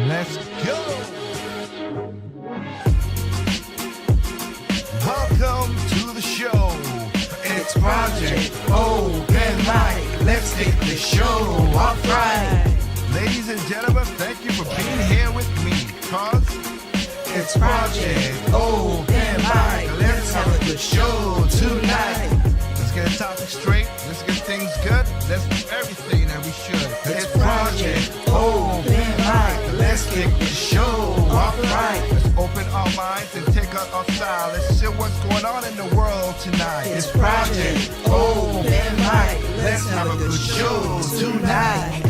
Let's go! Welcome to the show. It's Project Open Mic. Let's get the show off right. Ladies and gentlemen, thank you for being here with me, cause it's Project Open Mic. Let's have a good show tonight. Let's get the topic straight. Let's get things good. Let's do everything that we should. It's Project Open Mic. Let's get the show off right. Let's open our minds and take out our style. Let's see what's going on in the world tonight. It's Project Open Mic. Let's have a good show tonight.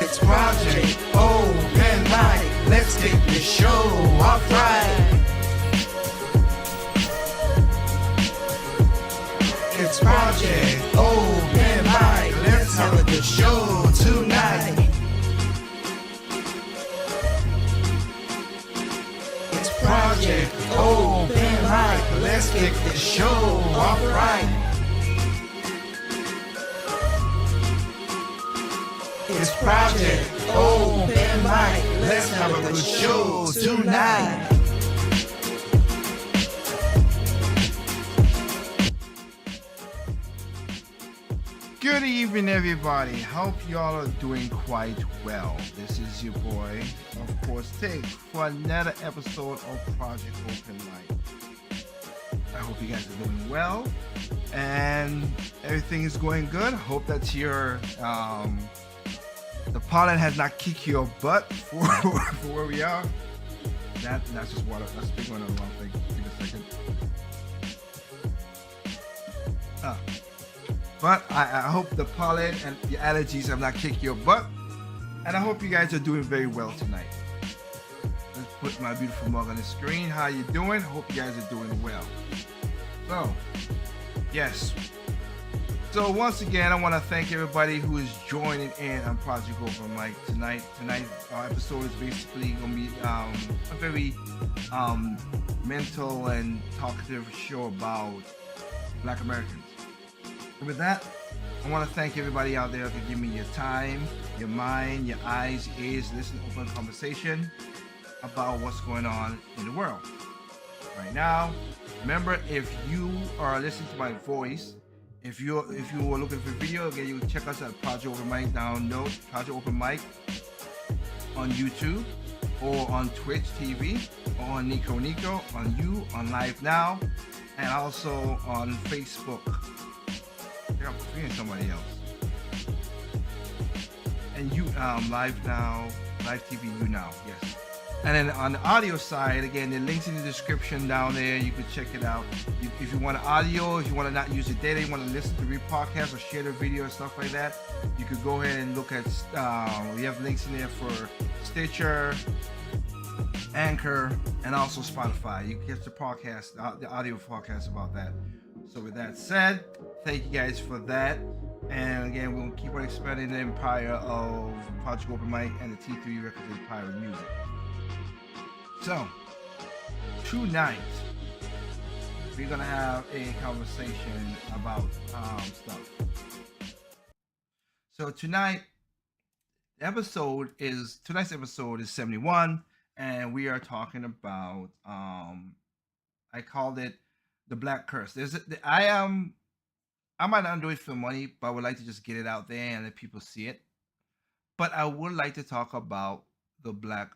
It's Project Open Mic. Let's get the show off right. It's Project Open Mic. Let's have a good show tonight. It's Project Open Mic. Let's get the show off right. It's Project Open Mic. Let's have a good show tonight. Good evening, everybody. Hope y'all are doing quite well. This is your boy, of course, Tig, for another episode of Project Open Mic. I hope you guys are doing well and everything is going good. I hope that your the pollen has not kicked your butt for where we are. That's just water. That's big one on the wrong thing. Take a second. But I hope the pollen and the allergies have not kicked your butt. And I hope you guys are doing very well tonight. Let's put my beautiful mug on the screen. How you doing? Hope you guys are doing well. So, yes. So once again, I want to thank everybody who is joining in on Project Open Mic tonight. Tonight, our episode is basically going to be a very mental and talkative show about Black Americans. And with that, I want to thank everybody out there for giving me your time, your mind, your eyes, your ears, listen to open conversation about what's going on in the world. Right now, remember, if you are listening to my voice, if you were looking for video, again, you can check us at Project Open Mic, download Project Open Mic on YouTube or on Twitch TV or on Nico, on Live Now, and also on Facebook. I'm forgetting somebody else. And you, Live Now, Live TV, you now, yes. And then on the audio side, again, the link's in the description down there. You can check it out. If you want audio, if you want to not use the data, you want to listen to podcasts or share the video and stuff like that, you could go ahead and look at, we have links in there for Stitcher, Anchor, and also Spotify. You can get the podcast, the audio podcast about that. So with that said, thank you guys for that. And again, we'll keep on expanding the empire of Project Open Mic and the T3 Records Empire of Music. So, tonight, we're going to have a conversation about stuff. So tonight's episode is 71, and we are talking about, I called it the Black Curse. I might not do it for money, but I would like to just get it out there and let people see it. But I would like to talk about the Black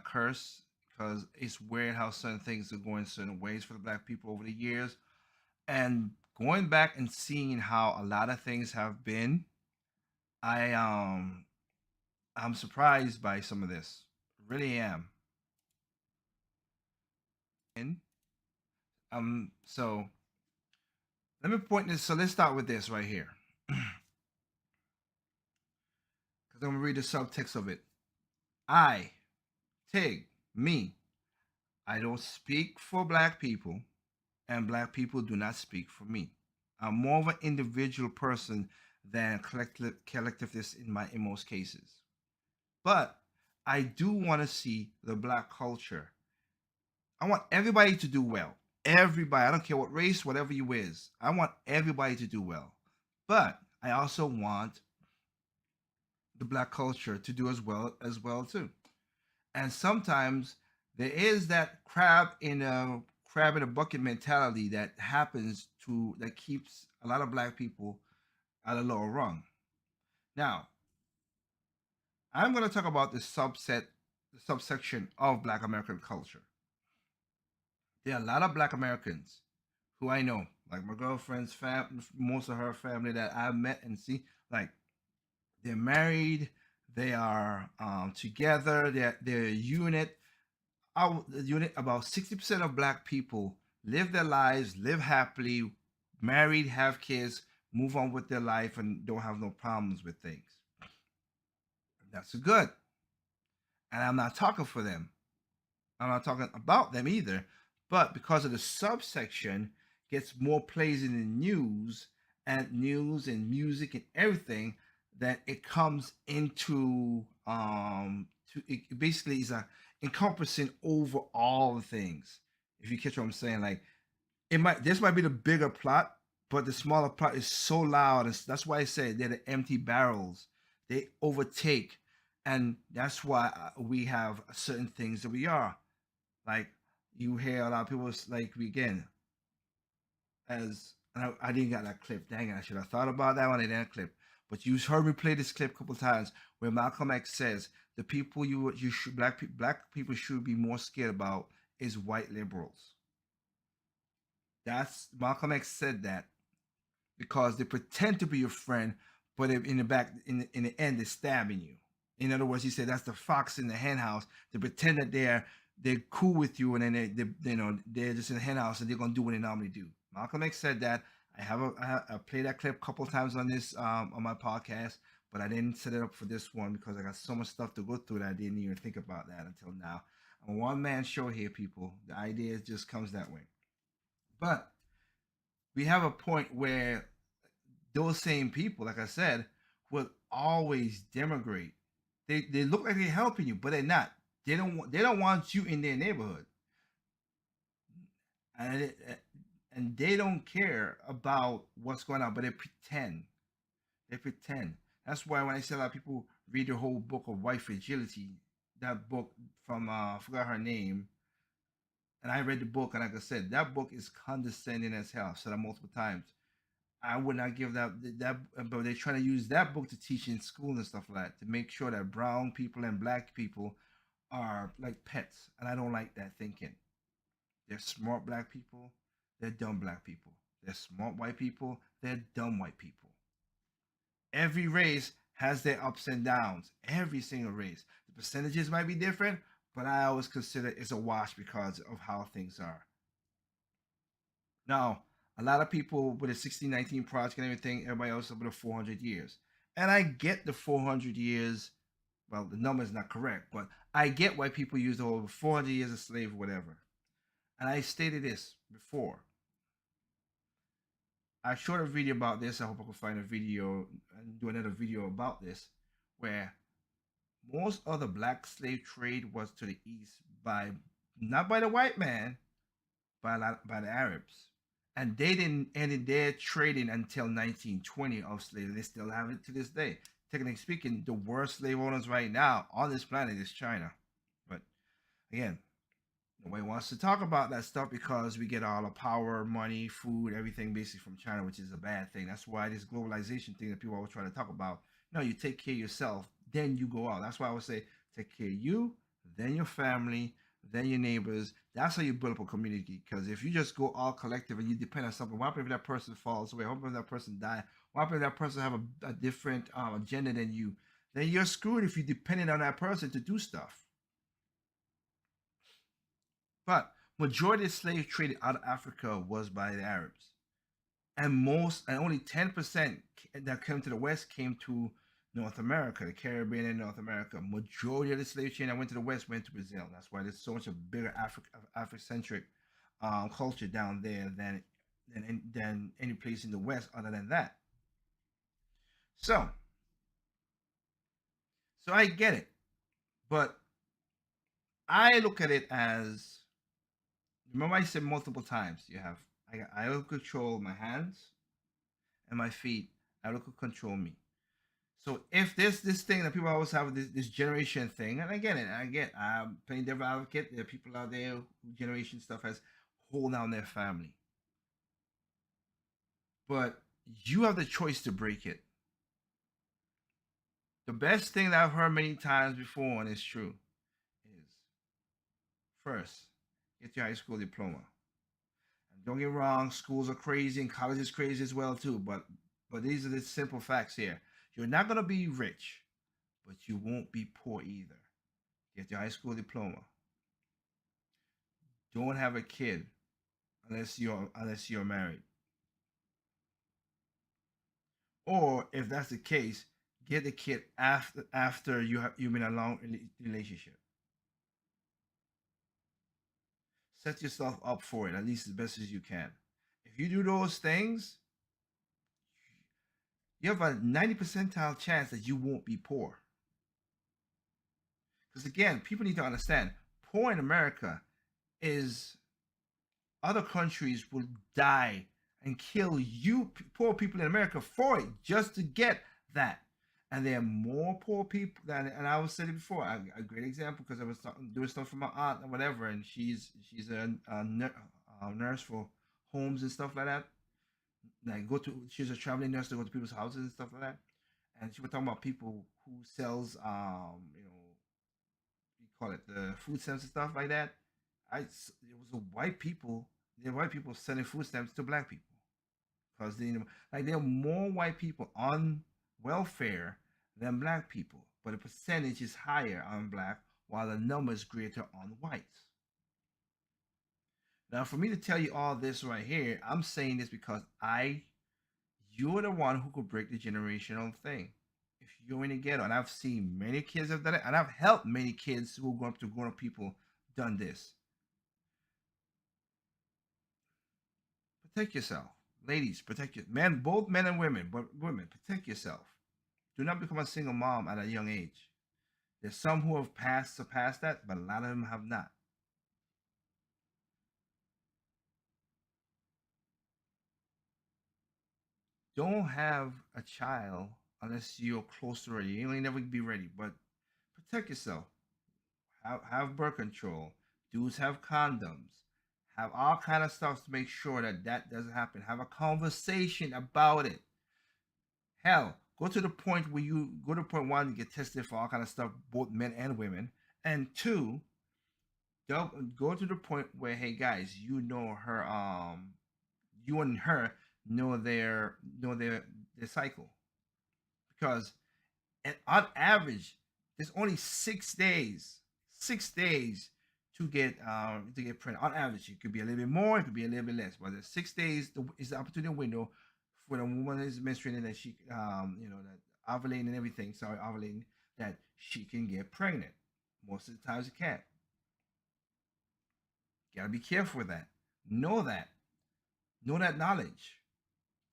Curse, because it's weird how certain things are going certain ways for the Black people over the years, and going back and seeing how a lot of things have been. I'm surprised by some of this. Really am. So let me point this. So let's start with this right here, because I'm gonna read the subtext of it. I, Tig, me, I don't speak for Black people, and Black people do not speak for me. I'm more of an individual person than collectivist in most cases. But I do want to see the Black culture. I want everybody to do well. Everybody. I don't care what race, whatever you is. I want everybody to do well. But I also want the black culture to do as well too. And sometimes there is that crab in a bucket mentality that happens to that keeps a lot of black people at a lower rung. Now, I'm going to talk about the subsection of Black American culture. There are a lot of Black Americans who I know, like my girlfriend's most of her family that I've met and see, like they're married, they are together, they're a unit. The unit, about 60% of Black people live their lives, live happily, married, have kids, move on with their life, and don't have no problems with things. That's good. And I'm not talking for them. I'm not talking about them either. But because of the subsection gets more plays in the news and music and everything, that it comes into to it basically is a encompassing over all the things. If you catch what I'm saying, like it might this might be the bigger plot, but the smaller plot is so loud. And that's why I say they're the empty barrels. They overtake, and that's why we have certain things that we are. Like you hear a lot of people like again as and I didn't get that clip. Dang it, I should have thought about that one in that clip. But you heard me play this clip a couple times where Malcolm X says the people you should black people should be more scared about is white liberals. That's Malcolm X said that because they pretend to be your friend, but in the back, in the end, they're stabbing you. In other words, he said that's the fox in the hen house. They pretend that they're cool with you, and then they're just in the hen house and they're gonna do what they normally do. Malcolm X said that. I played that clip a couple of times on this on my podcast, but I didn't set it up for this one because I got so much stuff to go through that I didn't even think about that until now. I'm a one man show here, people. The idea just comes that way. But we have a point where those same people, like I said, will always demigrate. They look like they're helping you, but they're not. They don't want you in their neighborhood, and and they don't care about what's going on, but they pretend. They pretend. That's why when I see a lot of people read the whole book of White Fragility, that book from I forgot her name, and I read the book, and like I said, that book is condescending as hell. I've said that multiple times. I would not give that, but they're trying to use that book to teach in school and stuff like that to make sure that brown people and black people are like pets, and I don't like that thinking. They're smart black people, they're dumb black people. They're smart white people, they're dumb white people. Every race has their ups and downs. Every single race. The percentages might be different, but I always consider it's a wash because of how things are. Now, a lot of people with a 1619 project and everything, everybody else with a 400 years. And I get the 400 years. Well, the number is not correct, but I get why people use the whole 400 years of slave or whatever. And I stated this before. I showed a video about this. I hope I can find a video and do another video about this, where most of the black slave trade was to the east by not by the white man, by the Arabs, and they didn't end their trading until 1920 of slavery. They still have it to this day. Technically speaking, the worst slave owners right now on this planet is China. But again, nobody wants to talk about that stuff because we get all the power, money, food, everything basically from China, which is a bad thing. That's why this globalization thing that people always try to talk about. No, you take care of yourself, then you go out. That's why I would say take care of you, then your family, then your neighbors. That's how you build up a community. Because if you just go all collective and you depend on something, what happens if that person falls away? What happens if that person dies? What happens if that person have a different agenda than you? Then you're screwed if you depended on that person to do stuff. But majority of slave trade out of Africa was by the Arabs, and only 10% that came to the West came to North America, the Caribbean and North America. Majority of the slave chain that went to the West went to Brazil. That's why there's so much a bigger Afrocentric culture down there than any place in the West other than that. So, so I get it, but I look at it as remember I said multiple times. I will control my hands and my feet. I will control me. So if there's this thing that people always have this generation thing, and I get, I'm playing devil advocate. There are people out there who generation stuff has hold down their family, but you have the choice to break it. The best thing that I've heard many times before, and it's true, is first get your high school diploma. And don't get me wrong, schools are crazy and college is crazy as well too. But these are the simple facts here. You're not gonna be rich, but you won't be poor either. Get your high school diploma. Don't have a kid unless you're married. Or if that's the case, get the kid after you've been in a long relationship. Set yourself up for it at least as best as you can. If you do those things, you have a 90 percentile chance that you won't be poor. Because again, people need to understand poor in America is other countries will die and kill you, poor people in America, for it just to get that. And there are more poor people than, and I was saying it before. A great example because I was doing stuff for my aunt and whatever, and she's a nurse for homes and stuff like that. Like she's a traveling nurse to go to people's houses and stuff like that. And she was talking about people who sells you call it the food stamps and stuff like that. It was a white people. There are white people selling food stamps to black people because there are more white people on welfare than black people, but the percentage is higher on black while the number is greater on whites. Now, for me to tell you all this right here, I'm saying this because you're the one who could break the generational thing. If you're in the ghetto, and I've seen many kids have done it, and I've helped many kids who go up to grown up people done this. Protect yourself, ladies. Protect your men, both men and women. But women, protect yourself. Do not become a single mom at a young age. There's some who have surpassed that, but a lot of them have not. Don't have a child unless you're close to ready. You may never be ready, but protect yourself. Have birth control. Dudes have condoms. Have all kind of stuff to make sure that that doesn't happen. Have a conversation about it. Hell, go to the point where you go to point one, you get tested for all kind of stuff, both men and women. And two, go to the point where, hey guys, you know her, you and her know their cycle because on average, there's only 6 days, 6 days to get pregnant. On average, it could be a little bit more, it could be a little bit less, but the 6 days is the opportunity window when a woman is menstruating that she that ovulating and everything. Sorry, ovulating that she can get pregnant. Most of the times, it can't. You gotta be careful with that. Know that. Know that knowledge.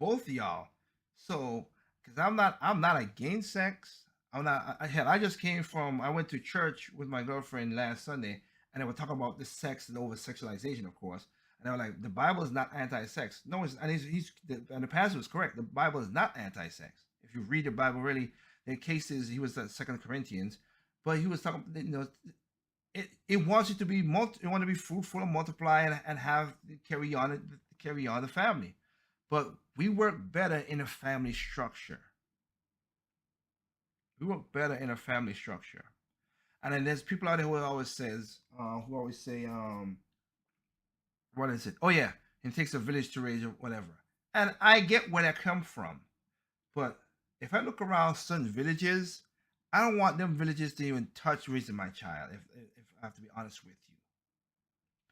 Both of y'all. So, because I'm not against sex. I'm not. Hell, I just came from. I went to church with my girlfriend last Sunday, and they were talking about the sex and over sexualization, of course. And they were like, the Bible is not anti-sex. No, and the pastor was correct. The Bible is not anti-sex. If you read the Bible, really, in cases he was the Second Corinthians, but he was talking. It wants you to be you want to be fruitful and multiply and have carry on the family. But we work better in a family structure. We work better in a family structure. And then there's people out there who always say, what is it? Oh yeah, it takes a village to raise or whatever. And I get where that come from. But if I look around certain villages, I don't want them villages to even touch raising my child. If I have to be honest with you,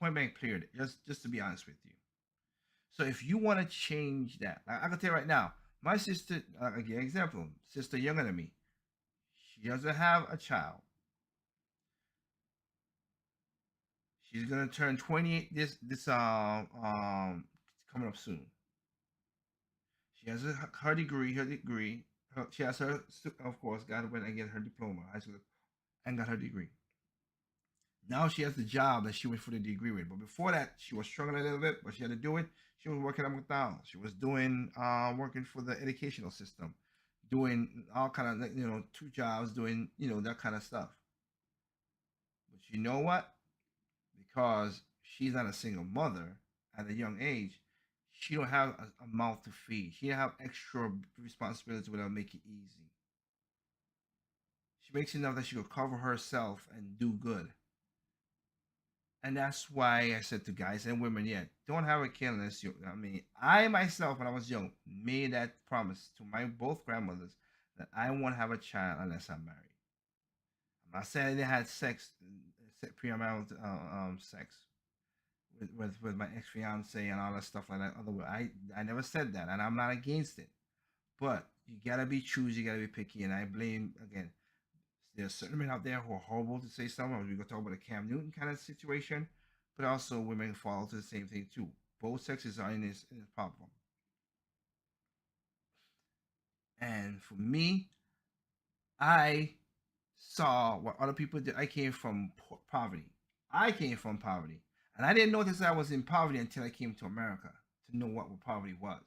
point blank, period. Just to be honest with you. So if you want to change that, like I can tell you right now, my sister, again, example, sister younger than me, she doesn't have a child. She's gonna turn 28 this coming up soon. She has her degree, she has her, of course, got went and get her diploma, high school, and got her degree. Now she has the job that she went for the degree with. But before that, she was struggling a little bit, but she had to do it. She was working at McDonald's. She was doing working for the educational system, doing all kind of, two jobs, doing, that kind of stuff. But you know what? Because she's not a single mother at a young age, she don't have a mouth to feed. She don't have extra responsibilities without make it easy. She makes enough that she will cover herself and do good. And that's why I said to guys and women, yeah, don't have a kid unless you. I mean, I myself, when I was young, made that promise to my both grandmothers that I won't have a child unless I'm married. I'm not saying they had sex, premarital sex with my ex fiance and all that stuff like that. Otherwise, I never said that, and I'm not against it. But you gotta be choosy, you gotta be picky, and I blame again. There's certain men out there who are horrible to say something. We're gonna talk about a Cam Newton kind of situation, but also women fall to the same thing too. Both sexes are in this problem. And for me, I saw what other people did. I came from poverty. I came from poverty, and I didn't notice I was in poverty until I came to America to know what poverty was.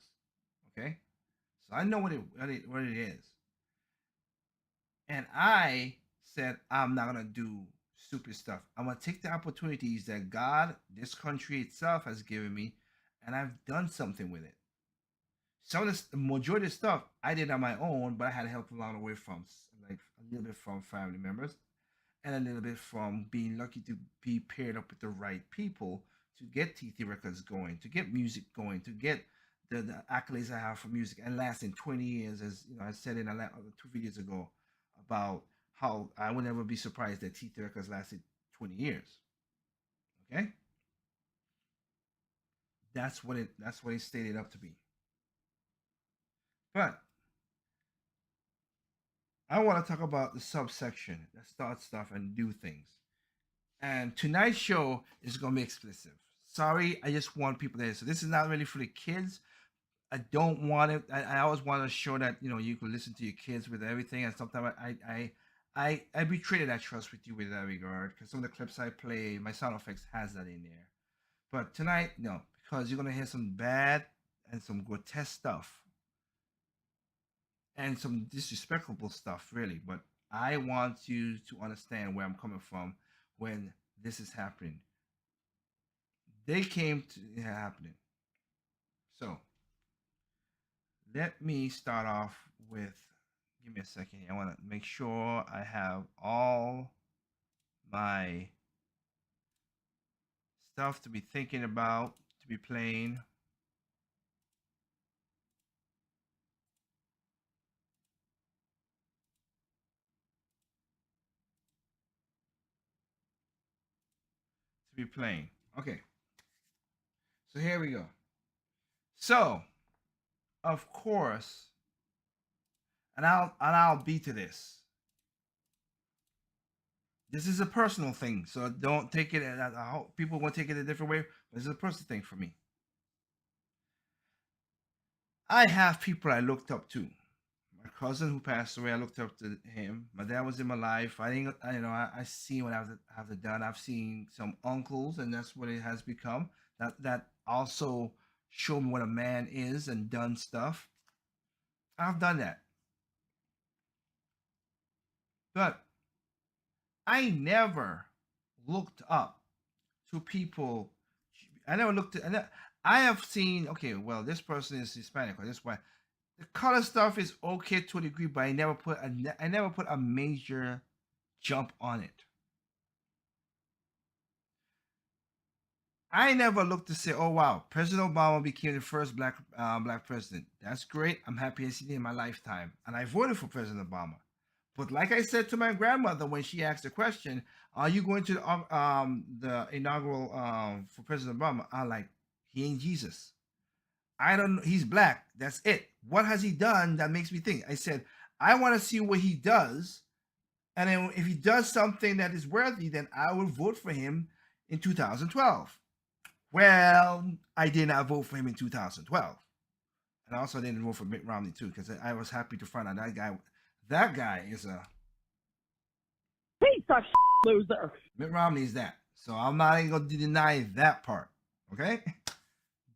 Okay, so I know what it is, and I said I'm not gonna do stupid stuff. I'm gonna take the opportunities that God, this country itself, has given me, and I've done something with it. Some of the majority of stuff I did on my own, but I had help along the way from like a little bit from family members and a little bit from being lucky to be paired up with the right people to get TT records going, to get music going, to get the accolades I have for music and lasting 20 years, as I said in 2 videos ago about how I would never be surprised that TT records lasted 20 years. Okay, that's what it stated up to be. But I want to talk about the subsection that starts stuff and do things. And tonight's show is going to be explicit. Sorry, I just want people there. So this is not really for the kids. I don't want it. I always want to show that you can listen to your kids with everything. And sometimes I betrayed that trust with you with that regard because some of the clips I play, my sound effects has that in there. But tonight, no, because you're gonna hear some bad and some grotesque stuff and some disrespectful stuff, really. But I want you to understand where I'm coming from when this is happening. They came to it happening. So let me start off with. Give me a second. I want to make sure I have all my stuff to be thinking about, to be playing. To be playing. Okay. So here we go. So, of course, and I'll be to this. This is a personal thing, so don't take it. I hope people won't take it a different way. But this is a personal thing for me. I have people I looked up to. My cousin who passed away, I looked up to him. My dad was in my life. I didn't, I see what I have done. I've seen some uncles, and that's what it has become. That also show me what a man is and done stuff. I've done that, but I never looked up to people. I never looked at. I have seen. Okay, well, this person is Hispanic, or this why. The color stuff is okay to a degree, but I never put a major jump on it. I never looked to say, "Oh wow, President Obama became the first black president." That's great. I'm happy to see it in my lifetime, and I voted for President Obama. But like I said to my grandmother when she asked the question, "Are you going to the inaugural for President Obama?" I'm like, "He ain't Jesus. I don't know. He's black. That's it. What has he done that makes me think?" I said, "I want to see what he does, and then if he does something that is worthy, then I will vote for him in 2012." Well, I did not vote for him in 2012, and I also didn't vote for Mitt Romney too because I was happy to find out that guy is a piece of loser. Mitt Romney is that. So I'm not even going to deny that part. Okay?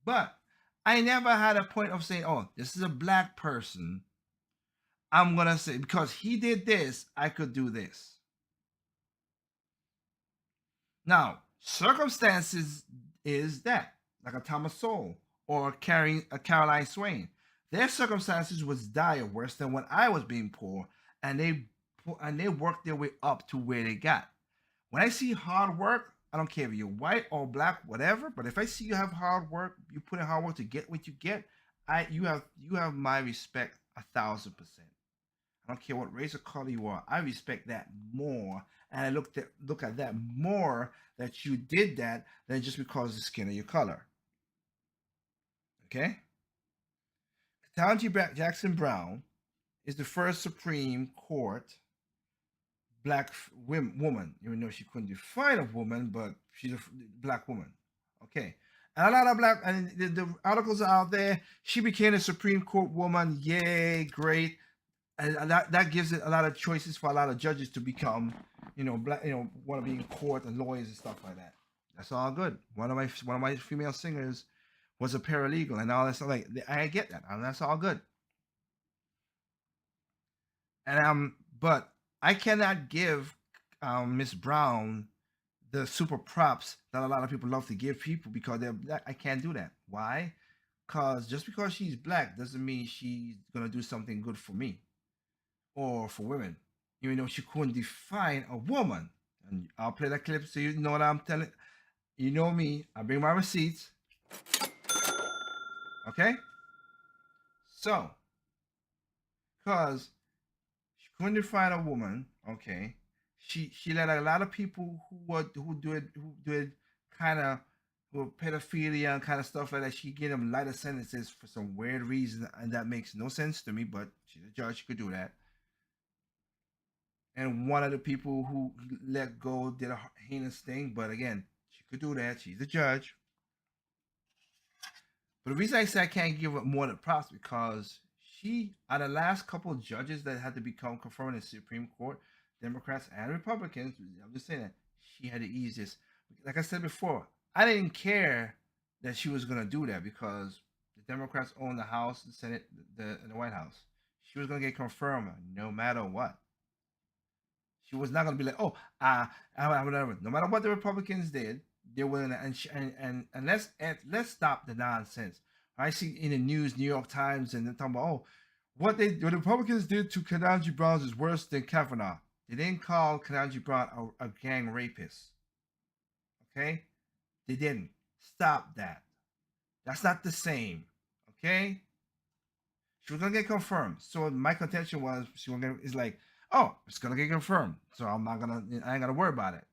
But I never had a point of saying, "Oh, this is a black person. I'm gonna say because he did this, I could do this. Now, circumstances is that, like a Thomas Sowell or Caroline Swain. Their circumstances was dire, worse than when I was being poor, and they worked their way up to where they got. When I see hard work, I don't care if you're white or black, whatever. But if I see you have hard work, you put in hard work to get what you get, you have my respect 1,000%. I don't care what race or color you are. I respect that more, and I look at that more that you did that than just because of the skin of your color. Okay. Ketanji Jackson Brown is the first Supreme Court black woman, even though she couldn't define a woman, but she's a black woman. Okay. And a lot of black, and the articles are out there. She became a Supreme Court woman. Yay, great. And that gives it a lot of choices for a lot of judges to become, black, want to be in court and lawyers and stuff like that. That's all good. One of my female singers was a paralegal and all that stuff. Like, I get that, and that's all good. And but I cannot give Miss Brown the super props that a lot of people love to give people because they're black. I can't do that. Why? Because just because she's black doesn't mean she's gonna do something good for me or for women. Even though she couldn't define a woman. And I'll play that clip so you know what I'm telling. You know me. I bring my receipts. Okay. So, because she couldn't define a woman, okay. She let a lot of people who did kind of pedophilia and kind of stuff like that. She gave them lighter sentences for some weird reason, and that makes no sense to me. But she's a judge; she could do that. And one of the people who let go did a heinous thing, but again, she could do that. She's a judge. But the reason I say I can't give her more than props because she, out of the last couple of judges that had to become confirmed in the Supreme Court, Democrats and Republicans, I'm just saying that she had the easiest. Like I said before, I didn't care that she was going to do that because the Democrats own the House, the Senate, and the White House. She was going to get confirmed no matter what. She was not going to be like, oh, whatever. No matter what the Republicans did, they're willing to, and let's stop the nonsense. I see in the news, New York Times, and they're talking about, oh, what the Republicans did to Ketanji Brown is worse than Kavanaugh. They didn't call Ketanji Brown a gang rapist. Okay? They didn't. Stop that. That's not the same. Okay? She was gonna get confirmed. So my contention was is like, oh, it's gonna get confirmed. So I ain't gonna worry about it.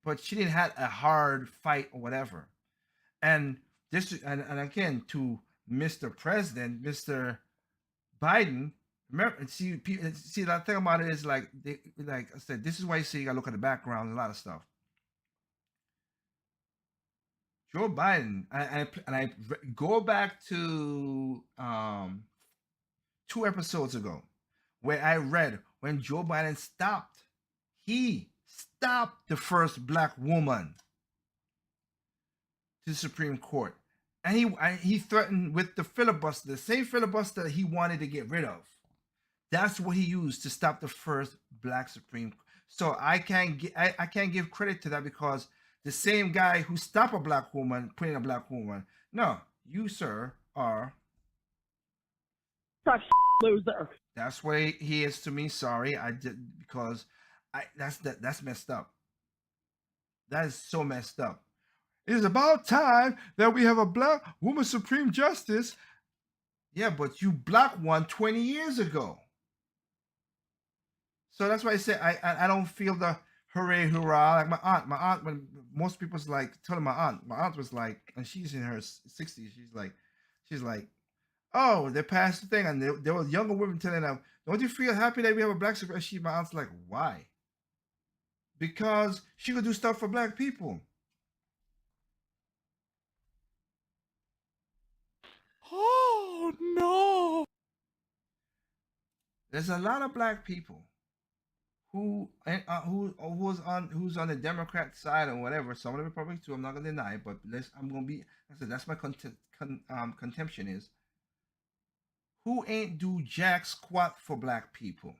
But she didn't have a hard fight or whatever. And this and again to Mr. President, Mr. Biden, remember see the thing about it is like like I said, this is why you see you gotta look at the background and a lot of stuff. Joe Biden, I go back to 2 episodes ago where I read when Joe Biden he stopped the first black woman to the Supreme Court. And he threatened with the filibuster, the same filibuster that he wanted to get rid of. That's what he used to stop the first black Supreme Court. So I can't give credit to that because the same guy who stopped a black woman, putting a black woman, no, you, sir, are a loser. That's what he is to me. Sorry, I did because that's messed up. That is so messed up. It is about time that we have a black woman Supreme Justice. Yeah, but you blocked one 20 years ago. So that's why I say I don't feel the hooray hurrah like my aunt when most people's like telling my aunt was like, and she's in her 60s, she's like, oh, they passed the thing, and there were younger women telling them, don't you feel happy that we have a black Supreme? My aunt's like, why? Because she could do stuff for black people. Oh no! There's a lot of black people who's on the Democrat side or whatever. Some of the Republicans too. I'm not gonna deny it, but I'm gonna be. I said that's my contention is who ain't do jack squat for black people.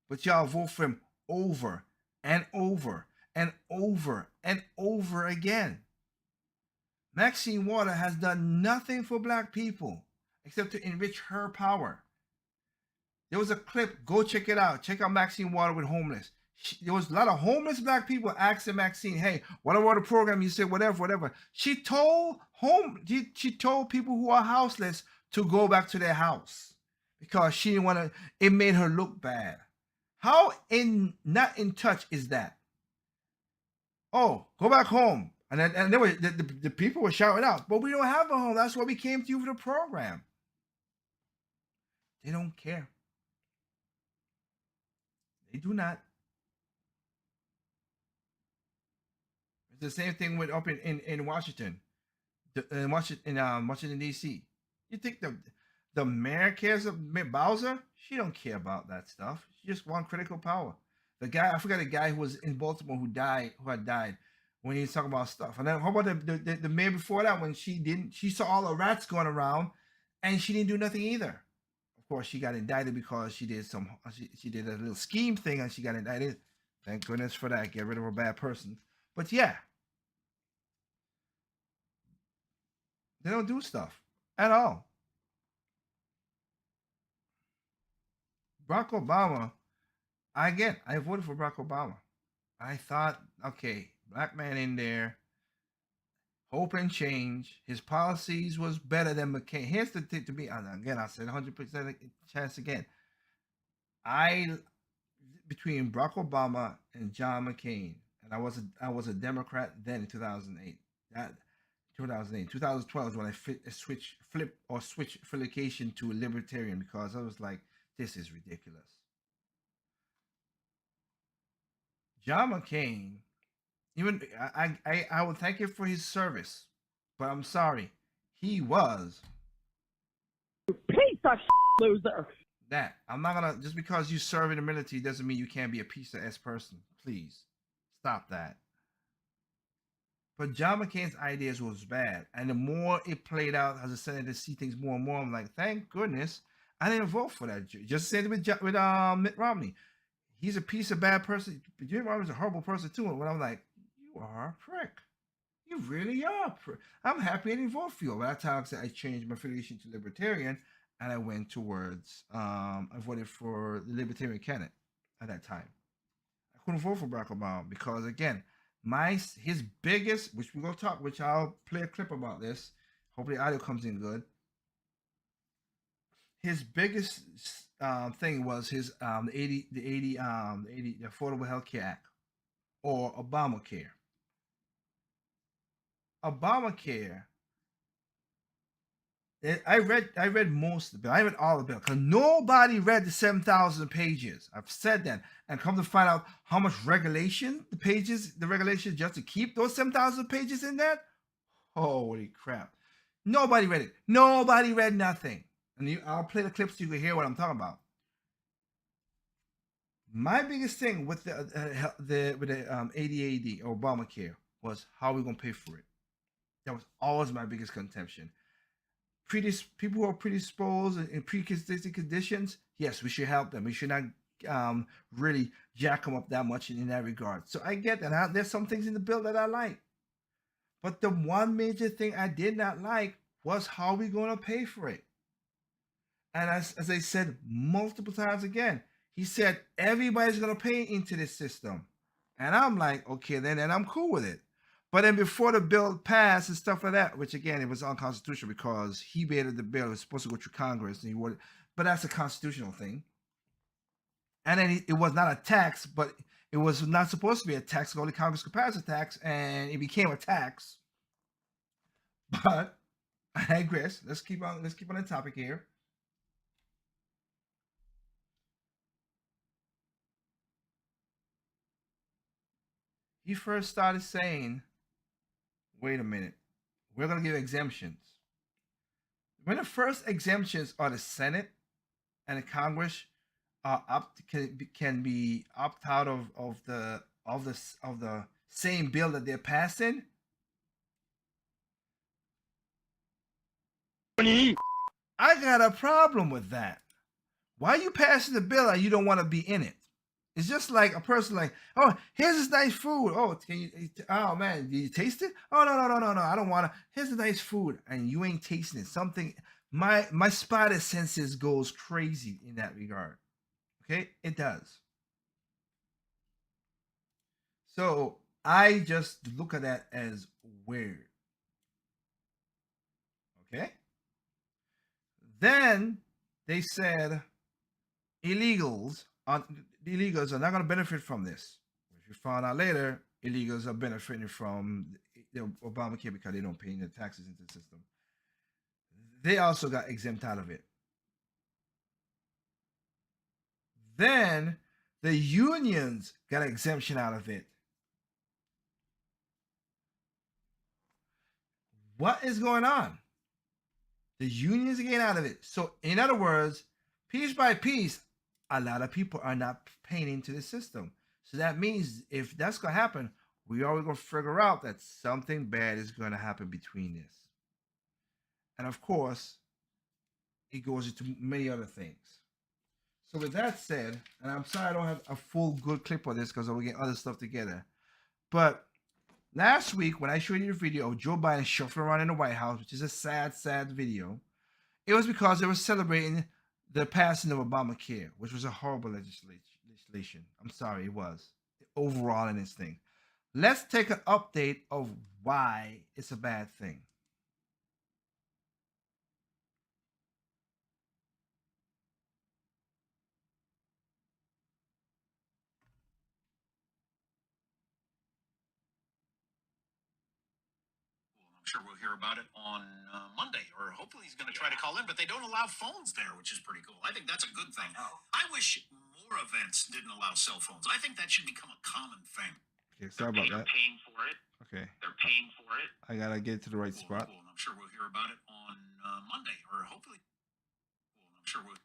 But y'all vote for him over and over and over and over again. Maxine Waters has done nothing for black people except to enrich her power. There was a clip, go check it out. Check out Maxine Waters with homeless. There was a lot of homeless black people asking Maxine, hey, what about the program? You said whatever. She told people who are houseless to go back to their house because she didn't want to, it made her look bad. How not in touch is that? Oh, go back home. And there were the people were shouting out, but we don't have a home. That's why we came to you for the program. They don't care. They do not. It's the same thing with up in Washington, Washington D.C. You think the mayor cares of Bowser? She don't care about that stuff. She just wants critical power. The guy, I forgot, a guy who was in Baltimore who had died when he was talking about stuff. And then how about the mayor before that, when she saw all the rats going around and she didn't do nothing either. Of course, she got indicted because she did she did a little scheme thing and she got indicted. Thank goodness for that. Get rid of a bad person. But yeah, they don't do stuff at all. Barack Obama, I voted for Barack Obama. I thought, okay, black man in there, hope and change. His policies was better than McCain. Here's the thing to me, again, I said 100% chance again. Between Barack Obama and John McCain, and I was a Democrat then in 2008. 2012 is when I switched affiliation to a libertarian because I was like, this is ridiculous. John McCain, even I would thank him for his service, but I'm sorry, he was Piece of loser. that. I'm not gonna, just because you serve in the military doesn't mean you can't be a piece of S person. Please stop that. But John McCain's ideas was bad, and the more it played out as a senator, to see things more and more, I'm like, thank goodness I didn't vote for that. Just the same with Mitt Romney. He's a piece of bad person. Mitt Romney's a horrible person too. And when I'm like, you are a prick. You really are a prick. I'm happy I didn't vote for you. By that time, I changed my affiliation to libertarian, and I went towards I voted for the libertarian candidate at that time. I couldn't vote for Barack Obama because, again, his biggest, which we're gonna talk, which I'll play a clip about this. Hopefully, audio comes in good. His biggest thing was his the Affordable Health Care Act, or Obamacare. Obamacare. I read most of the bill. I read all the bill because nobody read the 7,000 pages. I've said that, and come to find out how much regulation the regulations just to keep those 7,000 pages in that. Holy crap! Nobody read it. Nobody read nothing. And I'll play the clips so you can hear what I'm talking about. My biggest thing with the ADAD or Obamacare was how are we gonna pay for it. That was always my biggest contention. People who are predisposed in pre-existing conditions, yes, we should help them. We should not really jack them up that much in that regard. So I get that. There's some things in the bill that I like. But the one major thing I did not like was how we going to pay for it. And as I said multiple times again, he said everybody's going to pay into this system. And I'm like, okay, then I'm cool with it. But then before the bill passed and stuff like that, which again, it was unconstitutional because he made the bill. It was supposed to go through Congress, and but that's a constitutional thing. And then it was not a tax, but it was not supposed to be a tax. Only Congress could pass a tax, and it became a tax. But I digress. Let's keep on the topic here. He first started saying, wait a minute, we're going to give exemptions. When the first exemptions are the Senate and the Congress can be opt out of the same bill that they're passing. I got a problem with that. Why are you passing the bill and you don't want to be in it? It's just like a person like, oh, here's this nice food. Oh, can you? Oh man, did you taste it? Oh no, I don't want to. Here's a nice food, and you ain't tasting it. Something, my spider senses goes crazy in that regard. Okay, it does. So I just look at that as weird. Okay. Then they said illegals are not going to benefit from this. If you found out later, illegals are benefiting from the Obamacare because they don't pay the taxes into the system. They also got exempt out of it. Then the unions got an exemption out of it. What is going on? The unions are getting out of it. So, in other words, piece by piece, a lot of people are not paying into the system. So that means if that's going to happen, we are going to figure out that something bad is going to happen between this. And of course, it goes into many other things. So with that said, and I'm sorry I don't have a full good clip of this because I'll get other stuff together. But last week, when I showed you the video of Joe Biden shuffling around in the White House, which is a sad, sad video, it was because they were celebrating the passing of Obamacare, which was a horrible legislation. I'm sorry, it was. Overall in this thing. Let's take an update of why it's a bad thing. I'm sure we'll hear about it on Monday, or hopefully he's going to try to call in, but they don't allow phones there, which is pretty cool. I think that's a good thing. I wish more events didn't allow cell phones. I think that should become a common thing. Okay, sorry about that. They're paying for it. Okay. They're paying for it. I gotta get to the right spot. Cool. And I'm sure we'll hear about it on Monday, or hopefully. Cool. And I'm sure we'll.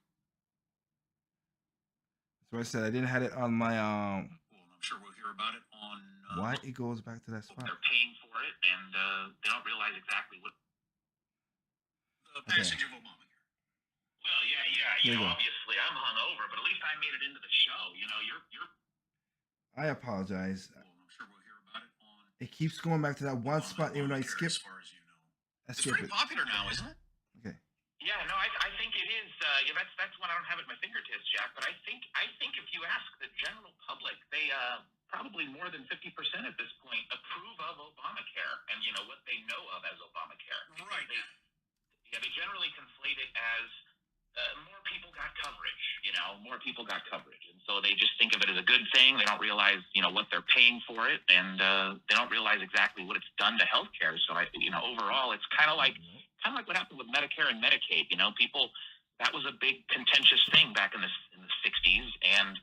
So I said I didn't have it on my Cool. And I'm sure we'll hear about it on. Why it goes back to that spot? They're paying for it, and they don't realize exactly what the passage of Obamacare. Well, yeah. You know, obviously I'm hungover, but at least I made it into the show. You know, you're. I apologize. Cool. I'm sure we'll hear about it on. It keeps going back to that one spot, even though I skipped. As far as you know, It's very popular now, isn't it? Okay. Yeah, no, I think it is. Yeah, that's one I don't have at my fingertips, Jack. But I think if you ask the general public, they probably more than 50% at this point approve of Obamacare, and you know what they know of as Obamacare. Right. They generally conflate it as more people got coverage. You know, more people got coverage, and so they just think of it as a good thing. They don't realize, you know, what they're paying for it, and they don't realize exactly what it's done to healthcare. So, overall, it's kind of like what happened with Medicare and Medicaid. You know, that was a big contentious thing back in the 60s, and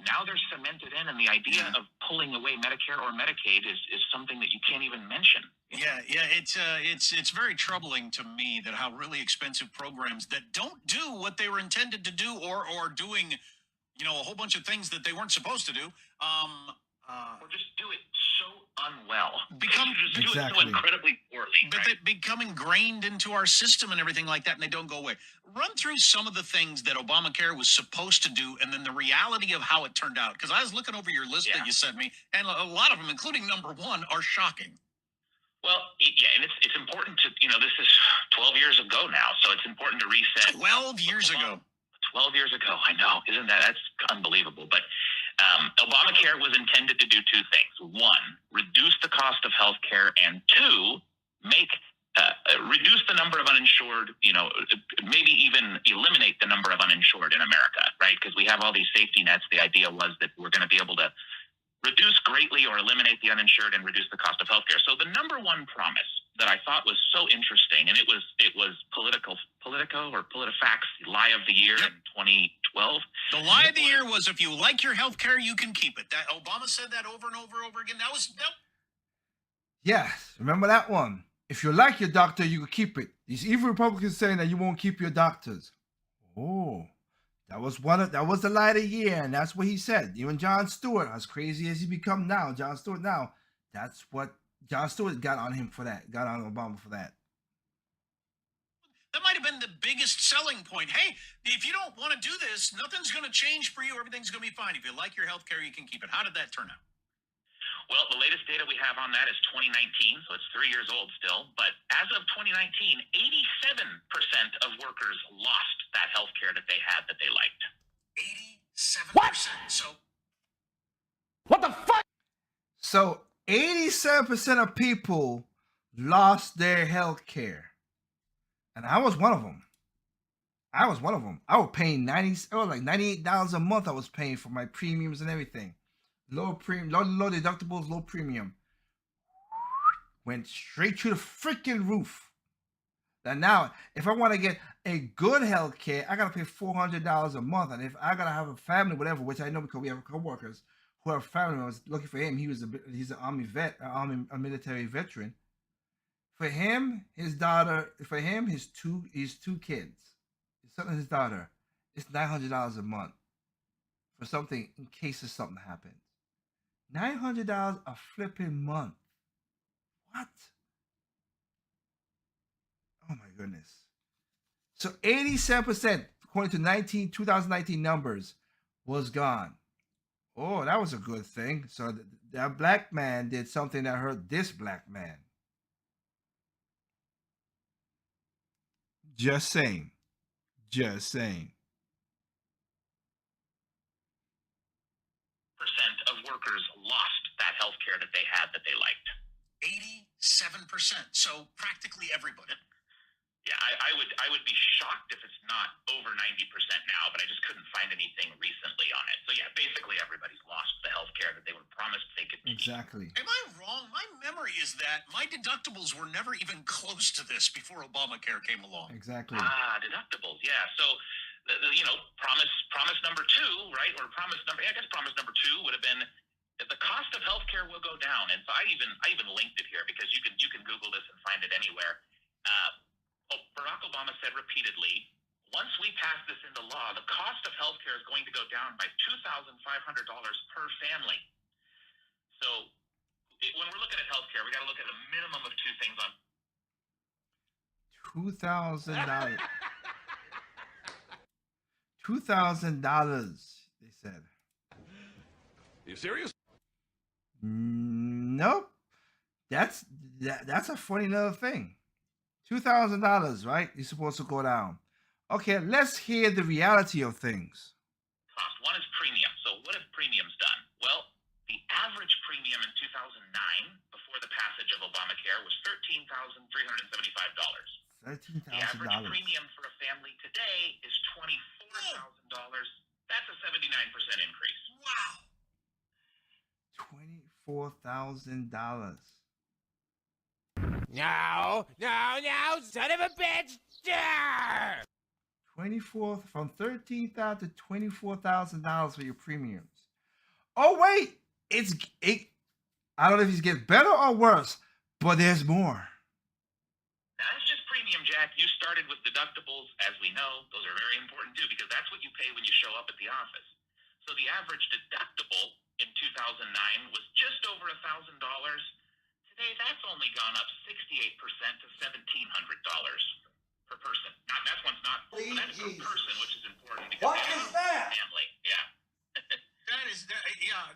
now they're cemented in, and the idea of pulling away Medicare or Medicaid is something that you can't even mention. Yeah, it's very troubling to me that how really expensive programs that don't do what they were intended to do, or doing, you know, a whole bunch of things that they weren't supposed to do, or just do it so unwell, do it so incredibly poorly, but they become ingrained into our system and everything like that, and they don't go away. Run through some of the things that Obamacare was supposed to do, and then the reality of how it turned out. Because I was looking over your list that you sent me, and a lot of them, including number one, are shocking. Well, yeah, and it's important to, you know, this is 12 years ago now, so it's important to reset. 12 years ago. 12 years ago, I know. That's unbelievable. But Obamacare was intended to do two things. One, reduce the cost of health care, and two, reduce the number of uninsured, you know, maybe even eliminate the number of uninsured in America, right? Because we have all these safety nets. The idea was that we're going to be able to reduce greatly or eliminate the uninsured and reduce the cost of healthcare. So the number one promise that I thought was so interesting, and it was Politico or PolitiFacts lie of the year in 2012. The lie of the year was, if you like your healthcare, you can keep it. That Obama said that over and over and over again. Yes, remember that one. If you like your doctor, you can keep it. These evil Republicans saying that you won't keep your doctors. Oh. That was the lie of the year, and that's what he said. Even Jon Stewart, as crazy as he become now, that's what Jon Stewart got on him for that, got on Obama for that. That might have been the biggest selling point. Hey, if you don't want to do this, nothing's going to change for you. Everything's going to be fine. If you like your health care, you can keep it. How did that turn out? Well, the latest data we have on that is 2019, so it's 3 years old still. But as of 2019, 87% of workers lost that health care that they had that they liked. 87%. What? So What the fuck? So 87% of people lost their health care. And I was one of them. I was paying $98 a month. I was paying for my premiums and everything. Low deductibles, low premium. Went straight to the freaking roof. And now, if I want to get a good health care, I gotta pay $400 a month. And if I gotta have a family, whatever, which I know because we have coworkers who are family. I was looking for him. He's an Army vet, a military veteran. For him, his daughter, his two kids, his son and his daughter, it's $900 a month for something in case of something happens. $900 a flipping month. What? Oh my goodness. So 87%, according to 2019 numbers, was gone. Oh, that was a good thing. So that black man did something that hurt this black man. Just saying. Percent of workers lost that health care that they had that they liked. 87%. So practically everybody. Yeah, I would be shocked if it's not over 90% now, but I just couldn't find anything recently on it. So yeah, basically everybody's lost the health care that they were promised they could keep. Exactly. Am I wrong? My memory is that my deductibles were never even close to this before Obamacare came along. Exactly. Deductibles, yeah. So, promise number two, right? Or promise number number two would have been that the cost of healthcare will go down. And so I even linked it here because you can Google this and find it anywhere. Barack Obama said repeatedly, once we pass this into law, the cost of healthcare is going to go down by $2,500 per family. So when we're looking at healthcare, we got to look at a minimum of two things on $2,000. $2,000, they said. Are you serious? Nope. That's a funny little thing. $2,000, right? You're supposed to go down. Okay, let's hear the reality of things. cost. One is premium. So what have premiums done? Well, the average premium in 2009, before the passage of Obamacare, was $13,375. $13,000. The average premium for a family today is $24,000. That's a 79% increase. Wow. $24,000. No, son of a bitch! Yeah! From $13,000 to $24,000 for your premiums. Oh wait, I don't know if it gets better or worse, but there's more. Now, that's just premium, Jack. You started with deductibles, as we know. Those are very important too, because that's what you pay when you show up at the office. So the average deductible in 2009 was just over $1,000. Today, that's only gone up 68% to $1,700 per person. Now, that's per person, which is important because What is that? Family, yeah.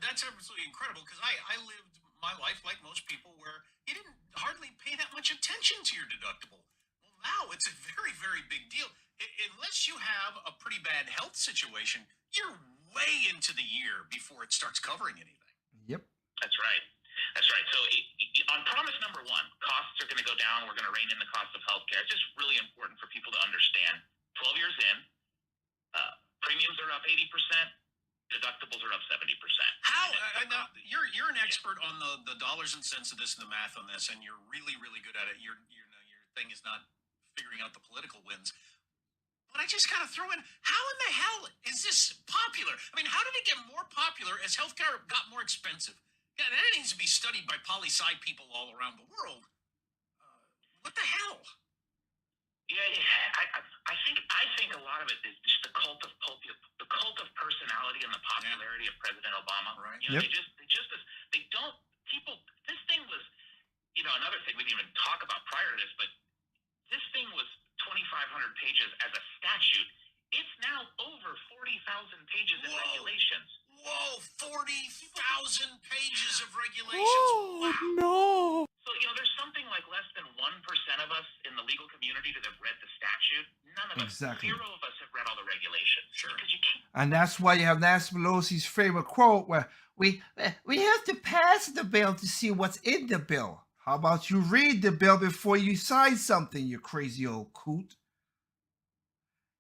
That's absolutely incredible because I lived my life like most people where you didn't hardly pay that much attention to your deductible. Well, now it's a very, very big deal. Unless you have a pretty bad health situation, you're way into the year before it starts covering anything. Yep. That's right. So on promise number one, costs are going to go down. We're going to rein in the cost of healthcare. It's just really important for people to understand. 12 years in, premiums are up 80%, deductibles are up 70%. How? Now, you're an expert on the dollars and cents of this and the math on this, and you're really, really good at it. Your thing is not figuring out the political wins. But I just got to throw in, how in the hell is this popular? I mean, how did it get more popular as healthcare got more expensive? Yeah, that needs to be studied by poli-sci people all around the world. What the hell? Yeah, I think a lot of it is just the cult of personality and the popularity of President Obama. Right. You know, Yep. they don't people. This thing was, another thing we didn't even talk about prior to this, but this thing was 25 pages as a statute. It's now over 40,000 pages in regulations. Whoa, 40,000 pages of regulations. Wow. no! So, there's something like less than 1% of us in the legal community that have read the statute. None of us, Exactly. 0 of us have read all the regulations. Sure. Because you can't. And that's why you have Nancy Pelosi's favorite quote where we have to pass the bill to see what's in the bill. How about you read the bill before you sign something, you crazy old coot?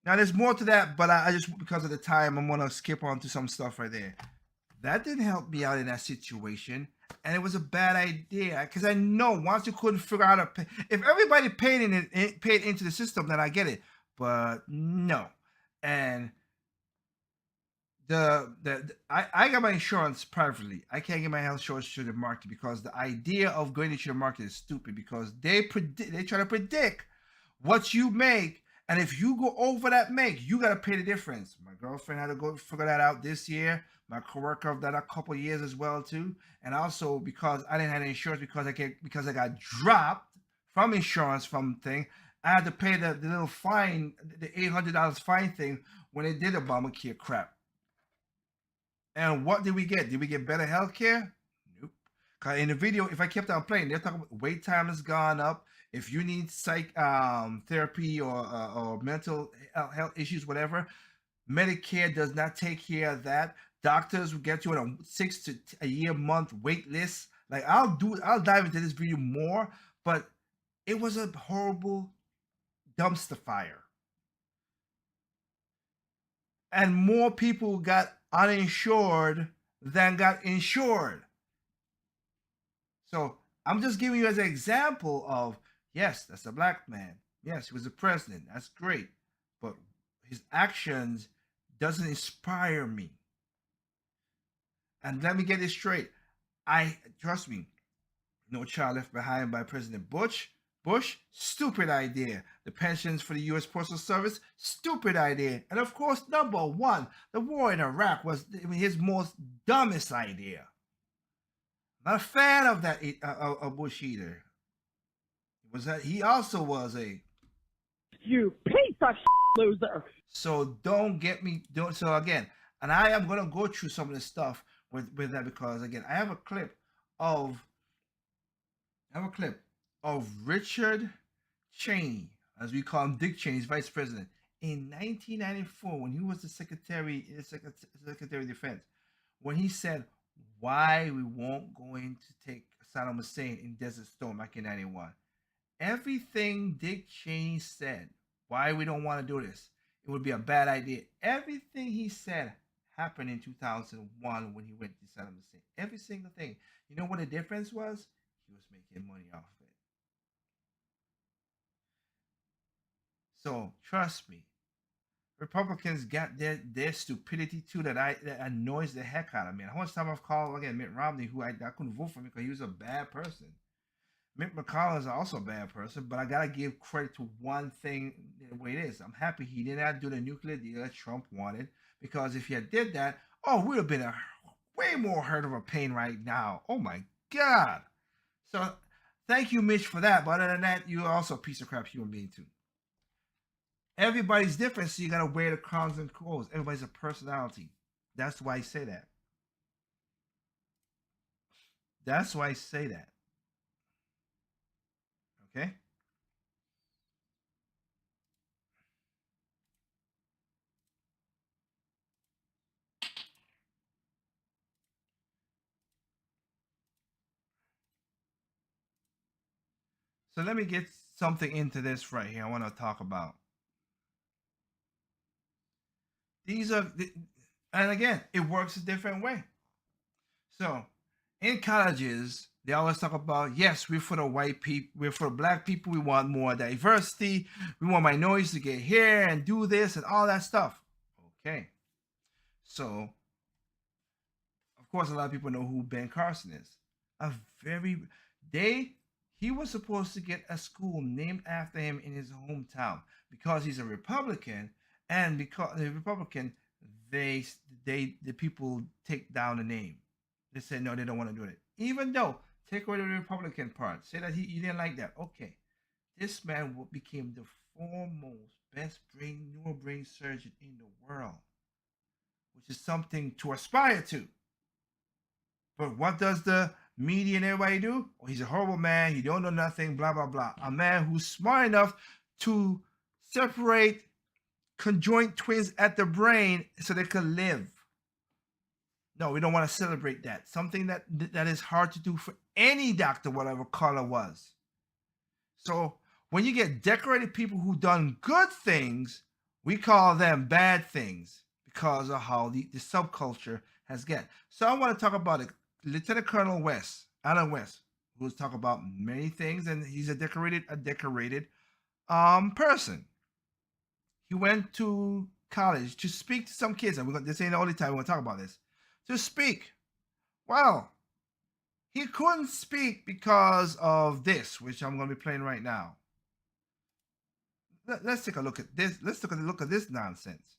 Now, there's more to that, but I just, because of the time, I'm going to skip on to some stuff right there. That didn't help me out in that situation, and it was a bad idea, because I know once you couldn't figure out how to pay, if everybody paid into the system, then I get it, but no. And I got my insurance privately. I can't get my health insurance through the market because the idea of going into the market is stupid, because they try to predict what you make. And if you go over that make, you got to pay the difference. My girlfriend had to go figure that out this year. My coworker of that a couple of years as well too. And also because I didn't have insurance because I got dropped from insurance from thing, I had to pay the little fine, the $800 fine thing when they did Obamacare crap. And what did we get? Did we get better health care? Nope. Because in the video, if I kept on playing, they're talking about wait time has gone up. If you need psych therapy or mental health issues, whatever, Medicare does not take care of that. Doctors will get you on a 6 to a year month wait list. Like I'll dive into this video more, but it was a horrible dumpster fire. And more people got uninsured than got insured. So I'm just giving you as an example of, yes, that's a black man. Yes, he was a president. That's great. But his actions doesn't inspire me. And let me get this straight. Trust me, No Child Left Behind by President Bush, stupid idea. The pensions for the U.S. Postal Service, stupid idea. And of course, number one, the war in Iraq was his most dumbest idea. Not a fan of that of Bush either. He also was a you piece of loser. So don't get me. So again, and I am gonna go through some of the stuff with that because again, I have a clip of Richard Cheney, as we call him, Dick Cheney's vice president, in 1994 when he was the Secretary of Defense, when he said why we won't going to take Saddam Hussein in Desert Storm back in 91. Everything Dick Cheney said, why we don't want to do this, it would be a bad idea. Everything he said happened in 2001 when he went to Saddam Hussein. Every single thing. You know what the difference was? He was making money off of it. So trust me, Republicans got their stupidity too that annoys the heck out of me. And how much time I've called again Mitt Romney, who I couldn't vote for him because he was a bad person. Mitt McConnell is also a bad person, but I gotta give credit to one thing the way it is. I'm happy he did not do the nuclear deal that Trump wanted, because if he had did that, we'd have been a way more hurt of a pain right now. Oh my God. So thank you, Mitch, for that. But other than that, you're also a piece of crap human being too. Everybody's different, so you gotta wear the crowns and clothes. Everybody's a personality. That's why I say that. That's why I say that. Okay? So let me get something into this right here I want to talk about. These are, and again, it works a different way. So in colleges, they always talk about, yes, we're for the white people, we're for black people, we want more diversity, we want minorities to get here and do this and all that stuff. Okay. So, of course, a lot of people know who Ben Carson is. He was supposed to get a school named after him in his hometown because he's a Republican, and because the Republican, the people take down the name. They said no, they don't want to do it. Even though, take away the Republican part, say that you didn't like that. Okay, this man became the foremost, best neurobrain surgeon in the world, which is something to aspire to. But what does the media and everybody do? Oh, he's a horrible man. He don't know nothing, blah, blah, blah. A man who's smart enough to separate conjoint twins at the brain so they can live. No, we don't want to celebrate that. Something that is hard to do for any doctor, whatever color was. So when you get decorated people who done good things, we call them bad things because of how the subculture has get. So I want to talk about it. Lieutenant Colonel West, Alan West, who's talk about many things, and he's a decorated person. He went to college to speak to some kids, and this ain't the only time we're gonna talk about this. To speak. Well, he couldn't speak because of this, which I'm gonna be playing right now. Let's take a look at this. Let's take a look at this nonsense.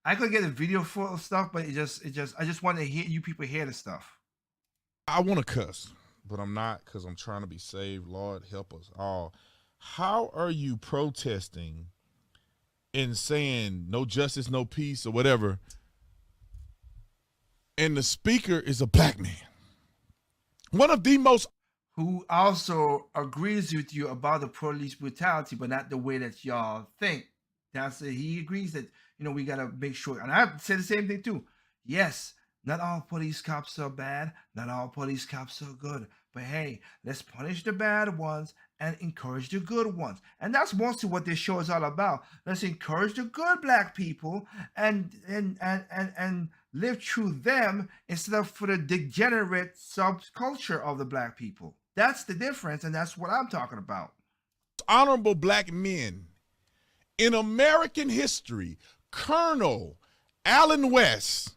I could get a video full of stuff, but I just want to hear you people hear the stuff. I want to cuss, but I'm not because I'm trying to be saved. Lord, help us all. How are you protesting and saying no justice, no peace, or whatever, and the speaker is a black man? One of the most... Who also agrees with you about the police brutality, but not the way that y'all think. He agrees that, we got to make sure. And I said the same thing too. Yes, not all police cops are bad. Not all police cops are good. But hey, let's punish the bad ones and encourage the good ones. And that's mostly what this show is all about. Let's encourage the good black people and live through them instead of for the degenerate subculture of the black people. That's the difference, and that's what I'm talking about. Honorable black men in American history, Colonel Alan West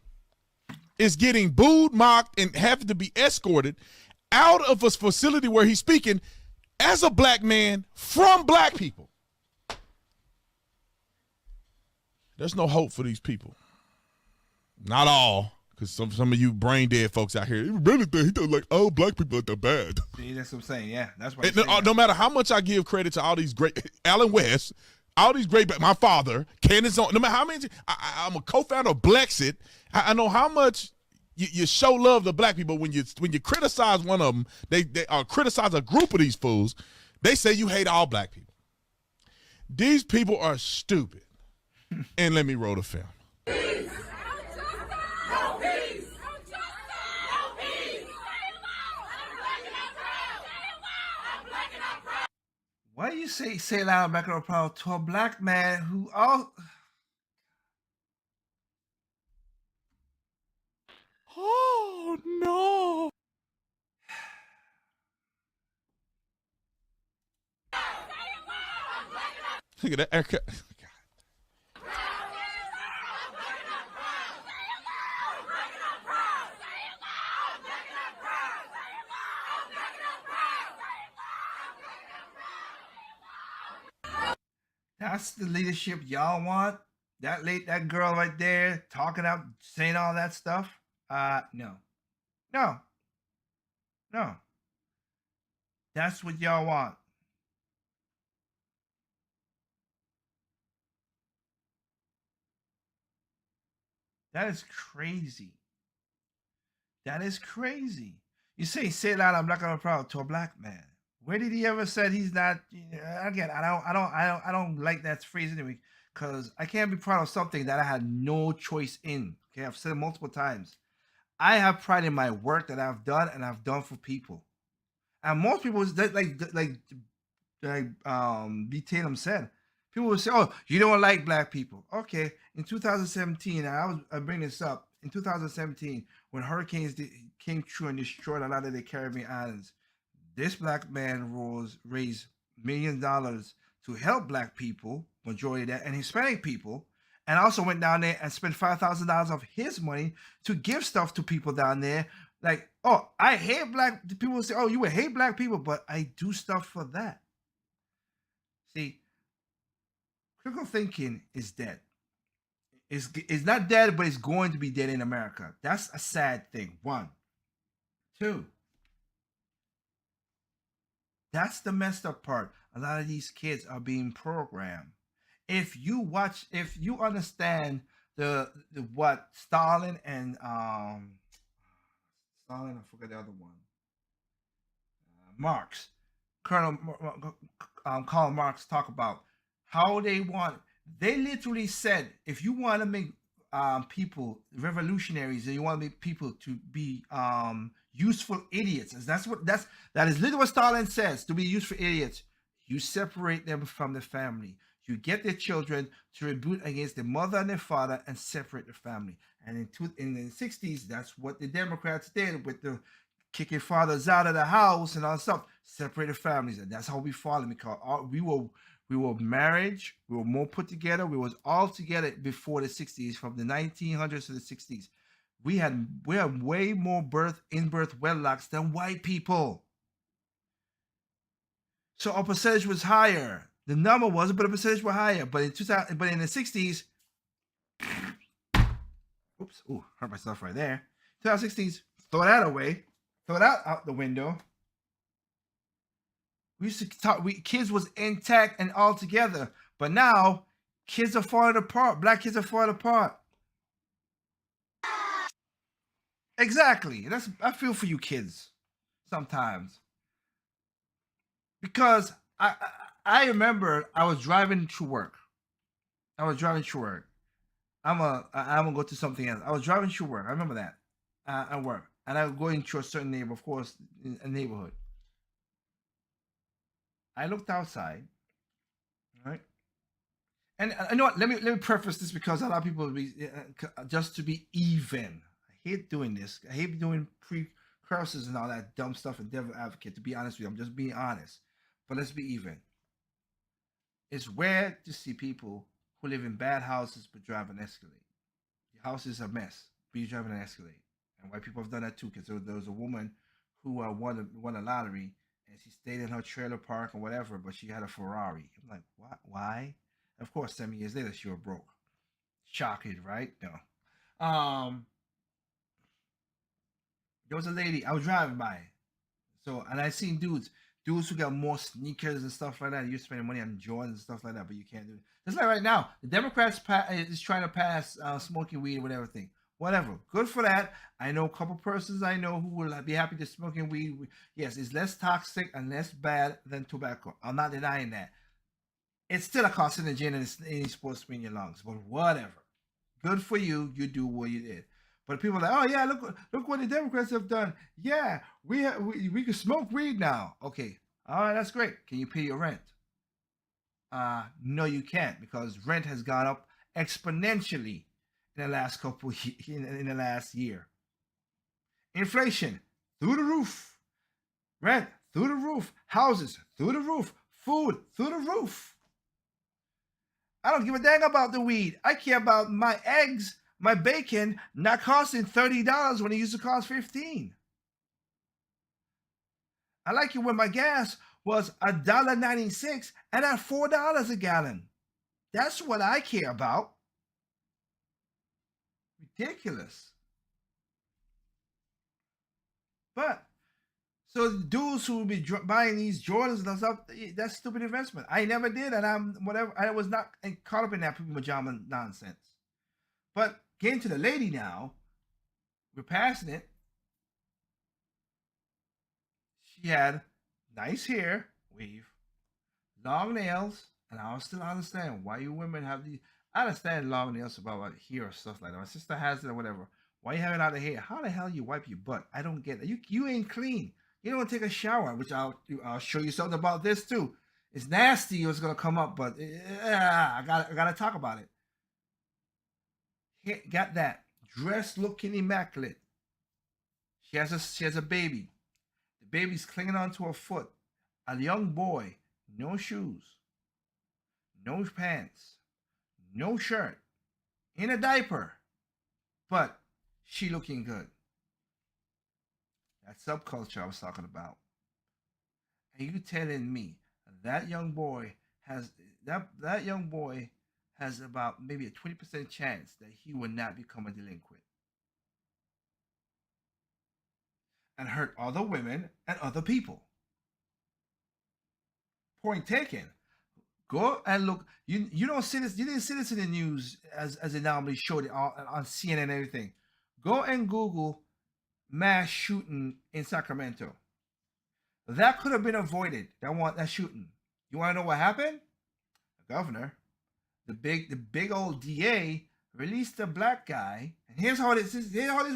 is getting booed, mocked, and having to be escorted out of a facility where he's speaking as a black man from black people. There's no hope for these people. Not all, because some of you brain dead folks out here, really think he don't like all black people are that bad. See, that's what I'm saying. Yeah, that's what. No matter how much I give credit to all these great Alan West, all these great, my father, Candace, no matter how many, I'm a co-founder of Blexit. I know how much you show love to black people when you criticize one of them. They criticize a group of these fools. They say you hate all black people. These people are stupid. And let me roll the film. Why do you say loud back on proud to a black man who all? Oh no! Look at that haircut. That's the leadership y'all want? That girl right there talking out, saying all that stuff? No. That's what y'all want. That is crazy. That is crazy. You say it loud, I'm black and I'm proud to a black man. Where did he ever said he's not? Again, I don't like that phrase anyway, because I can't be proud of something that I had no choice in. Okay, I've said it multiple times. I have pride in my work that I've done and I've done for people. And most people, like B. Tatum said, people will say, "Oh, you don't like black people." Okay, in 2017, I bring this up. In 2017, when hurricanes came through and destroyed a lot of the Caribbean islands, this black man raised $1 million to help black people, majority of that, and Hispanic people, and also went down there and spent $5,000 of his money to give stuff to people down there. Like, oh, I hate black people. Say, oh, you would hate black people, but I do stuff for that. See, critical thinking is dead. It's not dead, but it's going to be dead in America. That's a sad thing. 1, 2. That's the messed up part. A lot of these kids are being programmed. If you understand the what Stalin and Stalin, I forget the other one, Marx, Karl Marx talk about how they want. They literally said, if you want to make people revolutionaries and you want to make people to be useful idiots, and that is literally what Stalin says, to be useful idiots, you separate them from the family. You get their children to revolt against their mother and their father and separate the family. And in the 60s, that's what the Democrats did with the kicking fathers out of the house and all stuff. Separate the families, and that's how we followed, because we were marriage, we were more put together, we was all together before the 60s, from the 1900s to the 60s. We had way more in-birth wedlocks than white people. So our percentage was higher. The number wasn't, but the percentage was higher. But in the 60s, oops, hurt myself right there. 2060s, throw that away, throw that out the window. We used to talk. Kids was intact and all together, but now kids are falling apart. Black kids are falling apart. Exactly. I feel for you kids sometimes, because I remember I was driving to work. I'm gonna go to something else. I was driving to work. I remember that at work, and I was going to a certain neighborhood, of course, in a neighborhood. I looked outside, right? And you know what? Let me preface this, because a lot of people just to be even. I hate doing this. I hate doing precursors and all that dumb stuff and devil advocate. To be honest with you, I'm just being honest. But let's be even. It's rare to see people who live in bad houses but drive an Escalade. The house is a mess, but you're driving an Escalade. And white people have done that too, because there was a woman who won a lottery, and she stayed in her trailer park or whatever, but she had a Ferrari. I'm like, what? Why? Of course, 7 years later, she was broke. Shocking, right? No. There was a lady, I was driving by. And I seen dudes who got more sneakers and stuff like that. You're spending money on Jordans and stuff like that, but you can't do it. Just like right now, the Democrats is trying to pass smoking weed or whatever thing. Whatever. Good for that. I know a couple persons I know who will be happy to smoking weed. Yes, it's less toxic and less bad than tobacco. I'm not denying that. It's still a carcinogen, and it's supposed to be in your lungs, but whatever. Good for you. You do what you did. But people are like, oh yeah, look what the Democrats have done. Yeah, we can smoke weed now. Okay, all right, that's great. Can you pay your rent? No, you can't, because rent has gone up exponentially in the last year. Inflation through the roof, rent through the roof, houses through the roof, food through the roof. I don't give a dang about the weed. I care about my eggs, my bacon not costing $30 when it used to cost $15. I like it when my gas was $1.96 and at $4 a gallon. That's what I care about. Ridiculous. But so dudes who will be buying these Jordans and stuff, that's stupid investment. I never did, and I was not caught up in that pajama nonsense. But getting to the lady now, we're passing it. She had nice hair, weave, long nails, and I still understand why you women have these. I understand long nails about like hair or stuff like that. My sister has it or whatever. Why you have it out of hair? How the hell you wipe your butt? I don't get it. You ain't clean. You don't take a shower, which I'll show you something about this too. It's nasty. It's gonna come up, but I gotta talk about it. Got that dress looking immaculate. She has a baby. The baby's clinging onto her foot. A young boy, no shoes, no pants, no shirt, in a diaper, but she looking good. That subculture I was talking about. And you telling me that young boy has about maybe a 20% chance that he will not become a delinquent and hurt other women and other people. Point taken. Go and look. You don't see this. You didn't see this in the news as they normally showed it on CNN and everything. Go and Google mass shooting in Sacramento. That could have been avoided. That shooting. You want to know what happened? The governor, the big old DA released a black guy. And here's how this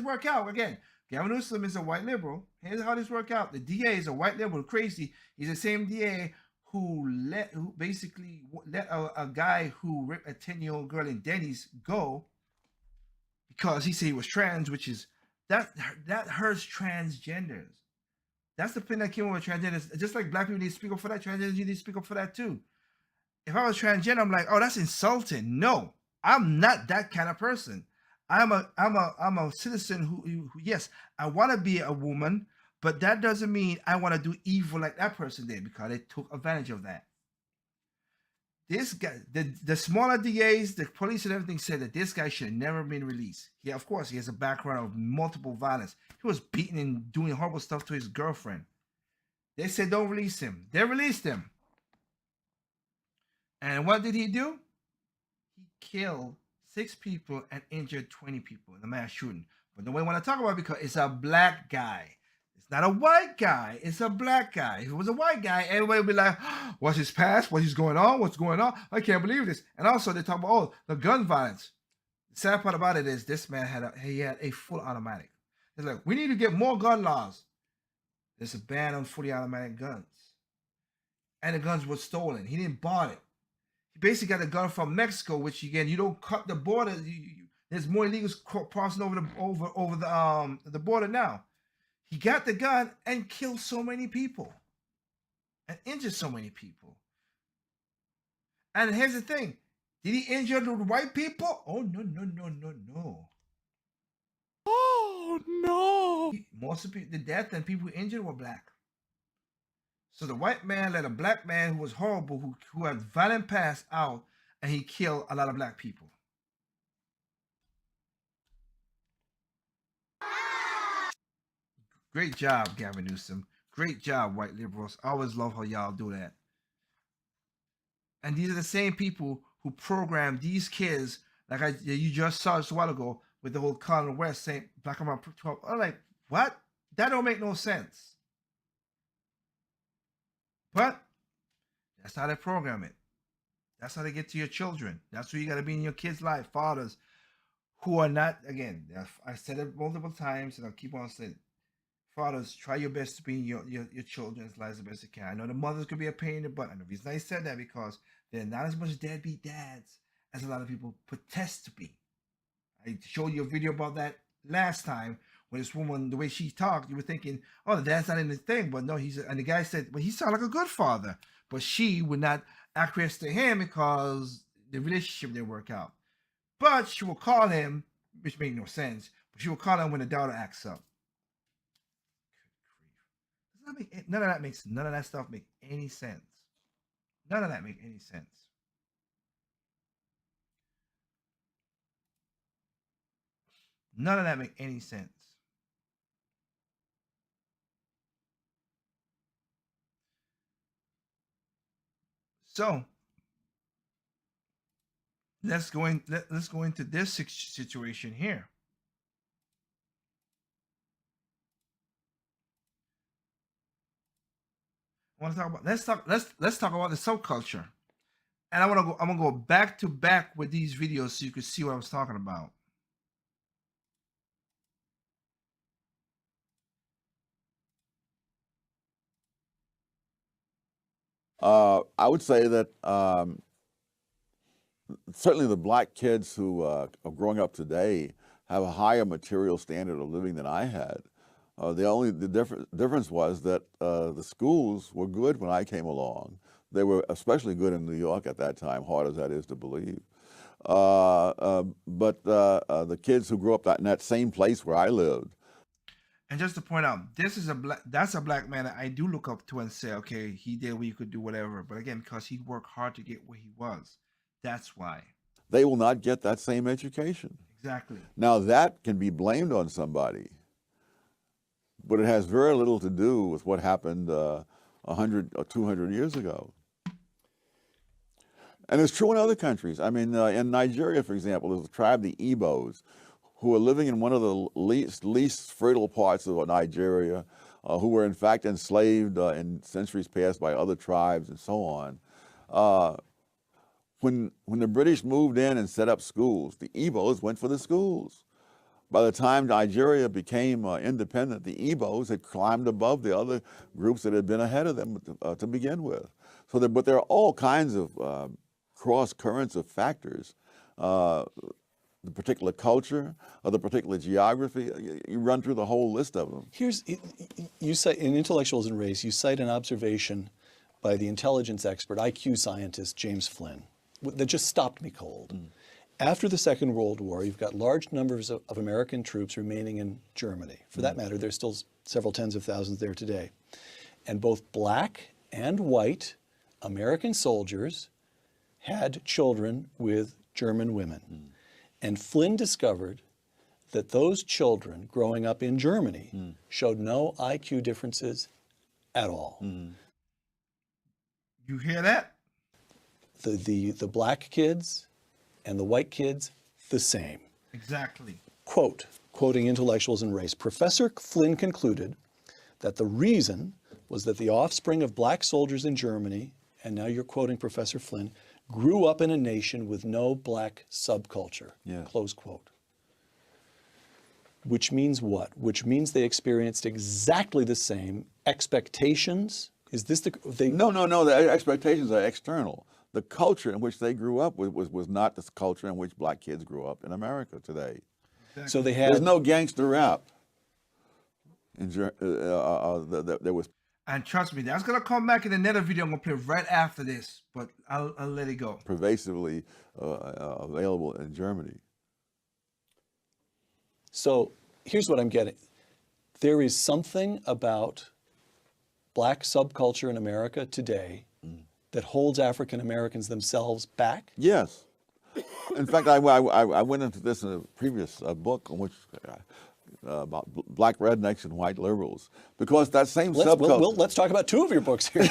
work out. Again, Gavin Newsom is a white liberal. Here's how this work out. The DA is a white liberal, crazy. He's the same DA who basically let a guy who ripped a 10-year-old girl in Denny's go because he said he was trans, which is that hurts transgenders. That's the thing that came over transgenders. Just like black people need to speak up for that, transgenders need to speak up for that too. If I was transgender, I'm like, oh, that's insulting. No, I'm not that kind of person. I'm a citizen who yes, I want to be a woman, but that doesn't mean I want to do evil like that person did because they took advantage of that. This guy, the smaller DAs, the police and everything said that this guy should have never been released. Yeah, of course, he has a background of multiple violence. He was beating and doing horrible stuff to his girlfriend. They said don't release him. They released him. And what did he do? He killed 6 people and injured 20 people in a mass shooting. But nobody want to talk about it because it's a black guy. It's not a white guy. It's a black guy. If it was a white guy, everybody would be like, what's his past? What's going on? What's going on? I can't believe this. And also they talk about, oh, the gun violence. The sad part about it is this man had a full automatic. It's like, we need to get more gun laws. There's a ban on fully automatic guns. And the guns were stolen. He didn't buy it. He basically got a gun from Mexico, which again, you don't cut the border. There's more illegals crossing over the border now. He got the gun and killed so many people and injured so many people. And here's the thing. Did he injure the white people? Oh, no. Oh, no. Most of the death and people injured were black. So the white man let a black man who was horrible, who had violent past out, and he killed a lot of black people. Great job, Gavin Newsom. Great job, white liberals. I always love how y'all do that. And these are the same people who program these kids, like you just saw just a while ago with the whole Colin West saying Black America 12. I'm like, what? That don't make no sense. But that's how they program it. That's how they get to your children. That's who you got to be in your kids' life. Fathers who are not, again, I said it multiple times and I'll keep on saying it. Fathers, try your best to be in your children's lives the best you can. I know the mothers could be a pain in the butt. And the reason I said that because they're not as much deadbeat dads as a lot of people protest to be. I showed you a video about that last time when this woman, the way she talked, you were thinking, oh, the dad's not in the thing. But no, and the guy said, well, he sounded like a good father. But she would not acquiesce to him because the relationship didn't work out. But she will call him, which made no sense, but she will call him when the daughter acts up. None of that stuff make any sense. None of that make any sense. None of that make any sense. So let's go into this situation here. I want to talk about let's talk about the subculture. And I'm gonna go back to back with these videos so you can see what I was talking about. I would say that certainly the black kids who are growing up today have a higher material standard of living than I had. The difference was that the schools were good when I came along. They were especially good in New York at that time, hard as that is to believe. But the kids who grew up in that same place where I lived. And just to point out, that's a black man that I do look up to and say, okay, he did what he could do, whatever. But again, because he worked hard to get where he was, that's why. They will not get that same education. Exactly. Now that can be blamed on somebody, but it has very little to do with what happened 100 or 200 years ago. And it's true in other countries. I mean, in Nigeria, for example, there's a tribe, the Igbos, who are living in one of the least fertile parts of Nigeria, who were in fact enslaved in centuries past by other tribes and so on. When the British moved in and set up schools, the Igbos went for the schools. By the time Nigeria became independent, the Igbos had climbed above the other groups that had been ahead of them to begin with. So, but there are all kinds of cross currents of factors. The particular culture, or the particular geography, you run through the whole list of them. You cite, in Intellectuals and Race, you cite an observation by the intelligence expert, IQ scientist, James Flynn, that just stopped me cold. After the Second World War, you've got large numbers of American troops remaining in Germany. For that matter, there's still several tens of thousands there today. And both black and white American soldiers had children with German women. And Flynn discovered that those children growing up in Germany showed no IQ differences at all. You hear that? The black kids and the white kids, the same. Exactly. Quoting Intellectuals and Race, Professor Flynn concluded that the reason was that the offspring of black soldiers in Germany, and now you're quoting Professor Flynn, grew up in a nation with no black subculture, close quote. Which means what? Which means they experienced exactly the same expectations. Is this the... No, the expectations are external. The culture in which they grew up was not the culture in which black kids grew up in America today. Exactly. So they had... There's no gangster rap. There was... And trust me, that's gonna come back in another video I'm gonna play right after this, but I'll let it go. Pervasively available in Germany. So here's what I'm getting. There is something about black subculture in America today that holds African Americans themselves back? Yes. In fact, I went into this in a previous book on which about black rednecks and white liberals, because that same subculture. Let's talk about two of your books here.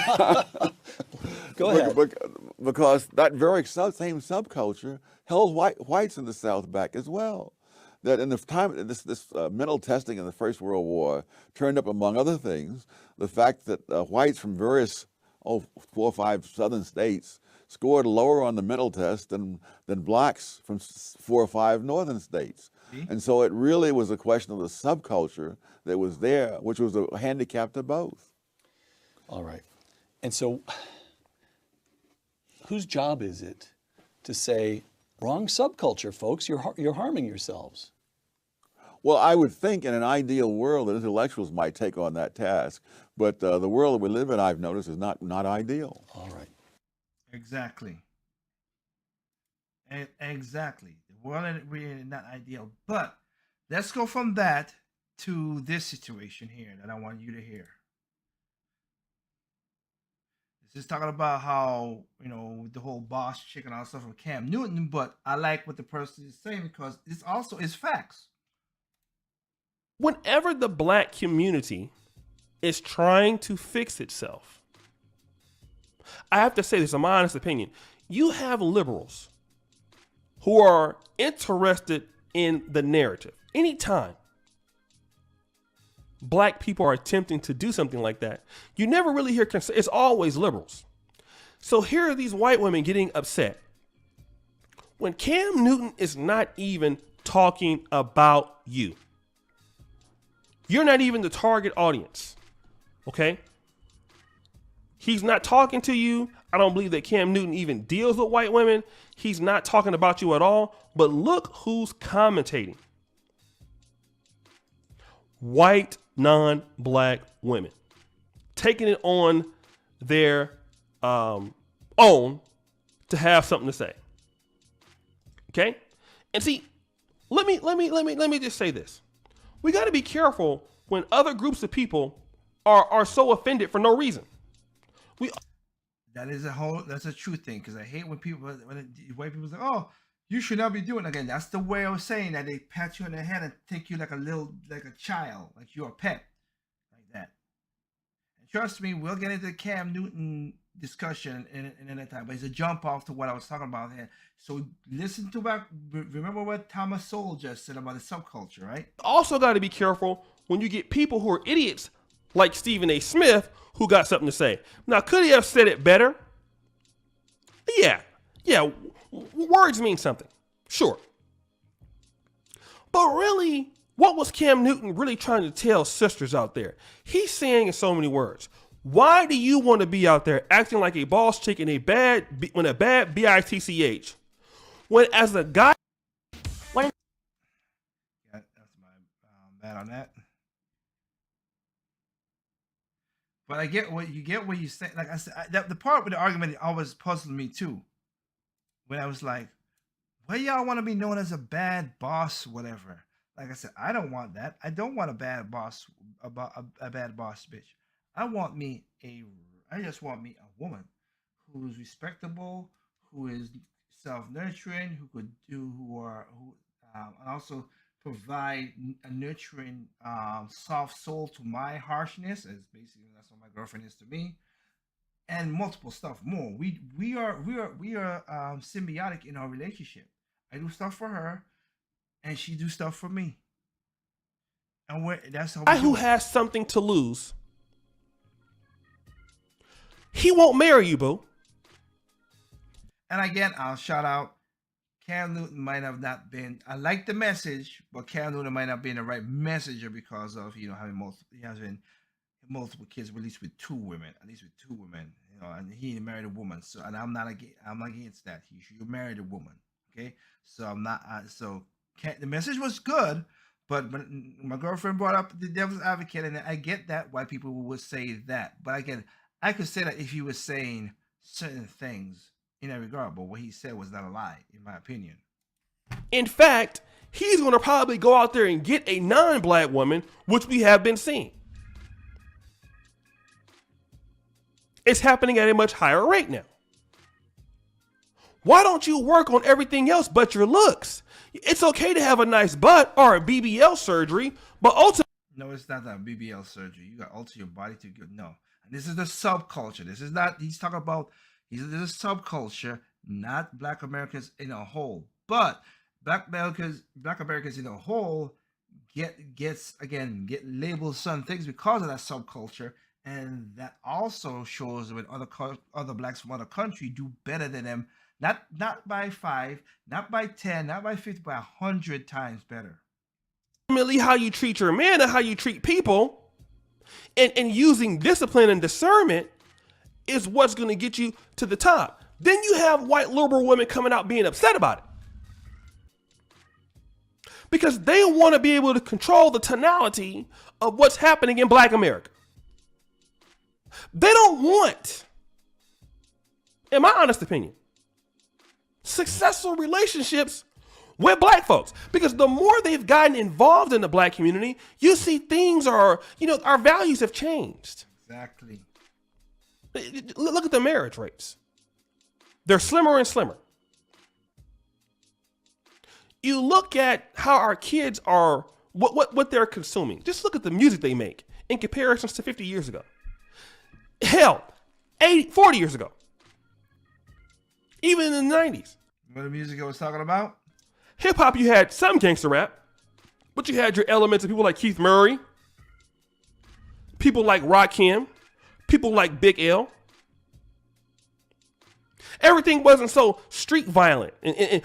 Go ahead. Because that very same subculture held whites in the South back as well. That in the time this mental testing in the First World War turned up, among other things, the fact that whites from various 4 or 5 southern states scored lower on the mental test than blacks from 4 or 5 northern states. And so it really was a question of the subculture that was there, which was a handicap to both. All right. And so whose job is it to say, wrong subculture, folks, you're harming yourselves? Well, I would think in an ideal world that intellectuals might take on that task, but the world that we live in, I've noticed, is not ideal. All right. Exactly. Exactly. The world is really not ideal. But let's go from that to this situation here that I want you to hear. This is talking about how, the whole boss chick and all stuff from Cam Newton, but I like what the person is saying because this also is facts. Whenever the black community is trying to fix itself, I have to say this, in my honest opinion, you have liberals who are interested in the narrative. Anytime black people are attempting to do something like that, you never really hear, it's always liberals. So here are these white women getting upset when Cam Newton is not even talking about you. You're not even the target audience, okay? He's not talking to you. I don't believe that Cam Newton even deals with white women. He's not talking about you at all. But look who's commentating. White, non-black women. Taking it on their own to have something to say. Okay? And see, let me just say this. We got to be careful when other groups of people are so offended for no reason. That's a true thing, because I hate when white people say, "Oh, you should not be doing it." Again, that's the way of saying that. They pat you on the head and take you like a child, like you're a pet, like that. And trust me, we'll get into the Cam Newton discussion in that time, but it's a jump off to what I was talking about here. So listen to back. Remember what Thomas Sowell just said about the subculture, right? Also got to be careful when you get people who are idiots like Stephen A. Smith who got something to say. Now, could he have said it better? Yeah. Words mean something. Sure. But really, what was Cam Newton really trying to tell sisters out there? He's saying in so many words, why do you want to be out there acting like a boss chick in a bad bitch, when as a guy... That's my bad on that. But I get what you say. Like I said, the part with the argument always puzzled me too. When I was like, why y'all want to be known as a bad boss, whatever? Like I said, I don't want that. I don't want a bad boss, a bad boss bitch. I just want me a woman who's respectable, who is self-nurturing, and also provide a nurturing, soft soul to my harshness, as basically that's what my girlfriend is to me, and multiple stuff more. We are symbiotic in our relationship. I do stuff for her, and she do stuff for me, and that's how. Who has something to lose? He won't marry you, boo. And again, I'll shout out Cam Newton might have not been. I like the message, but Cam Newton might not be the right messenger because of having multiple. He has been multiple kids, at least with two women, and he married a woman. So, and I'm not against that. He should marry a woman. Okay, so I'm not. The message was good, but my girlfriend brought up the devil's advocate, and I get that why people would say that. But again, I could say that if he was saying certain things in that regard, but what he said was not a lie, in my opinion. In fact, he's going to probably go out there and get a non-black woman, which we have been seeing. It's happening at a much higher rate now. Why don't you work on everything else but your looks? It's okay to have a nice butt or a BBL surgery, but ultimately... No, it's not that BBL surgery. You got to alter your body to get... No. And this is the subculture. This is not... He's talking about... This is a subculture, not Black Americans in a whole. But Black Americans in a whole get labeled certain things because of that subculture, and that also shows when other blacks from other country do better than them, not by 5, not by 10, not by 50, by 100 times better. Ultimately, how you treat your man and how you treat people, and using discipline and discernment is what's going to get you to the top. Then you have white liberal women coming out being upset about it because they want to be able to control the tonality of what's happening in Black America. They don't want, in my honest opinion, successful relationships with black folks, because the more they've gotten involved in the black community, you see things are, our values have changed. Exactly. Look at the marriage rates. They're slimmer and slimmer. You look at how our kids are, what they're consuming. Just look at the music they make in comparisons to 50 years ago. Hell, 40 years ago. Even in the 90s. What the music I was talking about? Hip hop, you had some gangster rap, but you had your elements of people like Keith Murray, people like Rakim, people like Big L. Everything wasn't so street violent.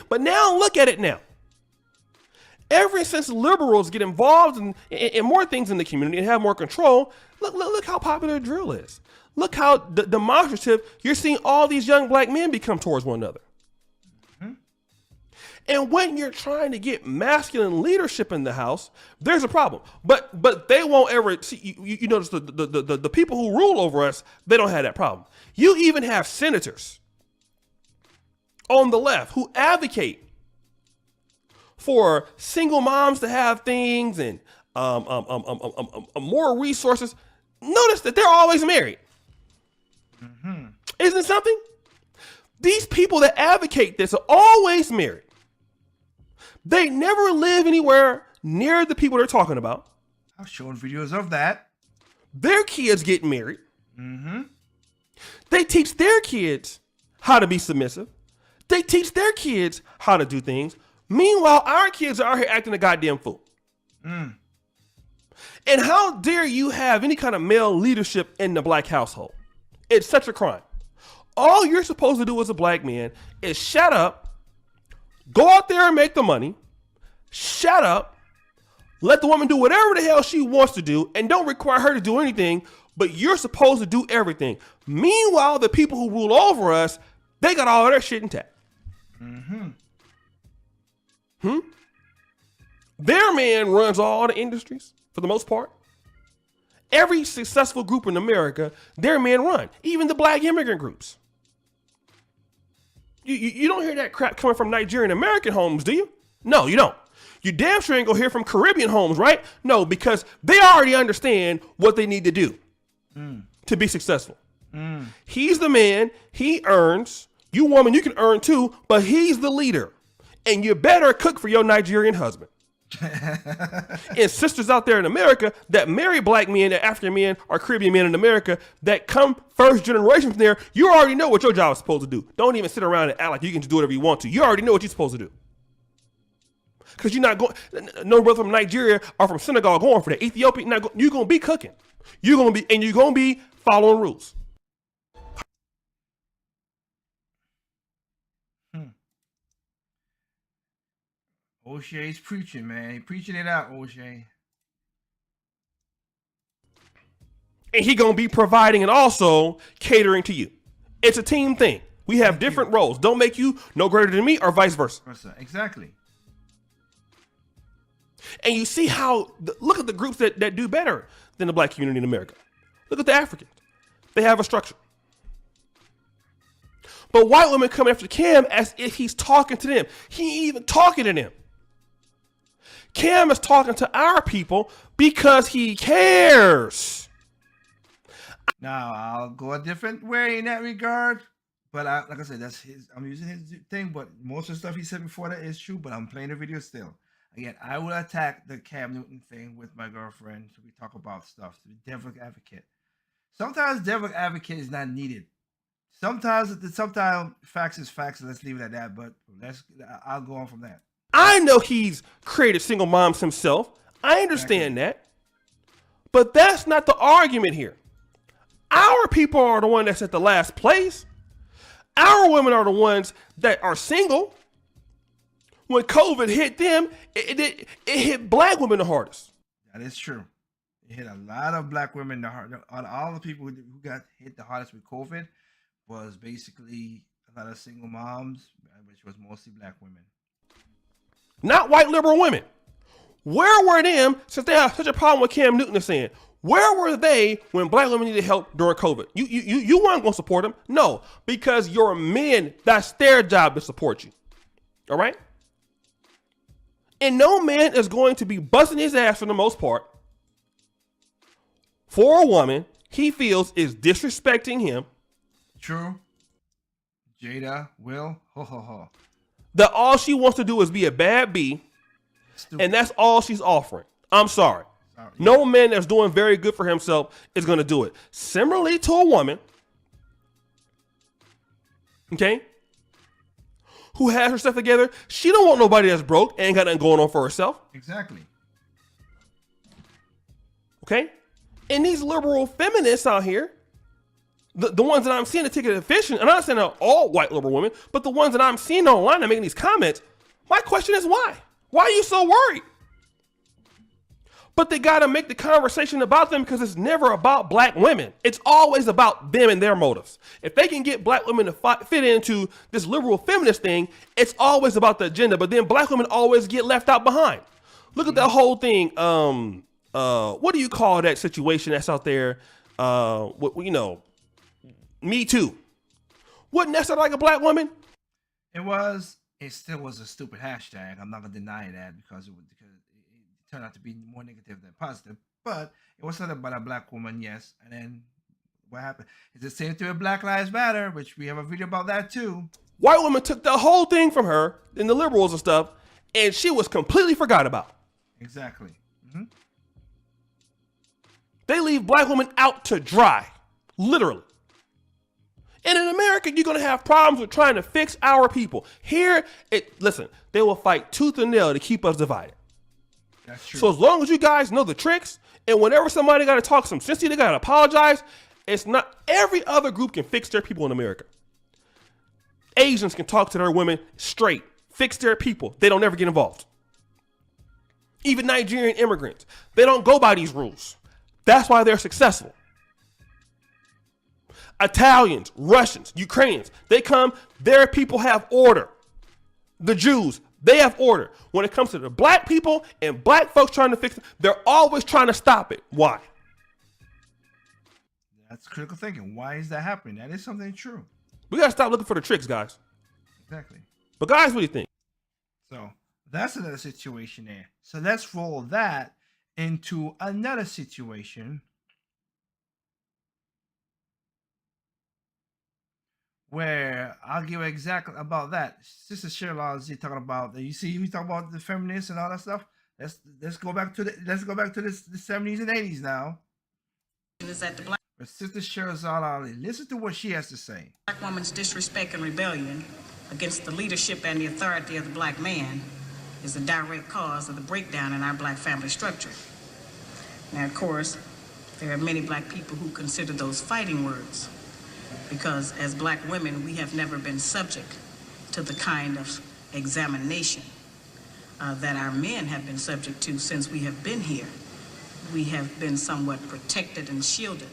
But now look at it now. Ever since liberals get involved in more things in the community and have more control, look how popular drill is. Look how demonstrative you're seeing all these young black men become towards one another. Mm-hmm. And when you're trying to get masculine leadership in the house, there's a problem. But they won't ever see. You notice the people who rule over us, they don't have that problem. You even have senators on the left who advocate for single moms to have things and more resources. Notice that they're always married. Mm-hmm. Isn't it something? These people that advocate this are always married. They never live anywhere near the people they're talking about. I've shown videos of that. Their kids get married. Mm-hmm. They teach their kids how to be submissive. They teach their kids how to do things. Meanwhile, our kids are out here acting a goddamn fool. And how dare you have any kind of male leadership in the black household? It's such a crime. All you're supposed to do as a black man is shut up, go out there and make the money, shut up, let the woman do whatever the hell she wants to do, and don't require her to do anything, but you're supposed to do everything. Meanwhile, the people who rule over us, they got all their shit intact. Their man runs all the industries for the most part. Every successful group in America, their men run. Even the black immigrant groups. You don't hear that crap coming from Nigerian American homes, do you? No, you don't. You damn sure ain't gonna hear from Caribbean homes, right? No, because they already understand what they need to do to be successful. He's the man, he earns. You woman, you can earn too, but he's the leader. And you better cook for your Nigerian husband. And sisters out there in America that marry black men, that African men or Caribbean men in America that come first generation from there, you already know what your job is supposed to do. Don't even sit around and act like you can just do whatever you want to. You already know what you're supposed to do. Because you're not going, no brother from Nigeria or from Senegal going for that. Ethiopia, you're going to be cooking. You're going to be following rules. O'Shea's preaching, man. He preaching it out, O'Shea. And he going to be providing and also catering to you. It's a team thing. We have different roles. Don't make you no greater than me or vice versa. Exactly. And you see how, look at the groups that do better than the black community in America. Look at the Africans. They have a structure. But white women come after Cam as if he's talking to them. He ain't even talking to them. Cam is talking to our people because he cares. Now, I'll go a different way in that regard. But like I said, that's his. I'm using his thing, but most of the stuff he said before that is true, but I'm playing the video still. Again, I will attack the Cam Newton thing with my girlfriend. So we talk about stuff. To be devil's advocate. Sometimes devil's advocate is not needed. Sometimes facts is facts, and let's leave it at that. But I'll go on from that. I know he's created single moms himself. I understand that. But that's not the argument here. Our people are the one that's at the last place. Our women are the ones that are single. When COVID hit them, it hit black women the hardest. That is true. It hit a lot of black women the hardest. All the people who got hit the hardest with COVID was basically a lot of single moms, which was mostly black women. Not white liberal women. Where were them, since they have such a problem with Cam Newton is saying, where were they when black women needed help during COVID? You weren't going to support them? No, because your men, that's their job to support you. All right? And no man is going to be busting his ass for the most part for a woman he feels is disrespecting him. True. Jada, Will, That all she wants to do is be a bad bee, and that's all she's offering. I'm sorry. No man that's doing very good for himself is going to do it. Similarly to a woman, okay, who has her stuff together, she don't want nobody that's broke, ain't got nothing going on for herself. Exactly. Okay? And these liberal feminists out here, the ones that I'm seeing that take it efficient, and I'm not saying they're all white liberal women, but the ones that I'm seeing online that making these comments, my question is why? Why are you so worried? But they got to make the conversation about them because it's never about black women. It's always about them and their motives. If they can get black women to fit into this liberal feminist thing, it's always about the agenda, but then black women always get left out behind. Look at that whole thing. What do you call that situation that's out there? Me Too. Wasn't that like a black woman? It still was a stupid hashtag. I'm not gonna deny that because it turned out to be more negative than positive. But it was not about a black woman, yes. And then what happened? It's the same thing with Black Lives Matter, which we have a video about that too. White women took the whole thing from her and the liberals and stuff, and she was completely forgot about. Exactly. Mm-hmm. They leave black women out to dry, literally. And in America, you're going to have problems with trying to fix our people. Here, listen, they will fight tooth and nail to keep us divided. That's true. So as long as you guys know the tricks, and whenever somebody got to talk some sense, they got to apologize. It's not every other group can fix their people in America. Asians can talk to their women straight, fix their people. They don't ever get involved. Even Nigerian immigrants, they don't go by these rules. That's why they're successful. Italians, Russians, Ukrainians, they come, their people have order. The Jews, they have order. When it comes to the black people and black folks trying to fix it, they're always trying to stop it. Why? That's critical thinking. Why is that happening? That is something true. We got to stop looking for the tricks, guys. Exactly. But guys, what do you think? So that's another situation there. So let's roll that into another situation where I'll give exactly about that. Sister Cheryl is talking about, you see me talking about the feminists and all that stuff. Let's go back to the 70s and 80s now. Is that the black But Sister Sherazade, listen to what she has to say. woman's disrespect and rebellion against the leadership and the authority of the black man is a direct cause of the breakdown in our black family structure. Now, of course, there are many black people who consider those fighting words because as black women, we have never been subject to the kind of examination that our men have been subject to since we have been here. We have been somewhat protected and shielded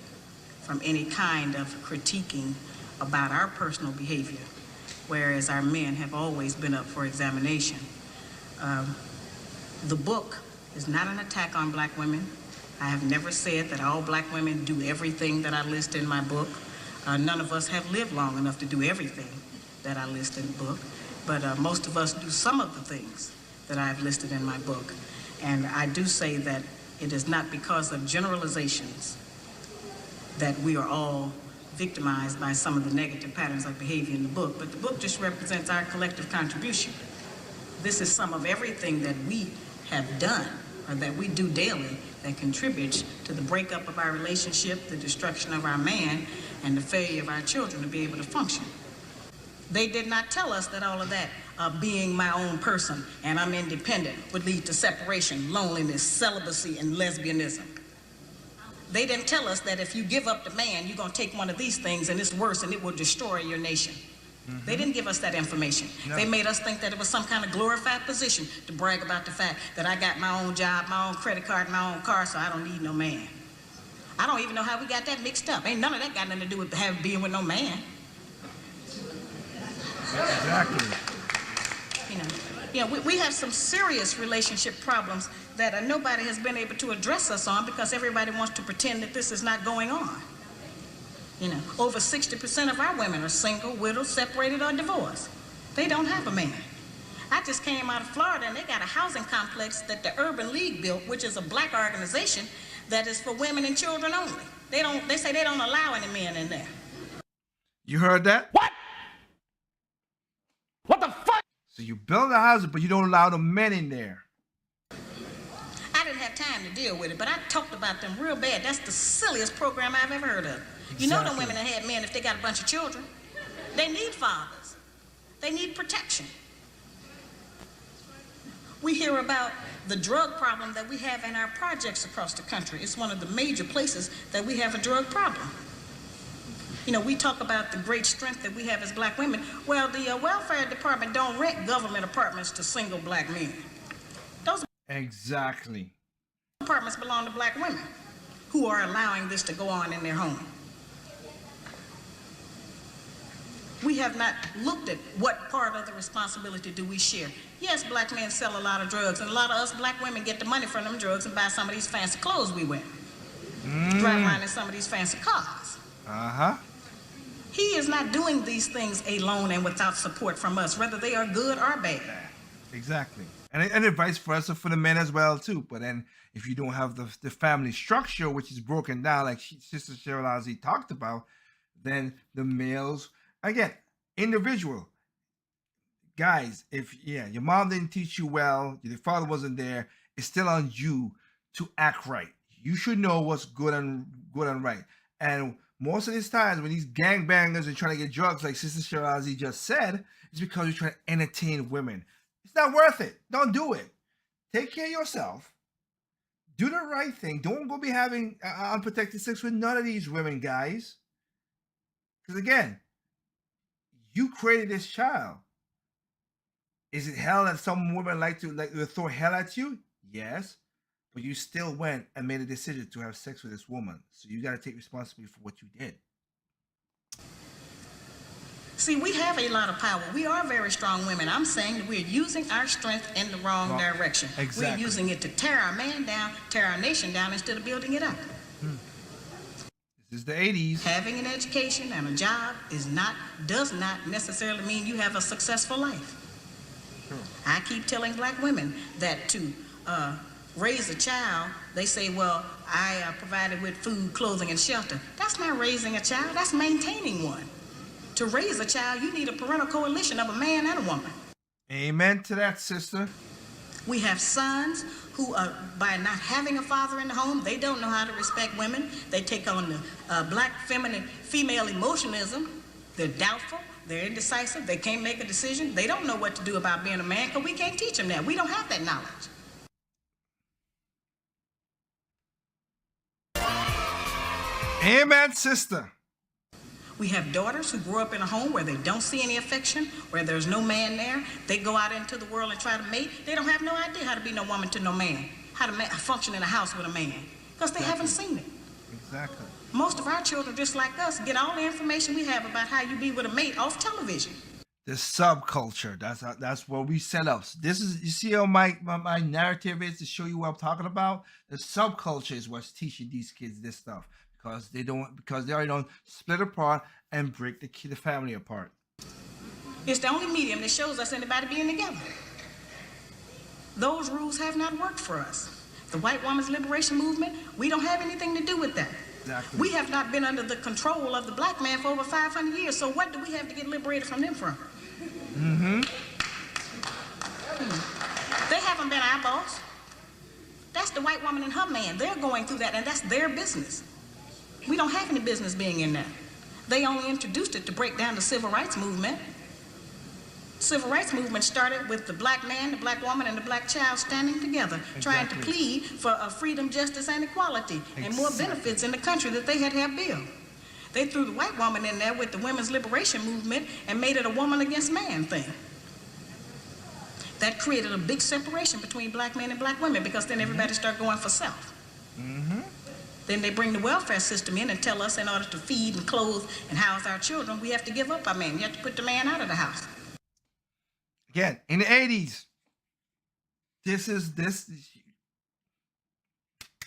from any kind of critiquing about our personal behavior, whereas our men have always been up for examination. The book is not an attack on black women. I have never said that all black women do everything that I list in my book. None of us have lived long enough to do everything that I list in the book, but most of us do some of the things that I've listed in my book. And I do say that it is not because of generalizations that we are all victimized by some of the negative patterns of behavior in the book, but the book just represents our collective contribution. This is some of everything that we have done or that we do daily that contributes to the breakup of our relationship, the destruction of our man, and the failure of our children to be able to function. They did not tell us that all of that, being my own person and I'm independent, would lead to separation, loneliness, celibacy, and lesbianism. They didn't tell us that if you give up the man, you're going to take one of these things and it's worse and it will destroy your nation. Mm-hmm. They didn't give us that information. No. They made us think that it was some kind of glorified position to brag about the fact that I got my own job, my own credit card, my own car, so I don't need no man. I don't even know how we got that mixed up. Ain't none of that got nothing to do with being with no man. Exactly. We have some serious relationship problems that nobody has been able to address us on because everybody wants to pretend that this is not going on. Over 60% of our women are single, widowed, separated, or divorced. They don't have a man. I just came out of Florida and they got a housing complex that the Urban League built, which is a black organization that is for women and children only. They say they don't allow any men in there. You heard that? What? What the fuck? So you build a house, but you don't allow the men in there. I didn't have time to deal with it, but I talked about them real bad. That's the silliest program I've ever heard of. Exactly. You know them women that had men if they got a bunch of children. They need fathers. They need protection. We hear about the drug problem that we have in our projects across the country. It's one of the major places that we have a drug problem. We talk about the great strength that we have as black women. Well, the welfare department don't rent government apartments to single black men. Those exactly. Apartments belong to black women who are allowing this to go on in their home. We have not looked at what part of the responsibility do we share. Yes, black men sell a lot of drugs, and a lot of us black women get the money from them drugs and buy some of these fancy clothes we wear. Drive around in some of these fancy cars. Uh-huh. He is not doing these things alone and without support from us, whether they are good or bad. Exactly. And vice versa for the men as well, too. But then if you don't have the family structure, which is broken down, like Sister Cheryl talked about, then the males, again, individual. Guys, if your mom didn't teach you well, your father wasn't there, it's still on you to act right. You should know what's good and right. And Most of these times when these gangbangers are trying to get drugs, like Sister Shirazi just said, it's because you're trying to entertain women. It's not worth it. Don't do it. Take care of yourself. Do the right thing. Don't go be having unprotected sex with none of these women, guys. Because again, you created this child. Is it hell that some women like to throw hell at you? Yes. But you still went and made a decision to have sex with this woman. So you got to take responsibility for what you did. See, we have a lot of power. We are very strong women. I'm saying that we're using our strength in the wrong direction. Exactly. We're using it to tear our man down, tear our nation down, instead of building it up. This is the 80s. Having an education and a job does not necessarily mean you have a successful life. I keep telling black women that to raise a child, they say, well, I provided with food, clothing, and shelter. That's not raising a child, that's maintaining one. To raise a child, you need a parental coalition of a man and a woman. Amen to that, sister. We have sons who, by not having a father in the home, they don't know how to respect women. They take on the black female emotionalism. They're doubtful. They're indecisive. They can't make a decision. They don't know what to do about being a man because we can't teach them that. We don't have that knowledge. Amen, sister. We have daughters who grow up in a home where they don't see any affection, where there's no man there. They go out into the world and try to mate. They don't have no idea how to be no woman to no man, how to function in a house with a man, because they haven't seen it. Exactly. Most of our children, just like us, get all the information we have about how you be with a mate off television. The subculture. That's what we set up. This is, you see how my narrative is to show you what I'm talking about. The subculture is what's teaching these kids this stuff. Because they already don't split apart and break the family apart. It's the only medium that shows us anybody being together. Those rules have not worked for us. The white woman's liberation movement, we don't have anything to do with that. Exactly. We have not been under the control of the black man for over 500 years, so what do we have to get liberated from them from? They haven't been our boss. That's the white woman and her man. They're going through that, and that's their business. We don't have any business being in that. They only introduced it to break down the civil rights movement. Civil rights movement started with the black man, the black woman, and the black child standing together, trying to plead for freedom, justice, and equality, and more benefits in the country that they had built. They threw the white woman in there with the women's liberation movement and made it a woman against man thing. That created a big separation between black men and black women, because then everybody started going for self. Then they bring the welfare system in and tell us in order to feed and clothe and house our children, we have to give up our man. You have to put the man out of the house. Again, in the 80s, this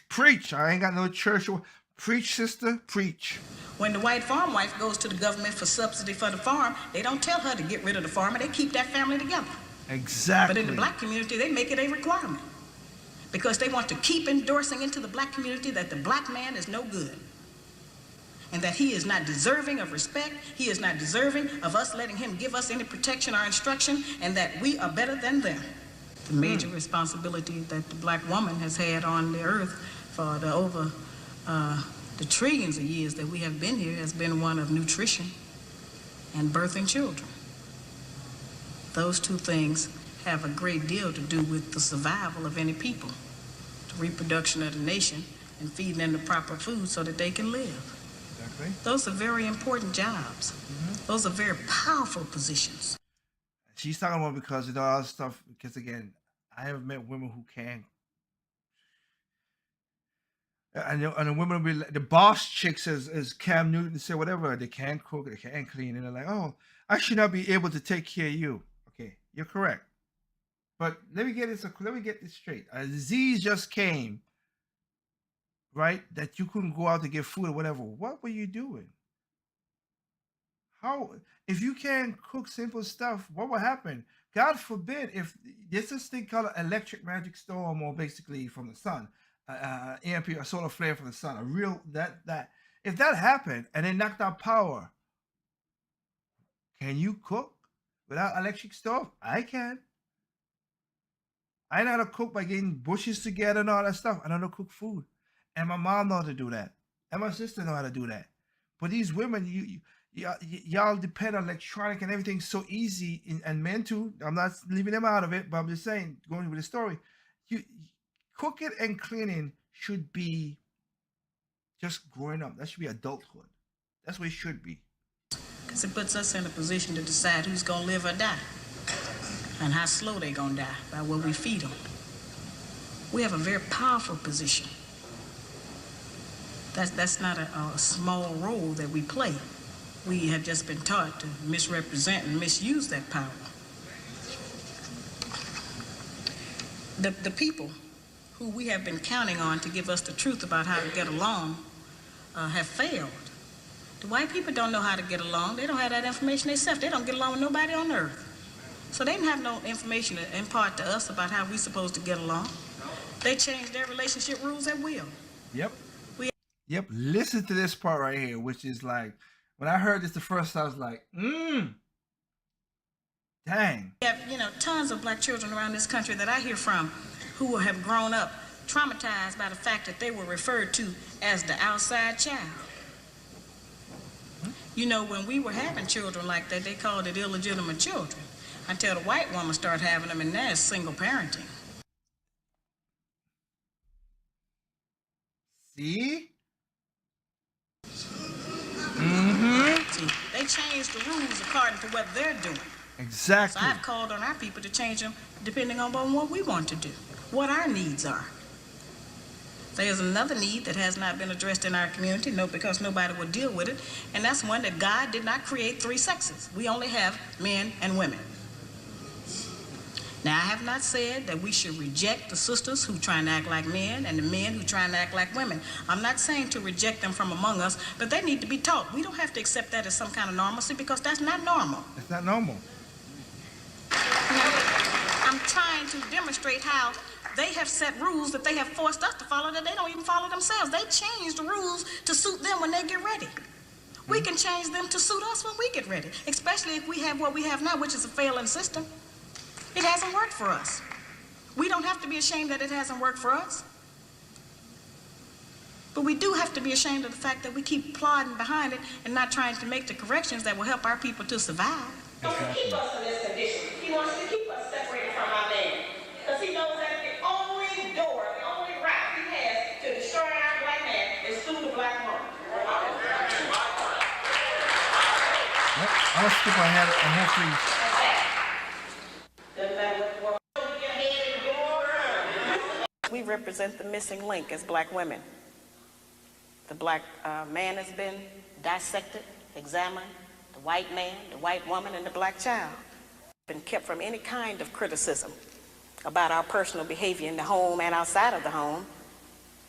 preach. I ain't got no church. Preach, sister, preach. When the white farm wife goes to the government for subsidy for the farm, they don't tell her to get rid of the farmer. They keep that family together. Exactly. But in the black community, they make it a requirement, because they want to keep endorsing into the black community that the black man is no good, and that he is not deserving of respect, he is not deserving of us letting him give us any protection or instruction, and that we are better than them. The major responsibility that the black woman has had on the earth for the trillions of years that we have been here has been one of nutrition and birthing children. Those two things have a great deal to do with the survival of any people, the reproduction of the nation, and feeding them the proper food so that they can live. Exactly. Those are very important jobs. Those are very powerful positions. She's talking about because you know all this stuff. Because again, I have met women who can. And the women will be the boss chicks as Cam Newton said, whatever, they can't cook, they can't clean, and they're like, oh, I should not be able to take care of you. Okay, you're correct. But let me get this straight. A disease just came, right? That you couldn't go out to get food or whatever. What were you doing? How, if you can't cook simple stuff, what will happen? God forbid if there's this thing called an electric magic storm, or basically from the sun, EMP, a solar flare from the sun, a real that if that happened and they knocked out power, can you cook without electric stove? I can. I know how to cook by getting bushes together and all that stuff. I know how to cook food. And my mom knows how to do that. And my sister knows how to do that. But these women, y'all depend on electronic and everything so easy, and men too. I'm not leaving them out of it, but I'm just saying, going with the story, cooking and cleaning should be just growing up. That should be adulthood. That's what it should be. Because it puts us in a position to decide who's going to live or die, and how slow they're going to die by what we feed them. We have a very powerful position. That's not a small role that we play. We have just been taught to misrepresent and misuse that power. The people who we have been counting on to give us the truth about how to get along have failed. The white people don't know how to get along. They don't have that information themselves. They don't get along with nobody on earth. So they didn't have no information to impart to us about how we're supposed to get along. They changed their relationship rules at will. Yep. Yep. Listen to this part right here, which is like, when I heard this the first time, I was like, dang. We have, tons of black children around this country that I hear from who have grown up traumatized by the fact that they were referred to as the outside child. When we were having children like that, they called it illegitimate children, until the white woman started having them, and now it's single parenting. See? See, they changed the rules according to what they're doing. Exactly. So I've called on our people to change them depending on what we want to do, what our needs are. There's another need that has not been addressed in our community, because nobody will deal with it, and that's one that God did not create three sexes. We only have men and women. Now, I have not said that we should reject the sisters who try and act like men and the men who try and act like women. I'm not saying to reject them from among us, but they need to be taught. We don't have to accept that as some kind of normalcy, because that's not normal. It's not normal. I'm trying to demonstrate how they have set rules that they have forced us to follow that they don't even follow themselves. They change the rules to suit them when they get ready. We can change them to suit us when we get ready, especially if we have what we have now, which is a failing system. It hasn't worked for us. We don't have to be ashamed that it hasn't worked for us. But we do have to be ashamed of the fact that we keep plodding behind it and not trying to make the corrections that will help our people to survive. He wants to keep us in this condition. He wants to keep us separated from our man. Because he knows that the only door, the only route he has to destroy our black man is through the black woman. Yep. I'm going to skip ahead and hopefully. We represent the missing link as black women. The black man has been dissected, examined, the white man, the white woman, and the black child. Been kept from any kind of criticism about our personal behavior in the home and outside of the home.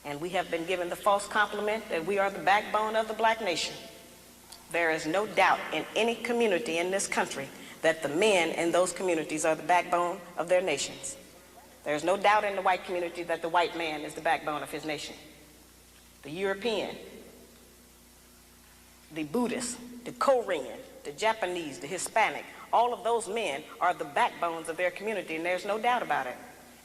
And we have been given the false compliment that we are the backbone of the black nation. There is no doubt in any community in this country that the men in those communities are the backbone of their nations. There's no doubt in the white community that the white man is the backbone of his nation. The European, the Buddhist, the Korean, the Japanese, the Hispanic, all of those men are the backbones of their community, and there's no doubt about it.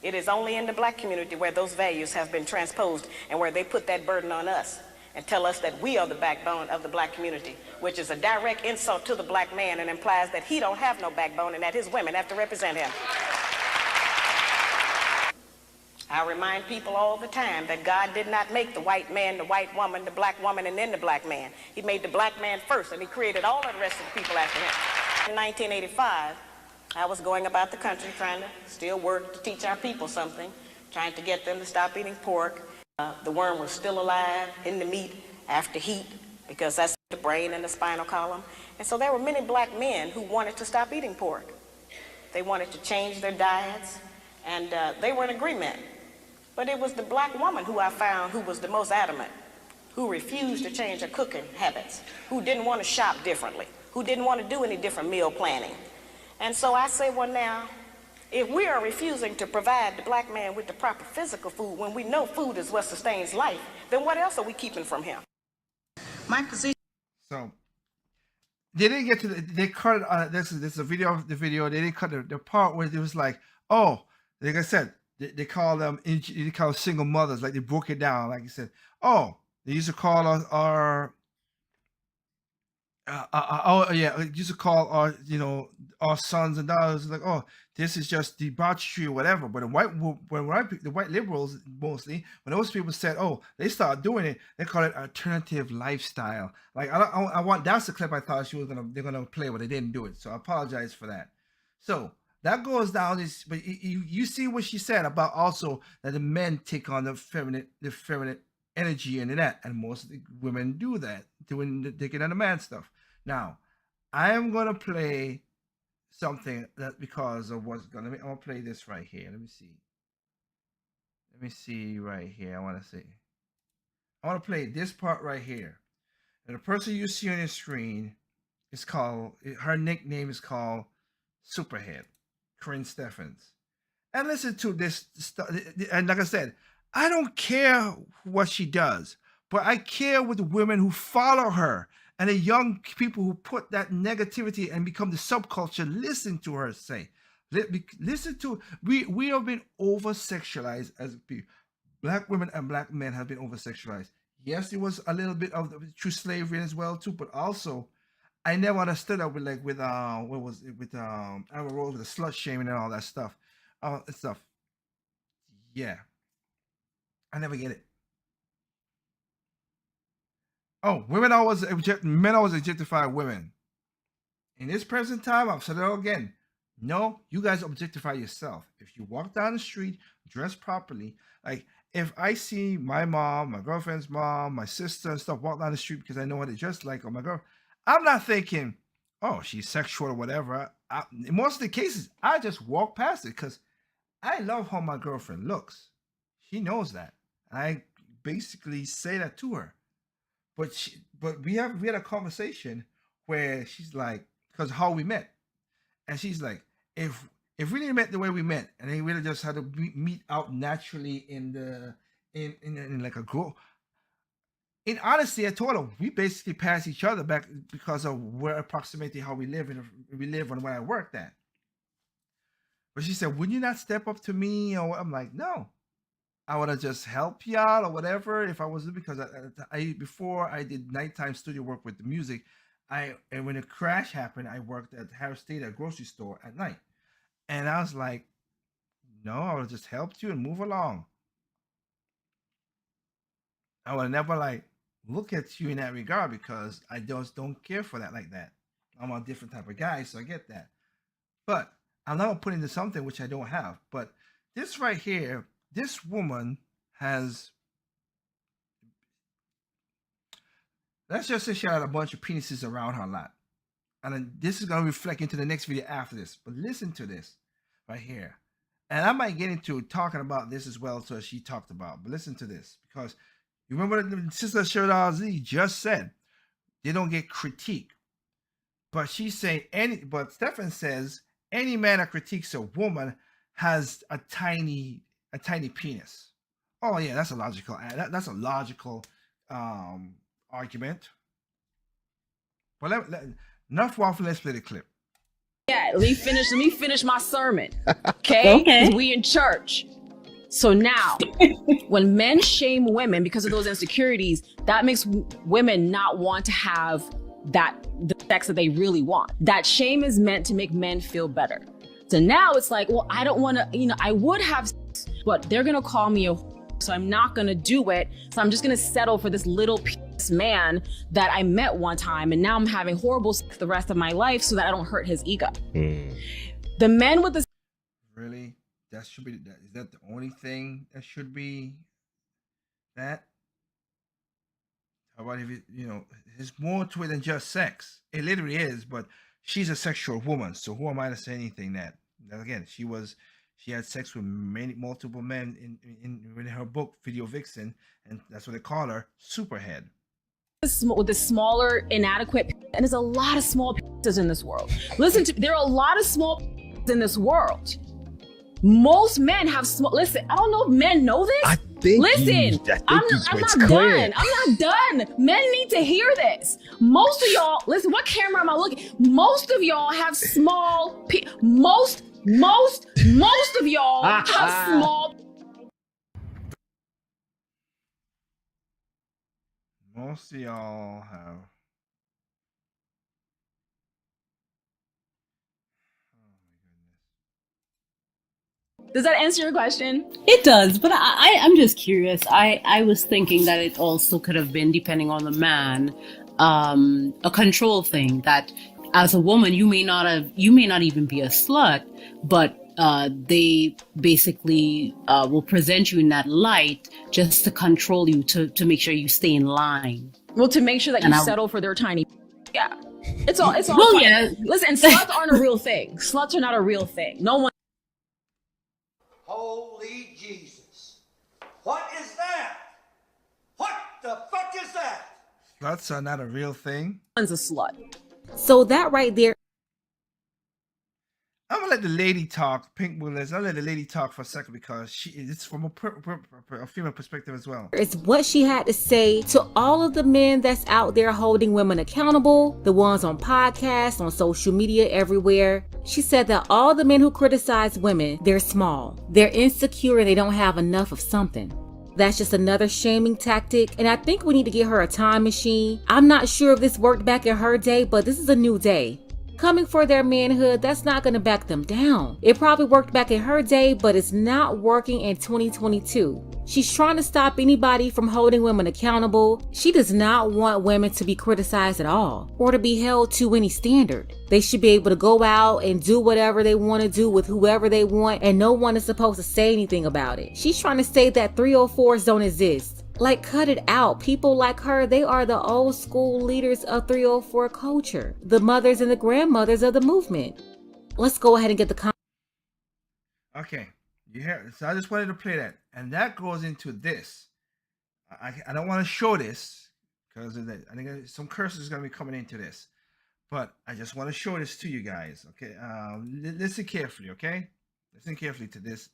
It is only in the black community where those values have been transposed and where they put that burden on us and tell us that we are the backbone of the black community, which is a direct insult to the black man and implies that he don't have no backbone and that his women have to represent him. I remind people all the time that God did not make the white man, the white woman, the black woman, and then the black man. He made the black man first, and he created all of the rest of the people after him. In 1985, I was going about the country trying to still work to teach our people something, trying to get them to stop eating pork. The worm was still alive in the meat after heat, because that's the brain and the spinal column. And so there were many black men who wanted to stop eating pork. They wanted to change their diets, and they were in agreement. But it was the black woman who I found who was the most adamant, who refused to change her cooking habits, who didn't want to shop differently, who didn't want to do any different meal planning. And so I say, well now, if we are refusing to provide the black man with the proper physical food when we know food is what sustains life, then what else are we keeping from him? My position. So they didn't get to they cut it. This is a video of the video. They didn't cut the part where it was like, oh, like I said, they call them single mothers. Like they broke it down. Like you said, oh, they used to call our Oh yeah, it used to call our our sons and daughters like, oh, this is just debauchery or whatever. But the white liberals mostly, when those people said, oh, they start doing it, they call it alternative lifestyle. Like I want that's the clip I thought they're gonna play, but they didn't do it. So I apologize for that. So that goes down this, but you see what she said about also that the men take on the feminine energy and that, and most of the women do that, doing the taking on the man stuff. Now, I am gonna play something that because of what's gonna. I'm gonna play this right here. Let me see. Let me see right here. I want to see. I want to play this part right here. And the person you see on your screen is called. Her nickname is called Superhead, Corinne Stephens. And listen to this stuff. And like I said, I don't care what she does, but I care with the women who follow her and the young people who put that negativity and become the subculture. Listen to her say. Listen to we have been over sexualized as people. Black women and black men have been over sexualized. Yes, it was a little bit of true slavery as well too, but also I never understood that with what was it with Aaron Rose with the slut shaming and all that stuff. Stuff. Yeah. I never get it. Oh, men always objectify women. In this present time, I've said it all again. No, you guys objectify yourself. If you walk down the street, dress properly, like if I see my mom, my girlfriend's mom, my sister and stuff walk down the street because I know what they dress like, or my girl, I'm not thinking, oh, she's sexual or whatever. In most of the cases, I just walk past it because I love how my girlfriend looks. She knows that. I basically say that to her. But we had a conversation where she's like, because how we met, and she's like, if we didn't met the way we met, and then we really just had to meet out naturally in like a grow. In honesty, I told her we basically passed each other back because of where approximately how we live and when I worked at. But she said, "Would you not step up to me?" Or I'm like, "No, I would have just helped you out or whatever if I was because I before I did nighttime studio work with the music, and when the crash happened, I worked at Harris State at a grocery store at night, and I was like, no, I would have just helped you and move along. I would never like look at you in that regard because I just don't care for that like that. I'm a different type of guy, so I get that. But I'm not putting into something which I don't have. But this right here, this woman has, let's just say she had a bunch of penises around her a lot. And then this is going to reflect into the next video after this. But listen to this right here. And I might get into talking about this as well, so as she talked about. But listen to this, because you remember what Sister Shirley Z just said. They don't get critique. But she's saying but Stephen says any man that critiques a woman has a tiny penis. Oh yeah, that's a logical argument. Well, enough waffle. Let's play the clip. Yeah, let me finish my sermon. Okay? Because we in church. So now, when men shame women because of those insecurities, that makes women not want to have the sex that they really want. That shame is meant to make men feel better. So now it's like, well, I don't want to, I would have sex, but they're going to call me a whore, so I'm not going to do it. So I'm just going to settle for this little penis man that I met one time, and now I'm having horrible sex the rest of my life so that I don't hurt his ego. The men with the... Really? That should be, is that the only thing that should be that? How about if it, there's more to it than just sex. It literally is, but she's a sexual woman, so who am I to say anything that again, she had sex with multiple men in her book, Video Vixen, and that's what they call her, Superhead. With the smaller, inadequate, and there's a lot of small penises in this world. Listen to, there are a lot of small penises in this world. Most men have small. Listen, I don't know if men know this. I think I'm not done. I'm not done. Men need to hear this. Most of y'all, listen. What camera am I looking? Most of y'all have small. Most of y'all have small. Most of y'all have Does that answer your question? It does, but I'm just curious. I was thinking that it also could have been, depending on the man, a control thing. That as a woman, you may not even be a slut, but they basically will present you in that light just to control you, to make sure you stay in line. Well, to make sure that you settle for their tiny. Yeah, it's all. Well, fun. Yeah. Listen, sluts aren't a real thing. Sluts are not a real thing. No one. Holy Jesus! What is that? What the fuck is that? Sluts are not a real thing. One's a slut. So that right there. I'm gonna let the lady talk, Pink Bullets. I'll let the lady talk for a second because it's from a female perspective as well. It's what she had to say to all of the men that's out there holding women accountable, the ones on podcasts, on social media, everywhere. She said that all the men who criticize women, they're small, they're insecure, and they don't have enough of something. That's just another shaming tactic, and I think we need to get her a time machine. I'm not sure if this worked back in her day, but this is a new day. Coming for their manhood, that's not going to back them down. It probably worked back in her day, but it's not working in 2022. She's trying to stop anybody from holding women accountable. She does not want women to be criticized at all, or to be held to any standard. They should be able to go out and do whatever they want to do with whoever they want, and no one is supposed to say anything about it. She's trying to say that 304s don't exist. Like, cut it out. People like her, they are the old school leaders of 304 culture, the mothers and the grandmothers of the movement. Let's go ahead and get the Okay, you hear? So I just wanted to play that, and that goes into this. I don't want to show this because I think some curses is going to be coming into this, but I just want to show this to you guys. Okay, listen carefully. Okay, listen carefully to this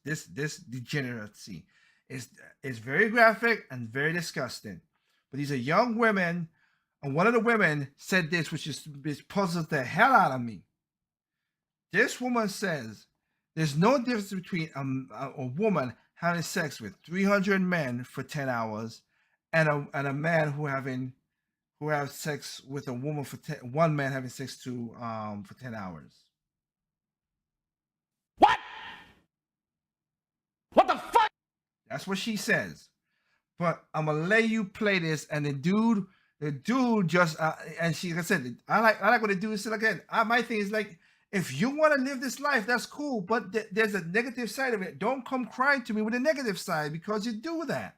degeneracy. It's very graphic and very disgusting. But these are young women, and one of the women said this, which puzzles the hell out of me. This woman says there's no difference between a woman having sex with 300 men for 10 hours and a man who have sex with a woman for one man having sex for 10 hours. What the fuck? That's what she says. But I'm gonna let you play this, and the dude just and she, like I said, I like what the dude said again. My thing is, like, if you want to live this life, that's cool, but there's a negative side of it. Don't come crying to me with a negative side because you do that.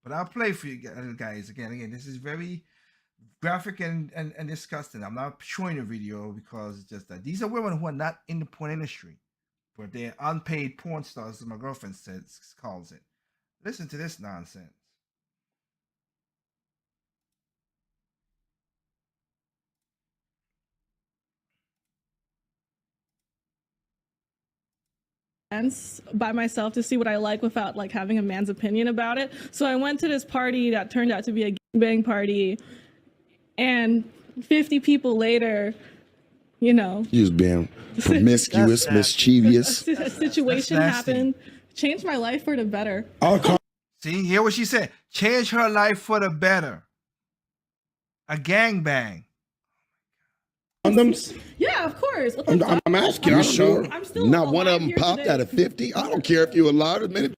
But I'll play for you guys again. This is very graphic and disgusting. I'm not showing a video because it's just that these are women who are not in the porn industry, but they're unpaid porn stars, as my girlfriend calls it. Listen to this nonsense. By myself to see what I like without like having a man's opinion about it. So I went to this party that turned out to be a gangbang party, and 50 people later, you know, he was being promiscuous, mischievous. A situation happened, changed my life for the better. See, hear what she said. Change her life for the better. A gangbang. Condoms? Yeah, of course. I'm asking. I'm sure. I'm still not one of them popped out of 50. I don't care if you're alive. As many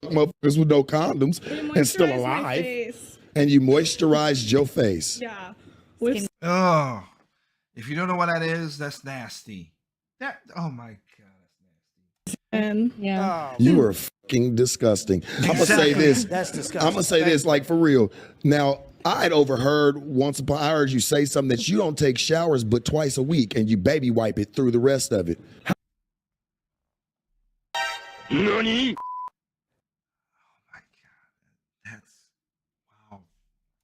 motherfuckers with no condoms and still alive. And you moisturized your face. Yeah. Oh, if you don't know what that is, that's nasty. Oh my God. And you are fucking disgusting. I'm gonna say this. That's disgusting. I'm gonna say this, like, for real. Now, I heard you say something that you don't take showers but twice a week and you baby wipe it through the rest of it. Nani?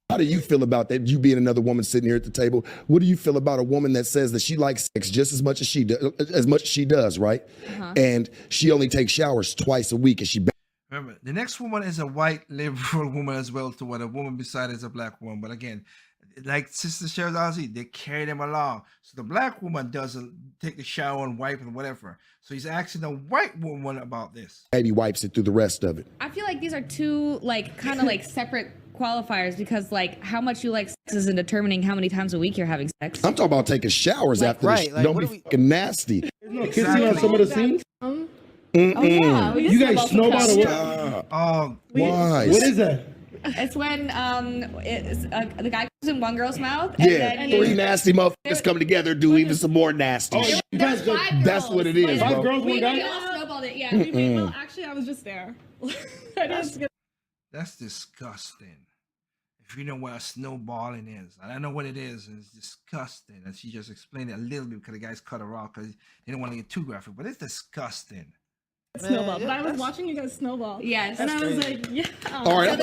How do you feel about that? You being another woman sitting here at the table. What do you feel about a woman that says that she likes sex just as much as she does, right? And she only takes showers twice a week and she. Remember, the next woman is a white liberal woman as well, to what a woman beside is a black woman. But again, like Sister Cheryl Ozzy, they carry them along. So the black woman doesn't take the shower and wipe and whatever. So he's asking the white woman about this. Baby wipes it through the rest of it. I feel like these are two kind of separate qualifiers, because how much you like sex isn't determining how many times a week you're having sex. I'm talking about taking showers after this. Like, Don't be fucking nasty. No, kissing on some of the scenes. Oh, yeah. You guys snowball or what? Oh, why? What is that? It's when the guy goes in one girl's mouth. Yeah, and three nasty motherfuckers come together, do even some more nasty. Oh, shit. There's 5 That's girls. what it is, Five bro. girls, one We guy. all snowballed it, yeah. Well, actually, I was just there. I didn't that's disgusting. If you know what a snowballing is, and I know what it is, and it's disgusting. And she just explained it a little bit because the guys cut her off because they didn't want to get too graphic, but it's disgusting. snowball. But I was watching you guys snowball. Yes. And I was like, yeah. All right, And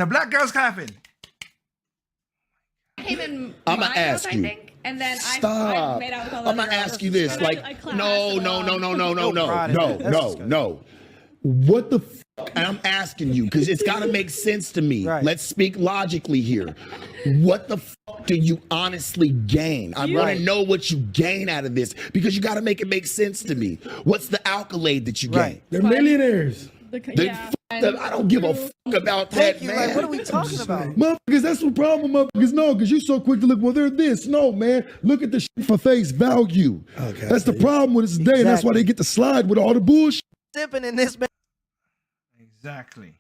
the black girl's clapping. Came in I'ma my ask house, you. I think, and then I Stop. made out with all the I'm other gonna girls. ask you this. But Like, I clapped. no. What the fuck? And I'm asking you because it's got to make sense to me. Right. Let's speak logically here. What the fuck do you honestly gain? I want to know what you gain out of this because you got to make it make sense to me. What's the accolade that you gain? They're millionaires. I don't give a fuck about that, man. Like, what are we talking about? Motherfuckers, that's the problem, motherfuckers. No, because you're so quick to look, well, they're this. No, man. Look at the shit for face value. Okay, that's the problem with this day, and that's why they get to slide with all the bullshit. Dipping in this, man. Exactly.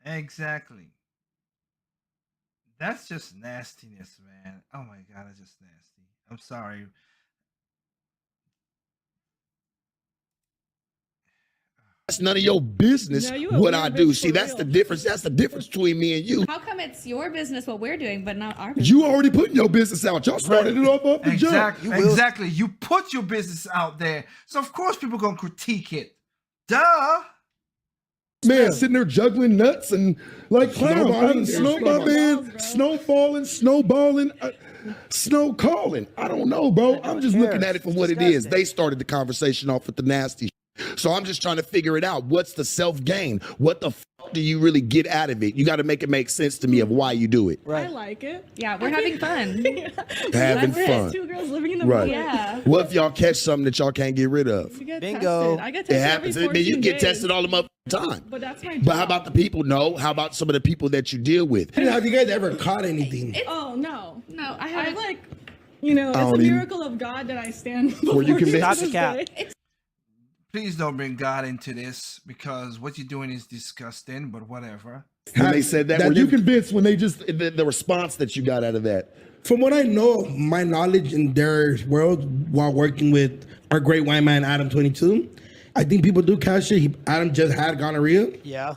Exactly. That's just nastiness, man. Oh my God, that's just nasty. I'm sorry. That's none of your business what I do. See, that's the difference. That's the difference between me and you. How come it's your business what we're doing, but not our business? You already putting your business out. Y'all started it off the jump. Exactly. You put your business out there. So of course people gonna critique it. Duh. Man, sitting there juggling nuts and like clowns. Snow falling, snowballing, snow calling. I don't know, bro. I'm just looking at it for what it is. They started the conversation off with the nasty shit. So I'm just trying to figure it out. What's the self-gain? What the fuck do you really get out of it? You got to make it make sense to me of why you do it. I like it. Yeah, we're having fun. Having fun. 2 girls living in the Right. Yeah. What if y'all catch something that y'all can't get rid of? You get Bingo. tested. I get It tested happens. every I mean, you 14 get days. tested all the time. But that's my job. But how about the people? No. How about some of the people that you deal with? Have you guys ever caught anything? Oh, no. No, I I haven't. like, it's a miracle of God that I stand before you convinced? Not the this cap. day. Please don't bring God into this because what you're doing is disgusting, but whatever. When they said that, That were you you- convinced when they just the response that you got out of that? From what I know, my knowledge in their world while working with our great white man, Adam 22, I think people do catch shit. Adam just had gonorrhea. Yeah.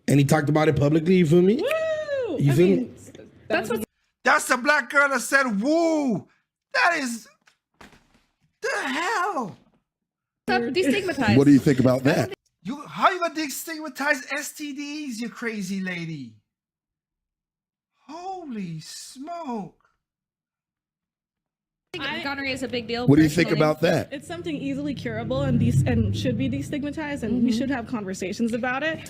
And he talked about it publicly. You feel me? Woo! You feel me? That's what. That's the black girl that said, woo. That is the hell. Destigmatized. What do you think about that? How you gonna destigmatize STDs, you crazy lady? Holy smoke. I think gonorrhea is a big deal. What do you think personally. about that? It's something easily curable and should be destigmatized, and we should have conversations about it.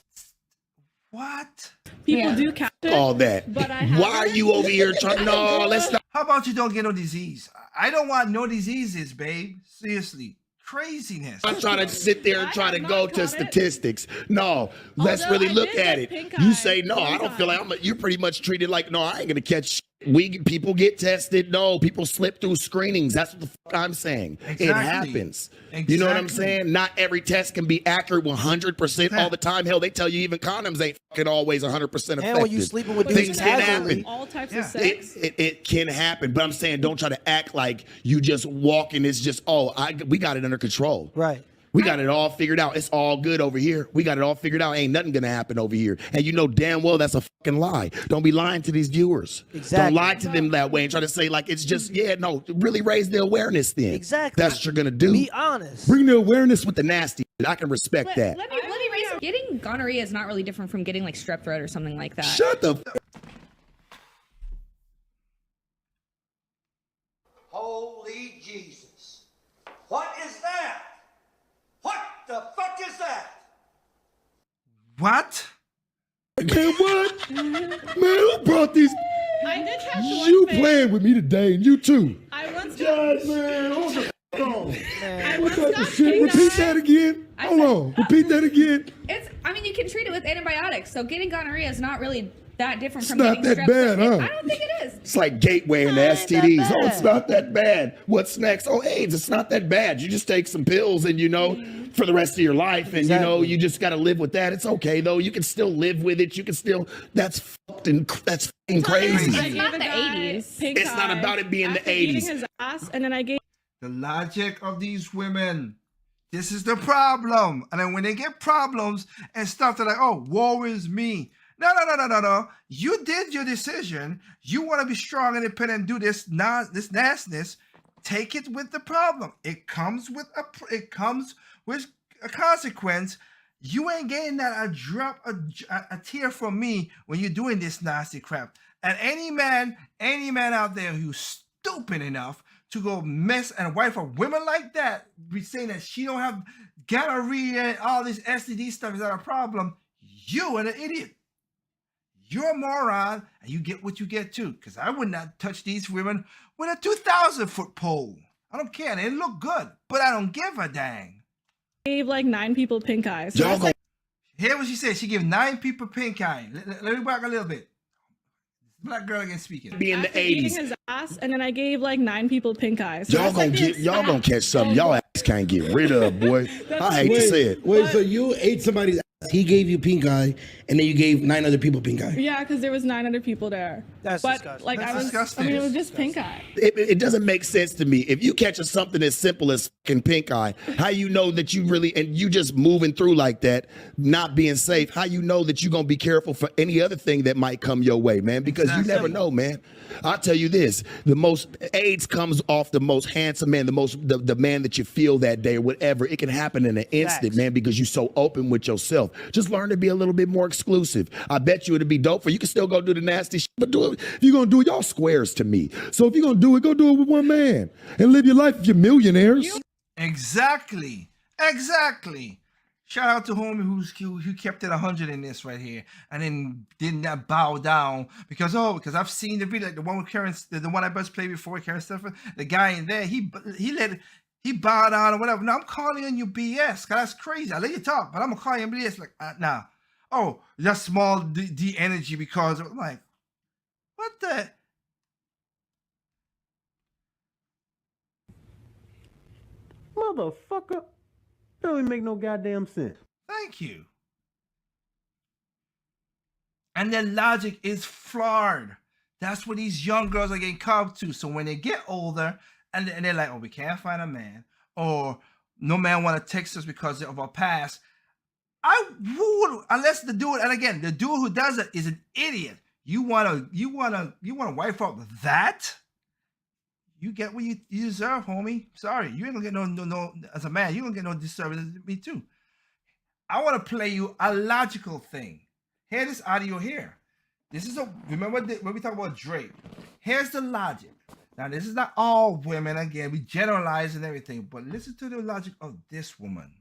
What? People do catch it. All that. But I Why are you over here trying? No, let's not. How about you don't get no disease? I don't want no diseases, babe. Seriously. Craziness. I'm trying to sit there and try to go to statistics. No, let's Although really I look did at get it. pink You eye say no. one I don't feel time. like you're pretty much treated like no. I ain't gonna catch. People get tested. No, people slip through screenings. That's what the fuck I'm saying. It Exactly. happens. You know what I'm Exactly. saying? Not every test can be accurate 100% all the time. Hell, they tell you even condoms ain't fucking always 100% effective. And when you sleeping with things dudes can casually. happen. All types of sex. It can happen, but I'm saying don't try to act like you just walk and it's just we got it under control. Right. We got it all figured out. It's all good over here. We got it all figured out. Ain't nothing gonna happen over here. And you know damn well that's a fucking lie. Don't be lying to these viewers. Exactly. Don't lie to them that way and try to say like it's just really raise the awareness then. Exactly. That's what you're gonna do. Be honest. Bring the awareness with the nasty. I can respect that. Let me raise. Getting gonorrhea is not really different from getting like strep throat or something like that. Shut the Holy Jesus. What is that? What the fuck is that? What? Man, what? Man, who brought these? I did catch one You thing. playing with me today, and you too. I once God, man, hold the f- on. I What once type got of shit? pink Repeat eye. that again. Hold on. Repeat that again. I mean, you can treat it with antibiotics. So getting gonorrhea is not really that different It's from not getting that strep bad, throat. huh? I don't think it is. It's like gateway and STDs. Oh, it's not that bad. What's next? Oh, AIDS. It's not that bad. You just take some pills and, you know, for the rest of your life. And, you know, you just got to live with that. It's okay, though. You can still live with it. You can still, that's fucking crazy. I gave a guy pink It's not eye about it being the after eating 80s. his ass, and then I gave The logic of these women. This is the problem. And then when they get problems and stuff, they're like, oh, woe is me. No. You did your decision. You want to be strong and independent and do this nastiness. Take it with the problem. It comes with a consequence. You ain't getting that a tear from me when you're doing this nasty crap. And any man out there who's stupid enough to go mess and wife a woman like that, be saying that she don't have gonorrhea and all this STD stuff is not a problem, you an idiot. You're a moron, and you get what you get too. Because I would not touch these women with a 2,000-foot pole. I don't care. They look good, but I don't give a dang. gave like 9 people pink eyes. So Y'all hear what she said. She gave 9 people pink eye. Let me back a little bit. Black girl again speaking. Be in the after eating 80s. his ass, and then I gave like 9 people pink eyes. Y'all gonna catch something y'all ass can't get rid of, boy. I hate to say it. Wait, so you ate somebody's ass, he gave you pink eye, and then you gave 9 other people pink eye. Yeah, because there was 9 other people there. That's but disgusting. like That's I was, disgusting. I mean, it was just pink eye. It doesn't make sense to me. If you catch something as simple as fucking pink eye, how you know that you really, and you just moving through like that, not being safe, how you know that you're going to be careful for any other thing that might come your way, man? Because you never know, man. I'll tell you this, the most AIDS comes off the most handsome man, the man that you feel that day or whatever. It can happen in an instant, man, because you're so open with yourself. Just learn to be a little bit more exclusive. I bet you it'll be dope for you can still go do the nasty shit, but do it. If you're going to do it, y'all squares to me. So if you're going to do it, go do it with one man and live your life if you're millionaires. Exactly. Shout out to homie who kept it 100 in this right here, and then did not bow down because I've seen the video, like the one with Karen, the one I best played before Karen Stefan, the guy in there, he bowed down or whatever. Now I'm calling on you BS, cause that's crazy. I let you talk, but I'm gonna call you BS like nah. Oh, that's small D energy because I'm like, what the? Motherfucker. That don't even make no goddamn sense. Thank you. And their logic is flawed. That's what these young girls are getting caught up to. So when they get older and they're like, oh, we can't find a man, or no man want to text us because of our past, I would, unless the dude, and again, the dude who does it is an idiot. You wanna wipe out that? You get what you deserve, homie. Sorry, you ain't gonna get no. As a man, you gonna get no disservice. Me too. I want to play you a logical thing. Hear this audio here. This is remember when we talk about Drake. Here's the logic. Now this is not all women. Again, we generalize and everything, but listen to the logic of this woman.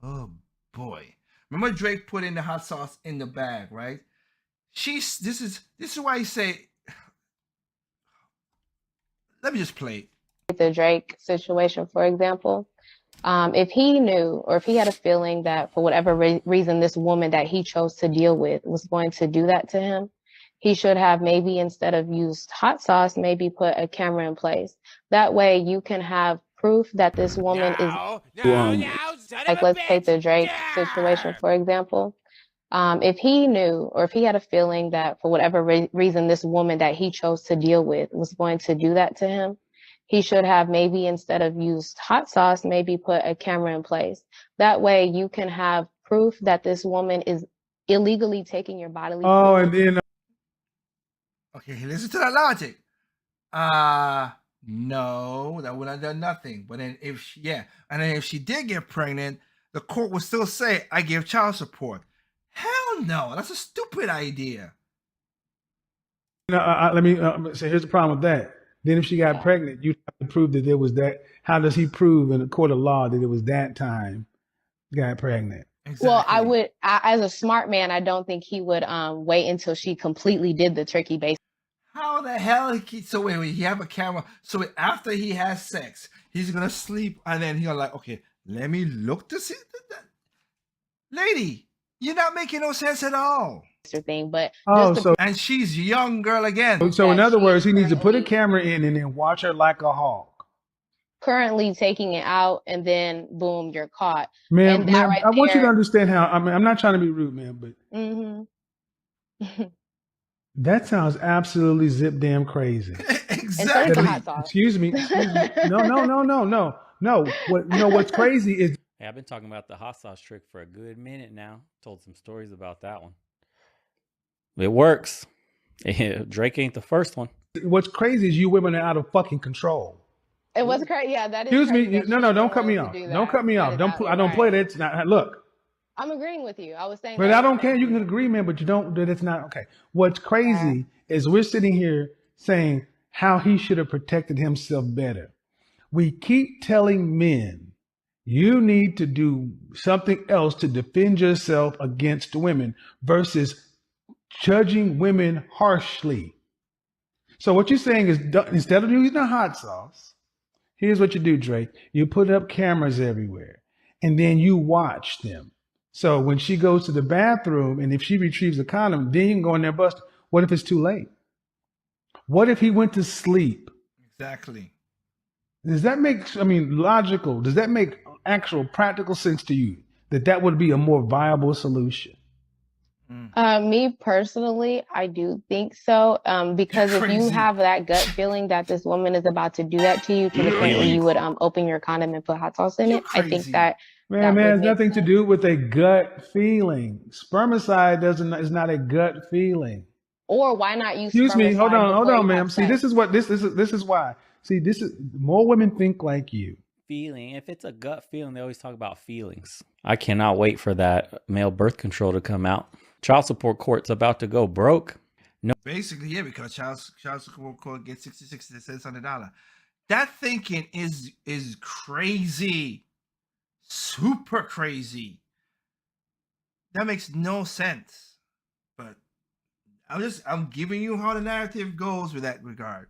Oh boy! Remember Drake put in the hot sauce in the bag, right? This is why he say. Let me just play. The Drake situation, for example, if he knew or if he had a feeling that for whatever reason this woman that he chose to deal with was going to do that to him, he should have maybe instead of used hot sauce, maybe put a camera in place. That way you can have proof that this woman is like, let's take the Drake situation, for example. If he knew or if he had a feeling that for whatever reason this woman that he chose to deal with was going to do that to him, he should have maybe instead of used hot sauce, maybe put a camera in place. That way you can have proof that this woman is illegally taking your bodily fluids. And then Okay, listen to that logic. No, that would have done nothing. But then if she did get pregnant, the court would still say, I give child support. Hell no, that's a stupid idea. let me say, here's the problem with that. Then if she got pregnant, you have to prove that there was that. How does he prove in a court of law that it was that time got pregnant? Exactly. Well, as a smart man, I don't think he would wait until she completely did the turkey base. How the hell? So wait, he have a camera. So after he has sex, he's gonna sleep, and then he'll like, okay, let me look to see that. Lady, you're not making no sense at all. thing, but Oh, just to And she's young girl again. so in that other words, he she's needs to put a currently camera in and then watch her like a hawk. taking it out, and then boom, you're caught. Ma'am, And that ma'am, right I want you to there. understand how, I mean, I'm not trying to be rude, ma'am, but Mm-hmm. that sounds absolutely zip damn crazy. And so does the hot sauce. Excuse me. No. What's crazy is Hey, I've been talking about the hot sauce trick for a good minute now. Told some stories about that one. It works. Drake ain't the first one. what's crazy is you women are out of fucking control. It was crazy. Yeah, that is. Excuse crazy me. that No, she's don't cut me willing off. to do Don't that. cut me off. That is I don't right. play that. It's not. Look. I'm agreeing with you. I was saying. But that I don't care. You can agree, man, but you don't. That it's not okay. What's crazy is we're sitting here saying how he should have protected himself better. We keep telling men you need to do something else to defend yourself against women versus judging women harshly. So what you're saying is instead of using the hot sauce, here's what you do, Drake. You put up cameras everywhere and then you watch them. So when she goes to the bathroom and if she retrieves a condom, then you can go in there and bust. What if it's too late? What if he went to sleep? Exactly. Does that make, logical? Does that make actual practical sense to you that would be a more viable solution? Me personally, I do think so. Because if you have that gut feeling that this woman is about to do that to you to the point where you would open your condom and put hot sauce in it, I think that Man, that it would has make nothing to do with a gut feeling. Spermicide is not a gut feeling. Or why not use Excuse me, hold spermicide before on, you ma'am. have See, sex? this is why. See, this is more women think like you. Feeling. If it's a gut feeling, they always talk about feelings. I cannot wait for that male birth control to come out. Child support court's about to go broke. No. Basically, yeah, because child support court gets 66 cents on the dollar. That thinking is crazy. Super crazy. That makes no sense. But I'm giving you how the narrative goes with that regard.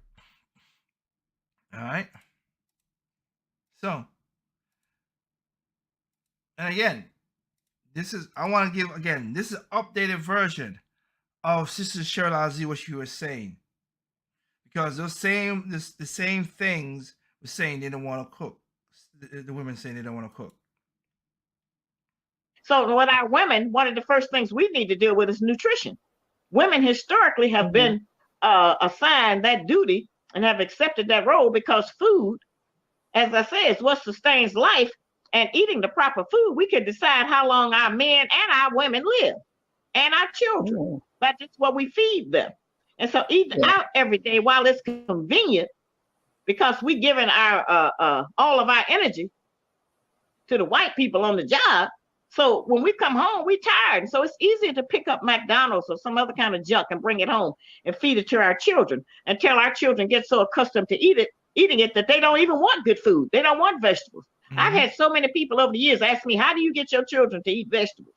All right. So, and again, this is an updated version of Sister Cheryl Z, what she was saying. Because the same things were saying they don't want to cook. The women saying they don't want to cook. So with our women, one of the first things we need to deal with is nutrition. Women historically have been assigned that duty and have accepted that role because food, as I say, is what sustains life. And eating the proper food, we can decide how long our men and our women live and our children. That's just what we feed them. And so eating out every day, while it's convenient, because we giving our all of our energy to the white people on the job. So when we come home, we tired. So it's easier to pick up McDonald's or some other kind of junk and bring it home and feed it to our children until our children get so accustomed to eating it that they don't even want good food. They don't want vegetables. I've had so many people over the years ask me, how do you get your children to eat vegetables?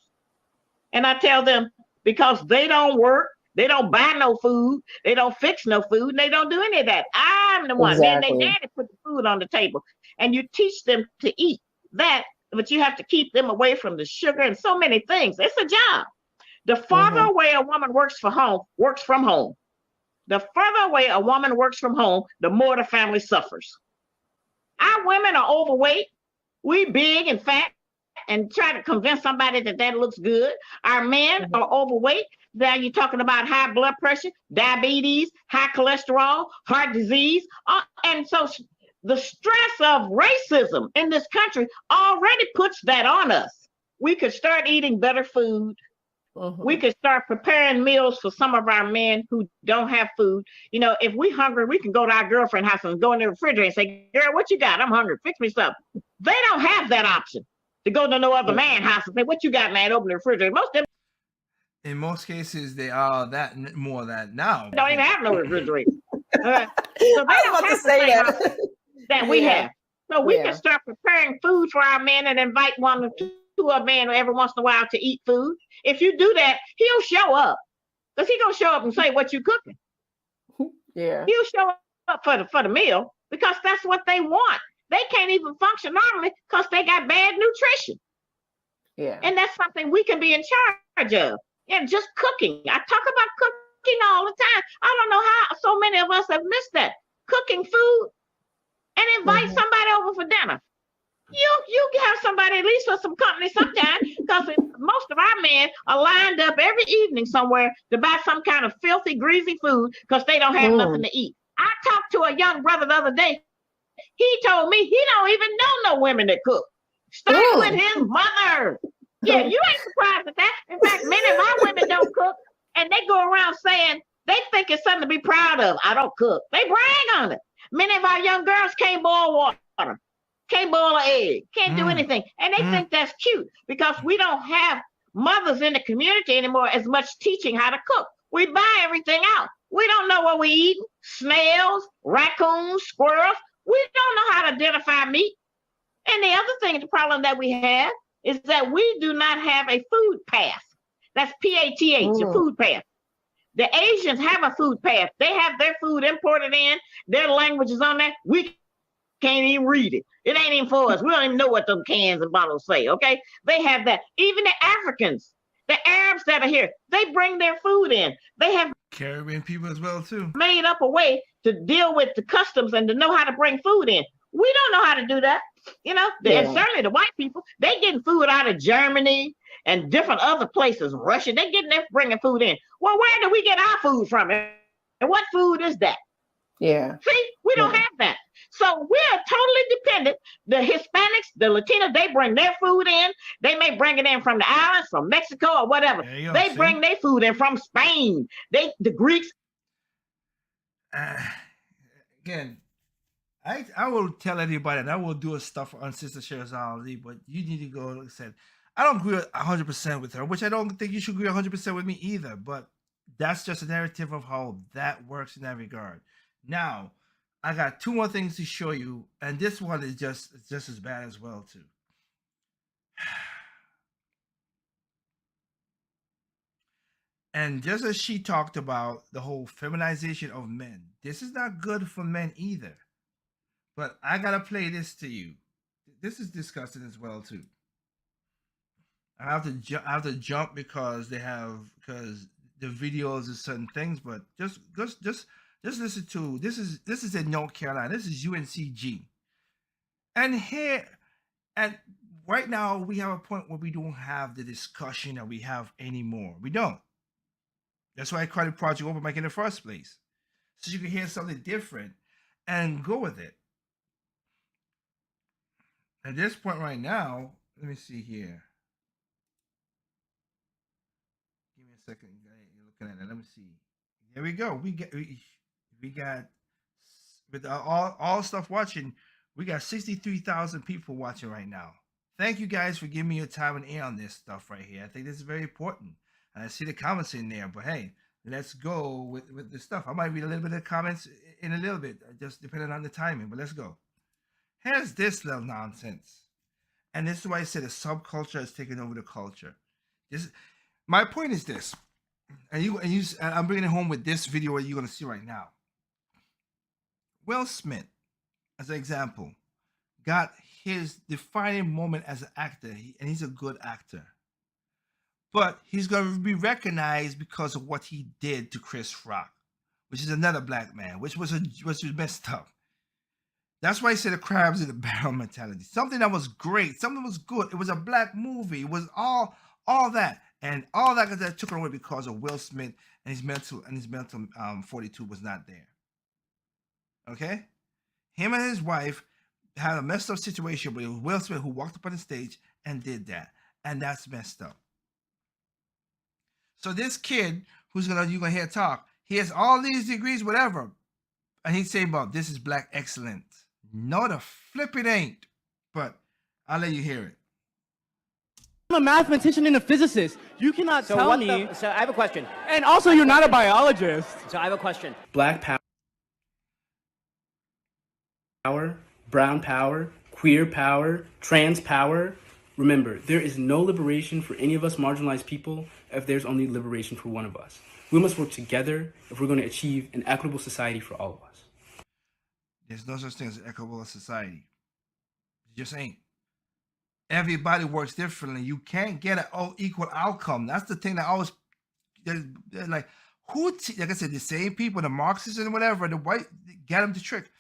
And I tell them, because they don't work, they don't buy no food, they don't fix no food, and they don't do any of that. I'm the one. Exactly. Man, they daddy put the food on the table. And you teach them to eat that, but you have to keep them away from the sugar and so many things. It's a job. The farther away a woman works from home, the further away a woman works from home, the more the family suffers. Our women are overweight. We big and fat and try to convince somebody that looks good. Our men are overweight. Now you're talking about high blood pressure, diabetes, high cholesterol, heart disease. And so the stress of racism in this country already puts that on us. We could start eating better food. We could start preparing meals for some of our men who don't have food. You know, if we're hungry, we can go to our girlfriend's house and go in the refrigerator and say, girl, what you got? I'm hungry. Fix me something. They don't have that option to go to no other man's house and say, what you got, man? Open the refrigerator. In most cases, they are more that now. Don't even have no refrigerator. So they don't have to say that we have. So we can start preparing food for our men and invite one or two of men every once in a while to eat food. If you do that, he'll show up. Because he's going to show up and say, what you cooking? Yeah. He'll show up for the meal because that's what they want. They can't even function normally because they got bad nutrition. Yeah. And that's something we can be in charge of. And just cooking. I talk about cooking all the time. I don't know how so many of us have missed that. Cooking food and invite somebody over for dinner. You have somebody at least for some company sometime, because most of our men are lined up every evening somewhere to buy some kind of filthy, greasy food because they don't have nothing to eat. I talked to a young brother the other day. He told me he don't even know no women that cook. Starting with his mother. Yeah, you ain't surprised at that. In fact, many of our women don't cook, and they go around saying they think it's something to be proud of. I don't cook. They brag on it. Many of our young girls can't boil water, can't boil an egg, can't do anything. And they think that's cute because we don't have mothers in the community anymore as much teaching how to cook. We buy everything out. We don't know what we eat. Snails, raccoons, squirrels. We don't know how to identify meat. And the other thing, the problem that we have is that we do not have a food path. That's PATH, a food path. The Asians have a food path. They have their food imported in, their language is on there. We can't even read it. It ain't even for us. We don't even know what them cans and bottles say, okay? They have that. Even the Africans, the Arabs that are here, they bring their food in. They have Caribbean people as well, too. Made up a way to deal with the customs and to know how to bring food in. We don't know how to do that. You know, and certainly the white people, they getting food out of Germany and different other places, Russia. They getting there bringing food in. Well, where do we get our food from? And what food is that? Yeah. See, we don't have that. So we're totally dependent. The Hispanics, the Latinos, they bring their food in. They may bring it in from the islands, from Mexico or whatever. They bring their food in from Spain. The Greeks. Again, I will tell everybody, and I will do a stuff on Sister Sherazali, but you need to go, like I said, I don't agree 100% with her, which I don't think you should agree 100% with me either, but that's just a narrative of how that works in that regard. Now, I got two more things to show you, and this one is just as bad as well, too. And just as she talked about the whole feminization of men, this is not good for men either. But I gotta play this to you. This is disgusting as well too. I have to jump because the videos of certain things, but just listen to this is in North Carolina. This is UNCG, and right now we have a point where we don't have the discussion that we have anymore. We don't. That's why I called it Project Open Mic in the first place, so you can hear something different and go with it. At this point right now, let me see here. Give me a second. You're looking at it. Let me see. There we go. We got with all stuff watching. We got 63,000 people watching right now. Thank you guys for giving me your time and air on this stuff right here. I think this is very important. And I see the comments in there, but hey, let's go with the stuff. I might read a little bit of the comments in a little bit, just depending on the timing, but let's go. Here's this little nonsense. And this is why I said the subculture has taken over the culture. My point is this, and I'm bringing it home with this video where you're going to see right now. Will Smith, as an example, got his defining moment as an actor, and he's a good actor. But he's going to be recognized because of what he did to Chris Rock, which is another black man, which was messed up. That's why I say the crabs in the barrel mentality. Something that was great, something that was good. It was a black movie. It was all that, and all that took away because of Will Smith and his mental 42 was not there. Okay, him and his wife had a messed up situation, but it was Will Smith who walked up on the stage and did that, and that's messed up. So this kid you're gonna hear talk, he has all these degrees, whatever, and he's saying about this is black excellence. No, the flip it ain't. But I'll let you hear it. I'm a mathematician and a physicist. You cannot tell me. So I have a question. And also, you're not a biologist. So I have a question. Black power, brown power, queer power, trans power. Remember, there is no liberation for any of us marginalized people if there's only liberation for one of us. We must work together if we're going to achieve an equitable society for all of us. There's no such thing as an equitable society. It just ain't. Everybody works differently. You can't get an equal outcome. That's the thing that always they're like, like I said, the same people, the Marxists and whatever, the white, get them to trick.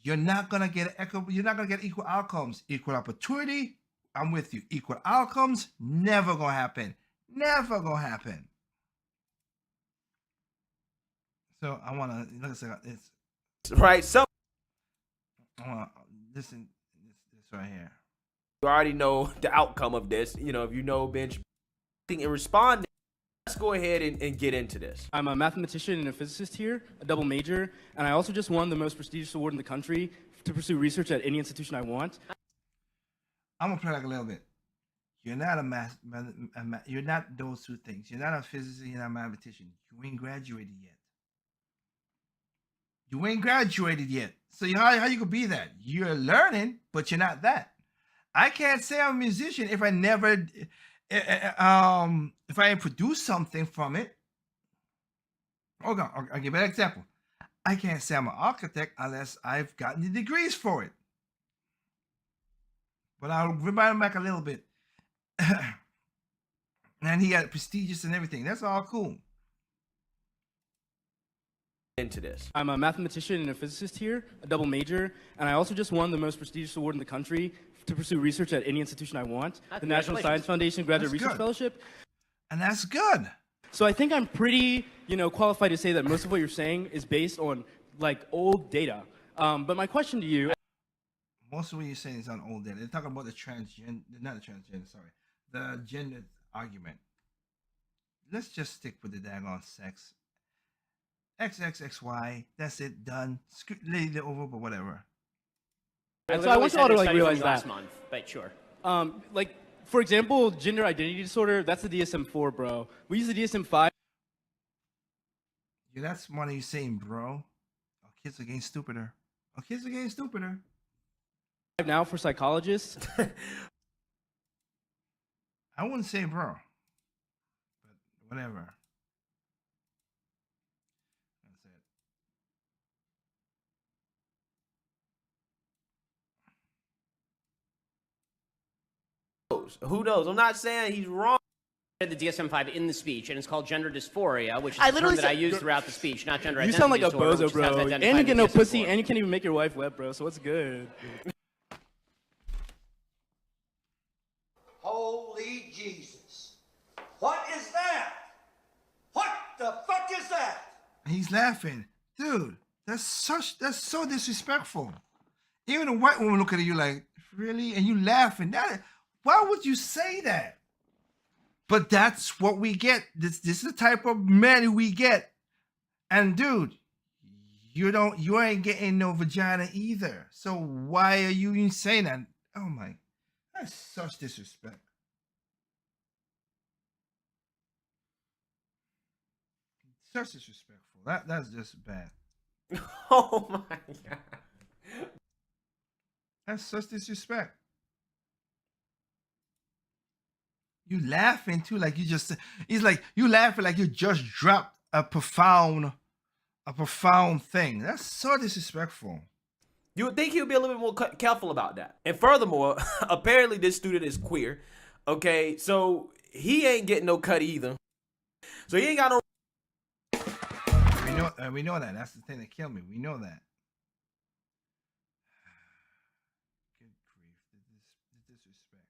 You're not gonna get you're not gonna get equal outcomes, equal opportunity. I'm with you. Equal outcomes, never gonna happen. Never gonna happen. So I wanna let's say it's Right. So I wanna listen this right here. you already know the outcome of this. You know, if you know bench and responding, let's go ahead and get into this. I'm a mathematician and a physicist here, a double major, and I also just won the most prestigious award in the country to pursue research at any institution I want. I'm gonna play like a little bit. You're not you're not those two things. You're not a physicist, you're not a mathematician. You ain't graduated yet. You ain't graduated yet. So how you could be that? You're learning, but you're not that. I can't say I'm a musician if I never if I ain't produce something from it. Okay, I'll give you an example. I can't say I'm an architect unless I've gotten the degrees for it. But I'll remind him back a little bit. And he got prestigious and everything. That's all cool. Into this. I'm a mathematician and a physicist here, a double major, and I also just won the most prestigious award in the country to pursue research at any institution I want, the National Science Foundation Graduate Research Fellowship. And that's good. So I think I'm pretty, qualified to say that most of what you're saying is based on like old data. But my question to you. Most of what you're saying is on old data. They're talking about the the gender argument. Let's just stick with the daggone sex. XXXY, that's it, done. Lay it over, but whatever. So I want you all to realize that. Last month, but sure. For example, gender identity disorder, that's the DSM-4, bro. We use the DSM-5. Yeah, that's one of you saying, bro. Our kids are getting stupider. Our kids are getting stupider. Now for psychologists. I wouldn't say bro, but whatever. Who knows? I'm not saying he's wrong. The DSM-5 in the speech, and it's called gender dysphoria, which is I the term literally that I said- use throughout the speech, not gender You identity sound like a disorder, bozo, which is how it's bro. identified And you in get the no DSM-4. pussy, and you can't even make your wife wet, bro. So what's good? Holy Jesus. What is that? What the fuck is that? He's laughing. Dude, that's so disrespectful. Even a white woman look at you like, really? And you laughing. Why would you say that? But that's what we get. This is the type of men we get. And dude, you ain't getting no vagina either. So why are you even saying that? Oh my, that's such disrespect. Such disrespectful. That's just bad. Oh my god. That's such disrespect. You laughing too, like you just. He's like you laughing like you just dropped a profound thing. That's so disrespectful. You would think he would be a little bit more careful about that. And furthermore, apparently this student is queer. Okay, so he ain't getting no cut either. So he ain't got no. We know that. That's the thing that killed me. We know that. Good grief, the disrespect.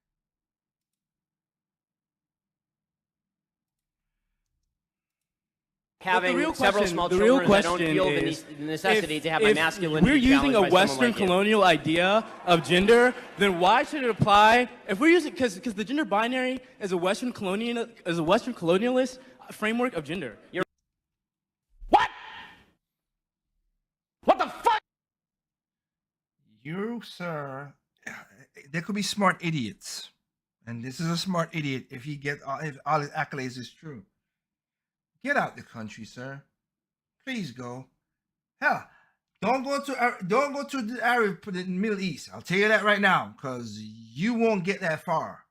Having several small children, I don't feel the necessity to have my masculinity If we're using challenged a by someone Western like you. colonial idea of gender, then why should it apply? If we're using, because the gender binary is a Western colonialist framework of gender. What the fuck? You, sir, there could be smart idiots, and this is a smart idiot if if all his accolades is true. Get out the country, sir. Please go. Hell, don't go to the Arab, the Middle East. I'll tell you that right now, because you won't get that far.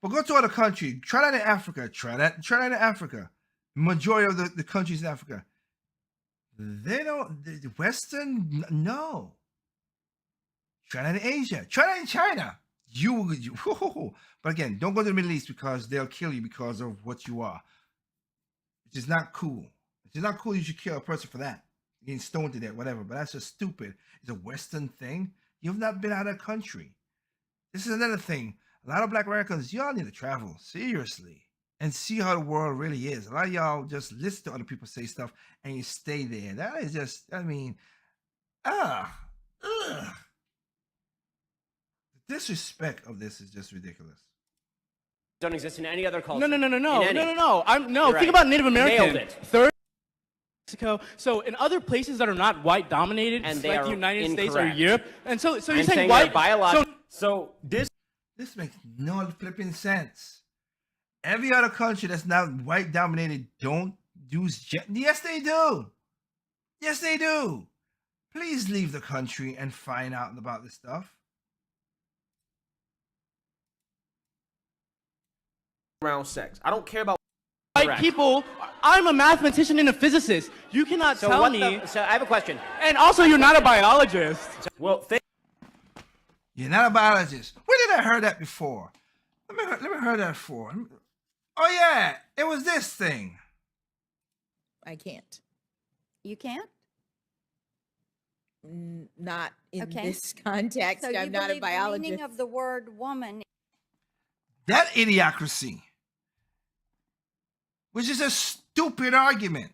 But go to other country. Try that in Africa. Try that in Africa. Majority of the countries in Africa. They don't. The Western, no. Try that in Asia. Try that in China. But again, don't go to the Middle East because they'll kill you because of what you are. which is not cool. It's not cool. You should kill a person for that. Getting stoned to death, whatever. But that's just stupid. It's a Western thing. You've not been out of the country. This is another thing. A lot of Black Americans, y'all need to travel seriously and see how the world really is. A lot of y'all just listen to other people say stuff and you stay there. That is just, I mean, ugh. The disrespect of this is just ridiculous. Don't exist in any other culture. No. In any. Think right. about Native Americans. Nailed it. Third Mexico. So in other places that are not white dominated, And they like are the United States or incorrect. Europe, and so you're I'm saying they're white biological. So this makes no flipping sense. Every other country that's not white dominated don't use yes they do. Yes they do. Please leave the country and find out about this stuff. Around sex. I don't care about white people. I'm a mathematician and a physicist. You cannot So tell what me. So I have a question. And also, you're not a biologist. Well, You're not a biologist. Where did I heard that before? Let me heard that before. Oh yeah, it was this thing. I can't. You can't? Not in Okay. this context. So you I'm not a believe the biologist. meaning of the word woman. That idiocracy, which is a stupid argument.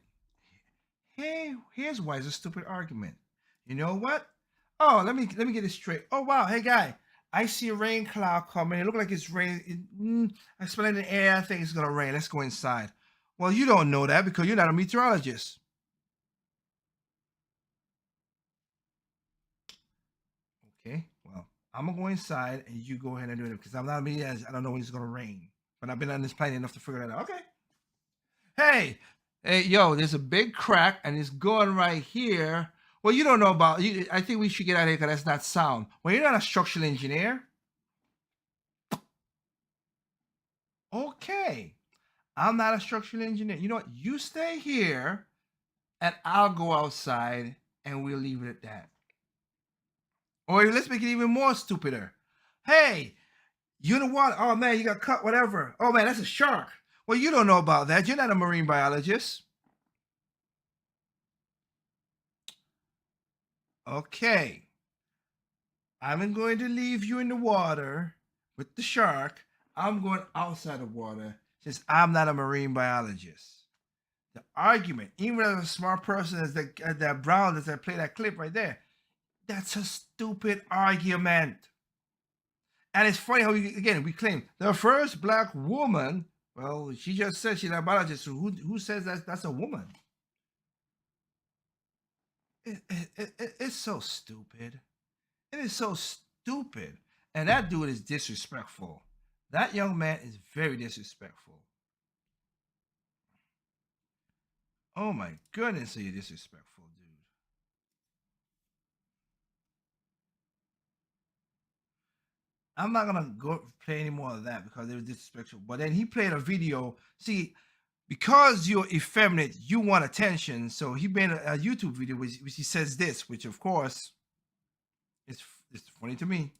Hey, here's why it's a stupid argument. You know what? Oh, let me get this straight. Oh wow, hey guy, I see a rain cloud coming. It looks like it's rain. I smell it in the air. I think it's gonna rain. Let's go inside. Well, you don't know that because you're not a meteorologist. Okay, well, I'm gonna go inside and you go ahead and do it because I'm not a meteorologist. I don't know when it's gonna rain, but I've been on this planet enough to figure that out. Okay. Hey, yo, there's a big crack and it's going right here. Well, you don't know about. I think we should get out of here because that's not sound. Well, you're not a structural engineer. Okay, I'm not a structural engineer. You know what? You stay here, and I'll go outside, and we'll leave it at that. Or let's make it even more stupider. Hey, you know what? Oh man, you got cut. Whatever. Oh man, that's a shark. Well, you don't know about that. You're not a marine biologist. Okay. I'm going to leave you in the water with the shark. I'm going outside the water since I'm not a marine biologist. The argument, even as a smart person as that Brown as I play that clip right there, that's a stupid argument. And it's funny how we claim the first Black woman. Well, she just said she's not a biologist. So who says that's a woman? It's so stupid. It is so stupid. And that dude is disrespectful. That young man is very disrespectful. Oh my goodness, are you disrespectful, dude. I'm not gonna go play any more of that because it was disrespectful. But then he played a video. See, because you're effeminate, you want attention. So he made a YouTube video which he says this, which of course it's funny to me.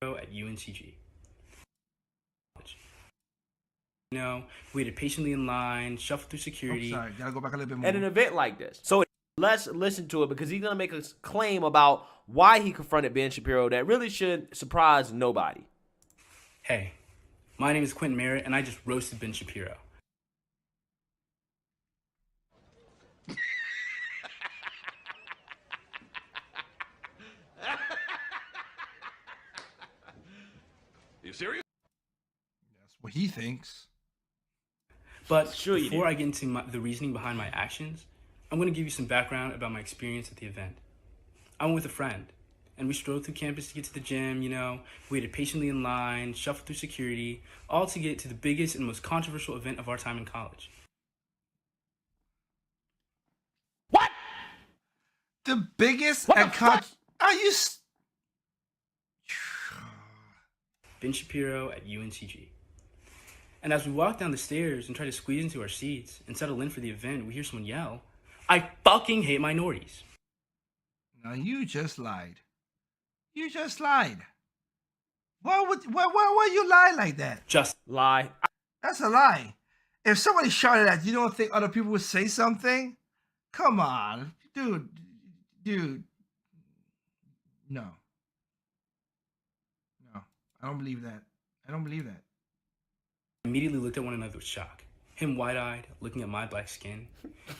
At UNCG. You know, waited patiently in line, shuffled through security. Sorry, gotta go back a little bit more. At an event like this. So let's listen to it because he's going to make a claim about why he confronted Ben Shapiro that really should surprise nobody. Hey, my name is Quentin Merritt, and I just roasted Ben Shapiro. You serious? That's what he thinks. But before I get into the reasoning behind my actions, I'm going to give you some background about my experience at the event. I went with a friend, and we strolled through campus to get to the gym, you know, waited patiently in line, shuffled through security, all to get to the biggest and most controversial event of our time in college. What? The biggest and are you? Ben Shapiro at UNCG. And as we walk down the stairs and try to squeeze into our seats and settle in for the event, we hear someone yell, "I fucking hate minorities." Now you just lied. You just lied. Why would you lie like that? Just lie. That's a lie. If somebody shouted at you, don't think other people would say something? Come on, dude. No. No. I don't believe that. I don't believe that. Immediately looked at one another with shock. Him wide-eyed, looking at my black skin,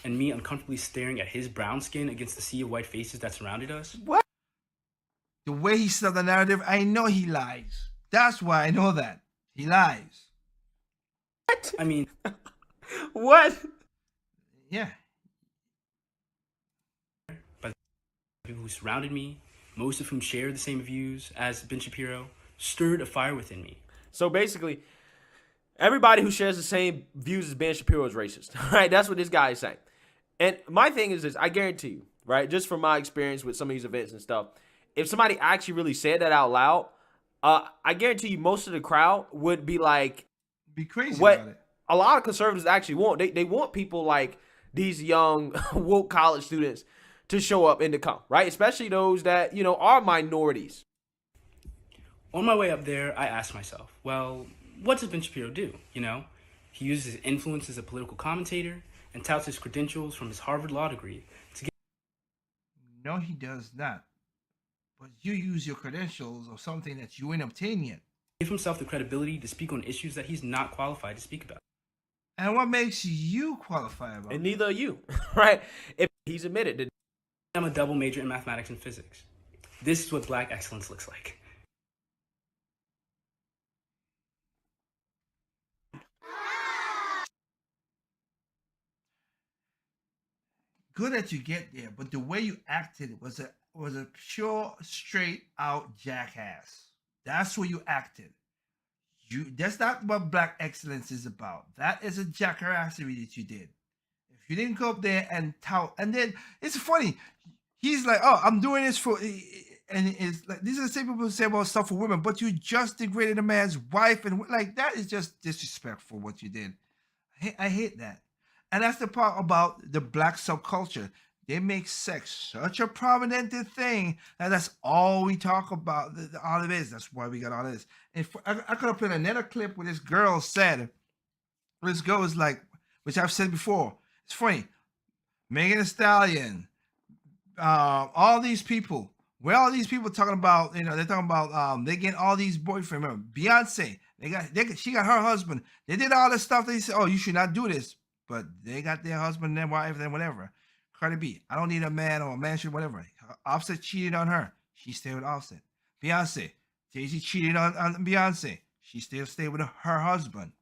and me uncomfortably staring at his brown skin against the sea of white faces that surrounded us. What? The way he set up the narrative, I know he lies. That's why I know that. He lies. What? I mean, what? Yeah. By the people who surrounded me, most of whom shared the same views as Ben Shapiro, stirred a fire within me. So basically, everybody who shares the same views as Ben Shapiro is racist, right? That's what this guy is saying. And my thing is this, I guarantee you, right, just from my experience with some of these events and stuff, if somebody actually really said that out loud, I guarantee you most of the crowd would be like, be crazy what about it. A lot of conservatives actually want. They want people like these young woke college students to show up and to come, right? Especially those that, you know, are minorities. On my way up there, I asked myself, well, what does Ben Shapiro do? You know, he uses his influence as a political commentator and touts his credentials from his Harvard law degree to get... No, he does not. But you use your credentials of something that you ain't obtained yet. Give himself the credibility to speak on issues that he's not qualified to speak about. And what makes you qualify about? And neither are you, right? If he's admitted that I'm a double major in mathematics and physics. This is what black excellence looks like. Good that you get there, but the way you acted was a pure, straight out jackass. That's what you acted. That's not what black excellence is about. That is a jackarassery that you did. If you didn't go up there and tout, and then it's funny. He's like, "Oh, I'm doing this for," and it's like these are the same people who say about stuff for women, but you just degraded a man's wife, and like that is just disrespectful what you did. I hate that. And that's the part about the black subculture. They make sex such a prominent thing that that's all we talk about. All it is. That's why we got all this. And I could have put another clip where this girl said, this girl is like, which I've said before. It's funny. Megan Thee Stallion, all these people. Where all these people talking about? You know, they're talking about they get all these boyfriends. Remember, Beyonce. She got her husband. They did all this stuff. They said, "Oh, you should not do this." But they got their husband, their wife, and whatever. Cardi B, I don't need a man or a man should whatever. Offset cheated on her. She stayed with Offset. Beyonce, Jay-Z cheated on Beyonce. She still stayed with her husband.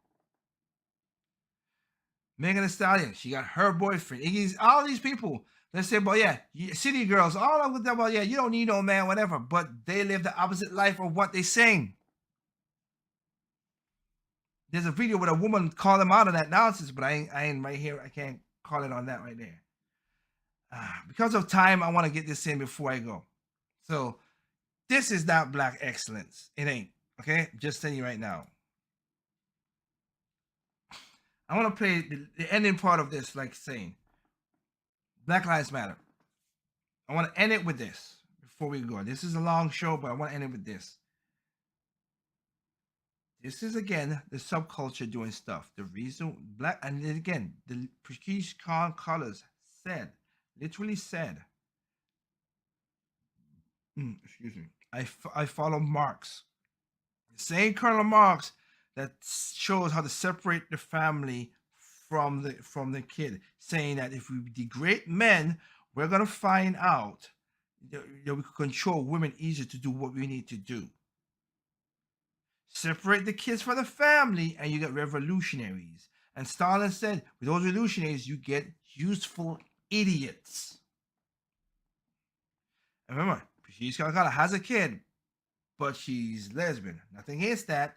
Megan Thee Stallion, she got her boyfriend. All these people, they say, "Well, yeah, city girls, all of them, well, yeah, you don't need no man, whatever." But they live the opposite life of what they sing. There's a video with a woman call them out on that nonsense, but I ain't right here. I can't call it on that right there. Because of time, I want to get this in before I go. So this is not black excellence. It ain't. Okay? Just telling you right now. I want to play the ending part of this, like saying, Black Lives Matter. I want to end it with this before we go. This is a long show, but I want to end it with this. This is, again, the subculture doing stuff. The reason black, and then again, the Prestige Colors said, literally said, excuse me, I follow Marx. The same Colonel Marx that shows how to separate the family from the kid, saying that if we degrade men, we're going to find out that we can control women easier to do what we need to do. Separate the kids from the family, and you get revolutionaries. And Stalin said, with those revolutionaries, you get useful idiots. And remember, Prestige Calcutta has a kid, but she's lesbian. Nothing against that.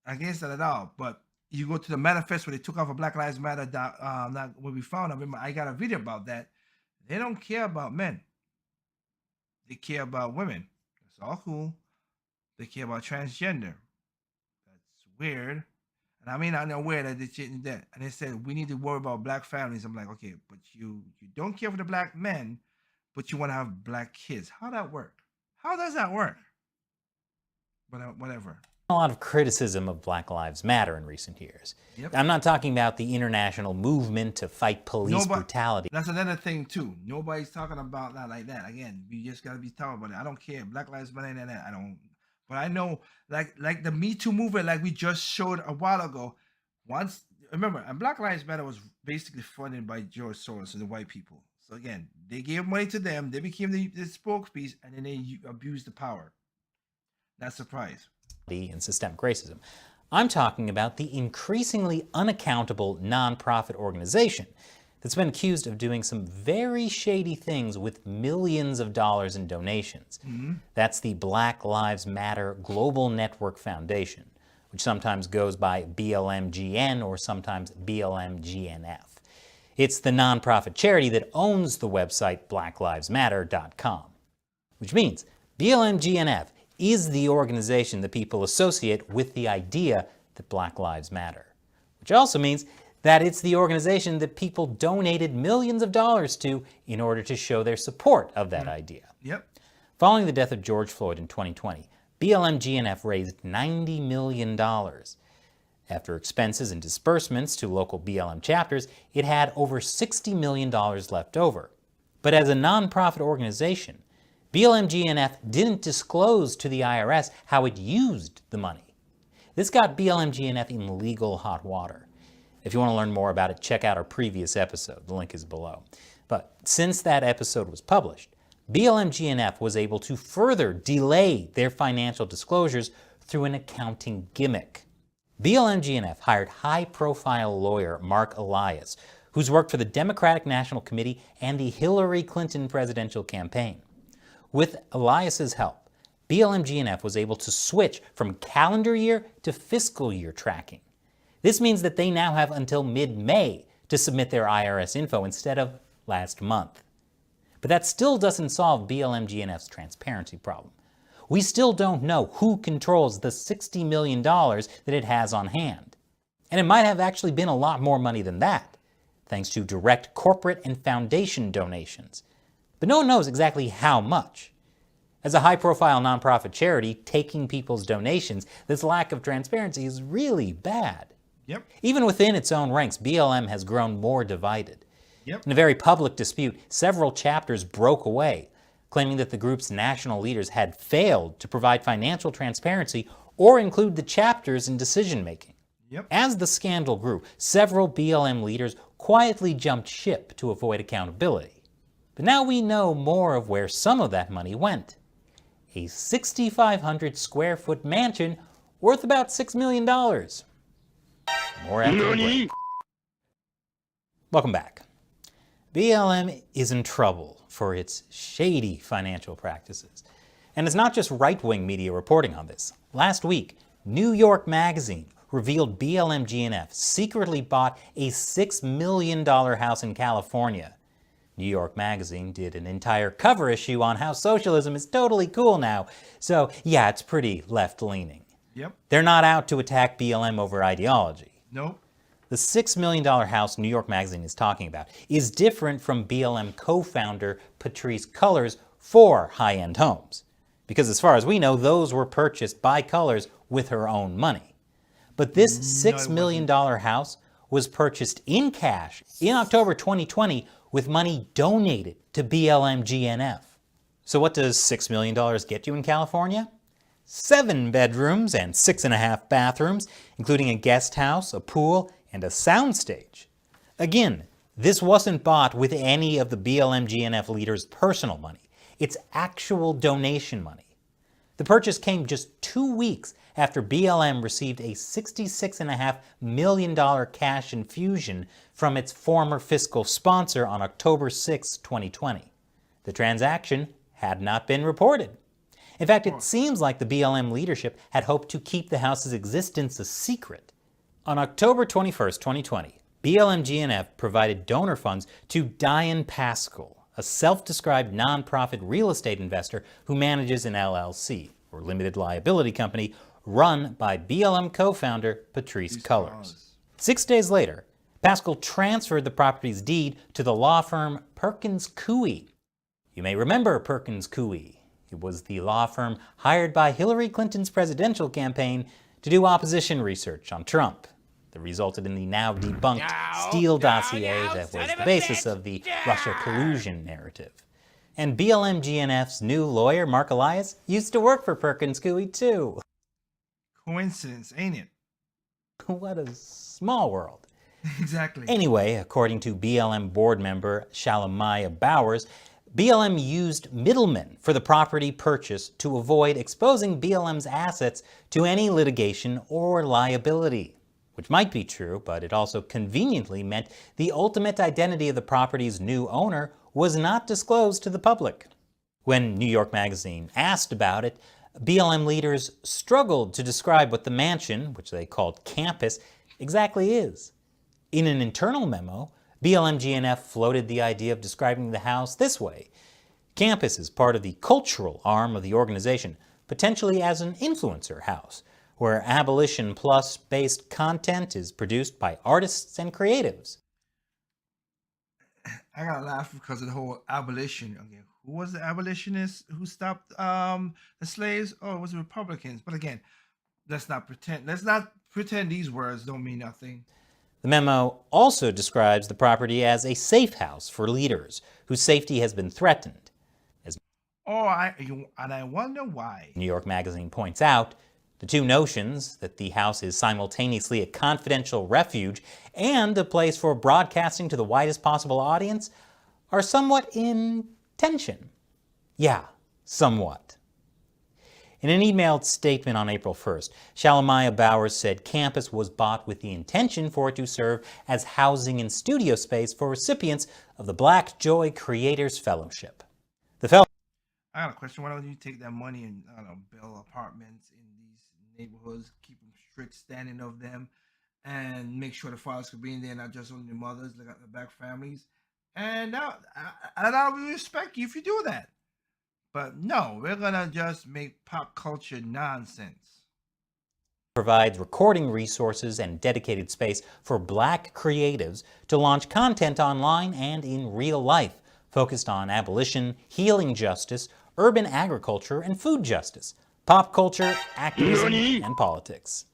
Against that at all. But you go to the manifest where they took off a Black Lives Matter, not what we found. I remember I got a video about that. They don't care about men. They care about women. That's all cool. They care about transgender. That's weird. And I mean, I know where that they did that. And they said, we need to worry about black families. I'm like, okay, but you don't care for the black men, but you want to have black kids. How that work? How does that work? But whatever. A lot of criticism of Black Lives Matter in recent years. Yep. I'm not talking about the international movement to fight police brutality. That's another thing too. Nobody's talking about that like that. Again, we just gotta be talking about it. I don't care. Black Lives Matter, I don't. But I know, like the Me Too movement, like we just showed a while ago. Once, remember, and Black Lives Matter was basically funded by George Soros and the white people. So again, they gave money to them. They became the spokespiece, and then they abused the power. Not surprised. And systemic racism. I'm talking about the increasingly unaccountable nonprofit organization that's been accused of doing some very shady things with millions of dollars in donations. That's the Black Lives Matter Global Network Foundation, which sometimes goes by BLMGN or sometimes BLMGNF. It's the nonprofit charity that owns the website blacklivesmatter.com, which means BLMGNF is the organization that people associate with the idea that Black Lives Matter, which also means that it's the organization that people donated millions of dollars to in order to show their support of that idea. Yep. Following the death of George Floyd in 2020, BLMGNF raised $90 million. After expenses and disbursements to local BLM chapters, it had over $60 million left over. But as a nonprofit organization, BLMGNF didn't disclose to the IRS how it used the money. This got BLMGNF in legal hot water. If you want to learn more about it, check out our previous episode. The link is below. But since that episode was published, BLMGNF was able to further delay their financial disclosures through an accounting gimmick. BLMGNF hired high-profile lawyer Mark Elias, who's worked for the Democratic National Committee and the Hillary Clinton presidential campaign. With Elias's help, BLMGNF was able to switch from calendar year to fiscal year tracking. This means that they now have until mid-May to submit their IRS info instead of last month. But that still doesn't solve BLMGNF's transparency problem. We still don't know who controls the $60 million that it has on hand. And it might have actually been a lot more money than that, thanks to direct corporate and foundation donations. But no one knows exactly how much. As a high-profile nonprofit charity taking people's donations, this lack of transparency is really bad. Yep. Even within its own ranks, BLM has grown more divided. Yep. In a very public dispute, several chapters broke away, claiming that the group's national leaders had failed to provide financial transparency or include the chapters in decision-making. Yep. As the scandal grew, several BLM leaders quietly jumped ship to avoid accountability. But now we know more of where some of that money went. A 6,500 square foot mansion worth about $6 million. More after the break. Welcome back. BLM is in trouble for its shady financial practices. And it's not just right-wing media reporting on this. Last week, New York Magazine revealed BLMGNF secretly bought a $6 million house in California. New York Magazine did an entire cover issue on how socialism is totally cool now. So yeah, it's pretty left-leaning. Yep. They're not out to attack BLM over ideology. Nope. The $6 million house New York Magazine is talking about is different from BLM co-founder Patrisse Cullors' 4 high-end homes. Because as far as we know, those were purchased by Cullors with her own money. But this $6 million house was purchased in cash in October 2020 with money donated to BLMGNF. So what does $6 million get you in California? 7 bedrooms and 6.5 bathrooms, including a guest house, a pool, and a soundstage. Again, this wasn't bought with any of the BLMGNF leaders' personal money. It's actual donation money. The purchase came just 2 weeks after BLM received a $66.5 million cash infusion from its former fiscal sponsor on October 6, 2020. The transaction had not been reported. In fact, it seems like the BLM leadership had hoped to keep the house's existence a secret. On October 21, 2020, BLMGNF provided donor funds to Diane Pascal, a self-described nonprofit real estate investor who manages an LLC, or limited liability company, run by BLM co-founder Patrisse Cullors. 6 days later, Pascal transferred the property's deed to the law firm Perkins Coie. You may remember Perkins Coie. It was the law firm hired by Hillary Clinton's presidential campaign to do opposition research on Trump that resulted in the now debunked Steele dossier that was the basis of the Russia collusion narrative. And BLM-GNF's new lawyer, Mark Elias, used to work for Perkins Coie too. Coincidence, ain't it? What a small world. Exactly. Anyway, according to BLM board member Shalamaya Bowers, BLM used middlemen for the property purchase to avoid exposing BLM's assets to any litigation or liability. Which might be true, but it also conveniently meant the ultimate identity of the property's new owner was not disclosed to the public. When New York Magazine asked about it, BLM leaders struggled to describe what the mansion, which they called campus, exactly is. In an internal memo, BLM-GNF floated the idea of describing the house this way. Campus is part of the cultural arm of the organization, potentially as an influencer house, where Abolition Plus-based content is produced by artists and creatives. I gotta laugh because of the whole abolition. Again, who was the abolitionist who stopped the slaves? Oh, it was the Republicans. But again, let's not pretend these words don't mean nothing. The memo also describes the property as a safe house for leaders whose safety has been threatened. As I wonder why. New York Magazine points out, the two notions, that the house is simultaneously a confidential refuge and a place for broadcasting to the widest possible audience, are somewhat in tension. Yeah, somewhat. In an emailed statement on April 1st, Shalamaya Bowers said campus was bought with the intention for it to serve as housing and studio space for recipients of the Black Joy Creators Fellowship. I got a question. Why don't you take that money and build apartments in these neighborhoods, keep them strict standing of them, and make sure the fathers could be in there, not just only the mothers, look at the black families. And now, I will respect you if you do that. But no, we're gonna just make pop culture nonsense. Provides recording resources and dedicated space for Black creatives to launch content online and in real life, focused on abolition, healing justice, urban agriculture, and food justice, pop culture, activism, and politics.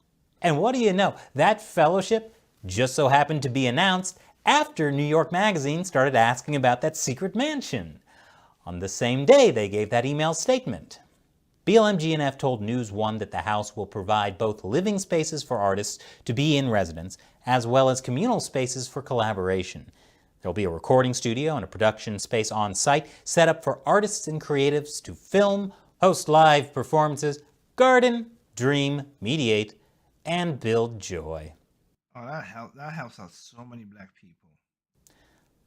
And what do you know? That fellowship just so happened to be announced after New York Magazine started asking about that secret mansion. On the same day they gave that email statement. BLM-GNF told News One that the house will provide both living spaces for artists to be in residence, as well as communal spaces for collaboration. There will be a recording studio and a production space on site set up for artists and creatives to film, host live performances, garden, dream, mediate, and build joy. Oh, that helps out so many black people.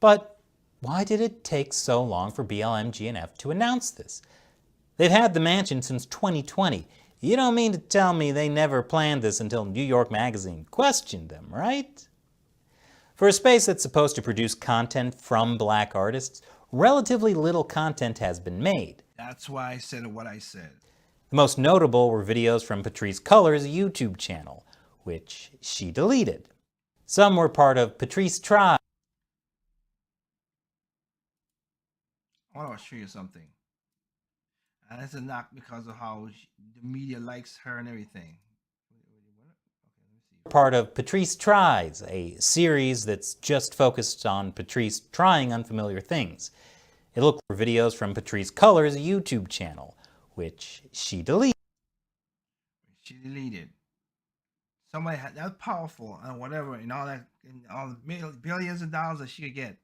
But why did it take so long for BLM-GNF to announce this? They've had the mansion since 2020. You don't mean to tell me they never planned this until New York Magazine questioned them, right? For a space that's supposed to produce content from black artists, relatively little content has been made. That's why I said what I said. The most notable were videos from Patrice Culler's YouTube channel, which she deleted. Some were part of Patrice Tribe. I want to show you something. And it's a knock because of how the media likes her and everything. Part of Patrice Tries, a series that's just focused on Patrice trying unfamiliar things. It looked for videos from Patrice Culler's YouTube channel, which she deleted. Somebody had that powerful and whatever, and all that, and all the billions of dollars that she could get.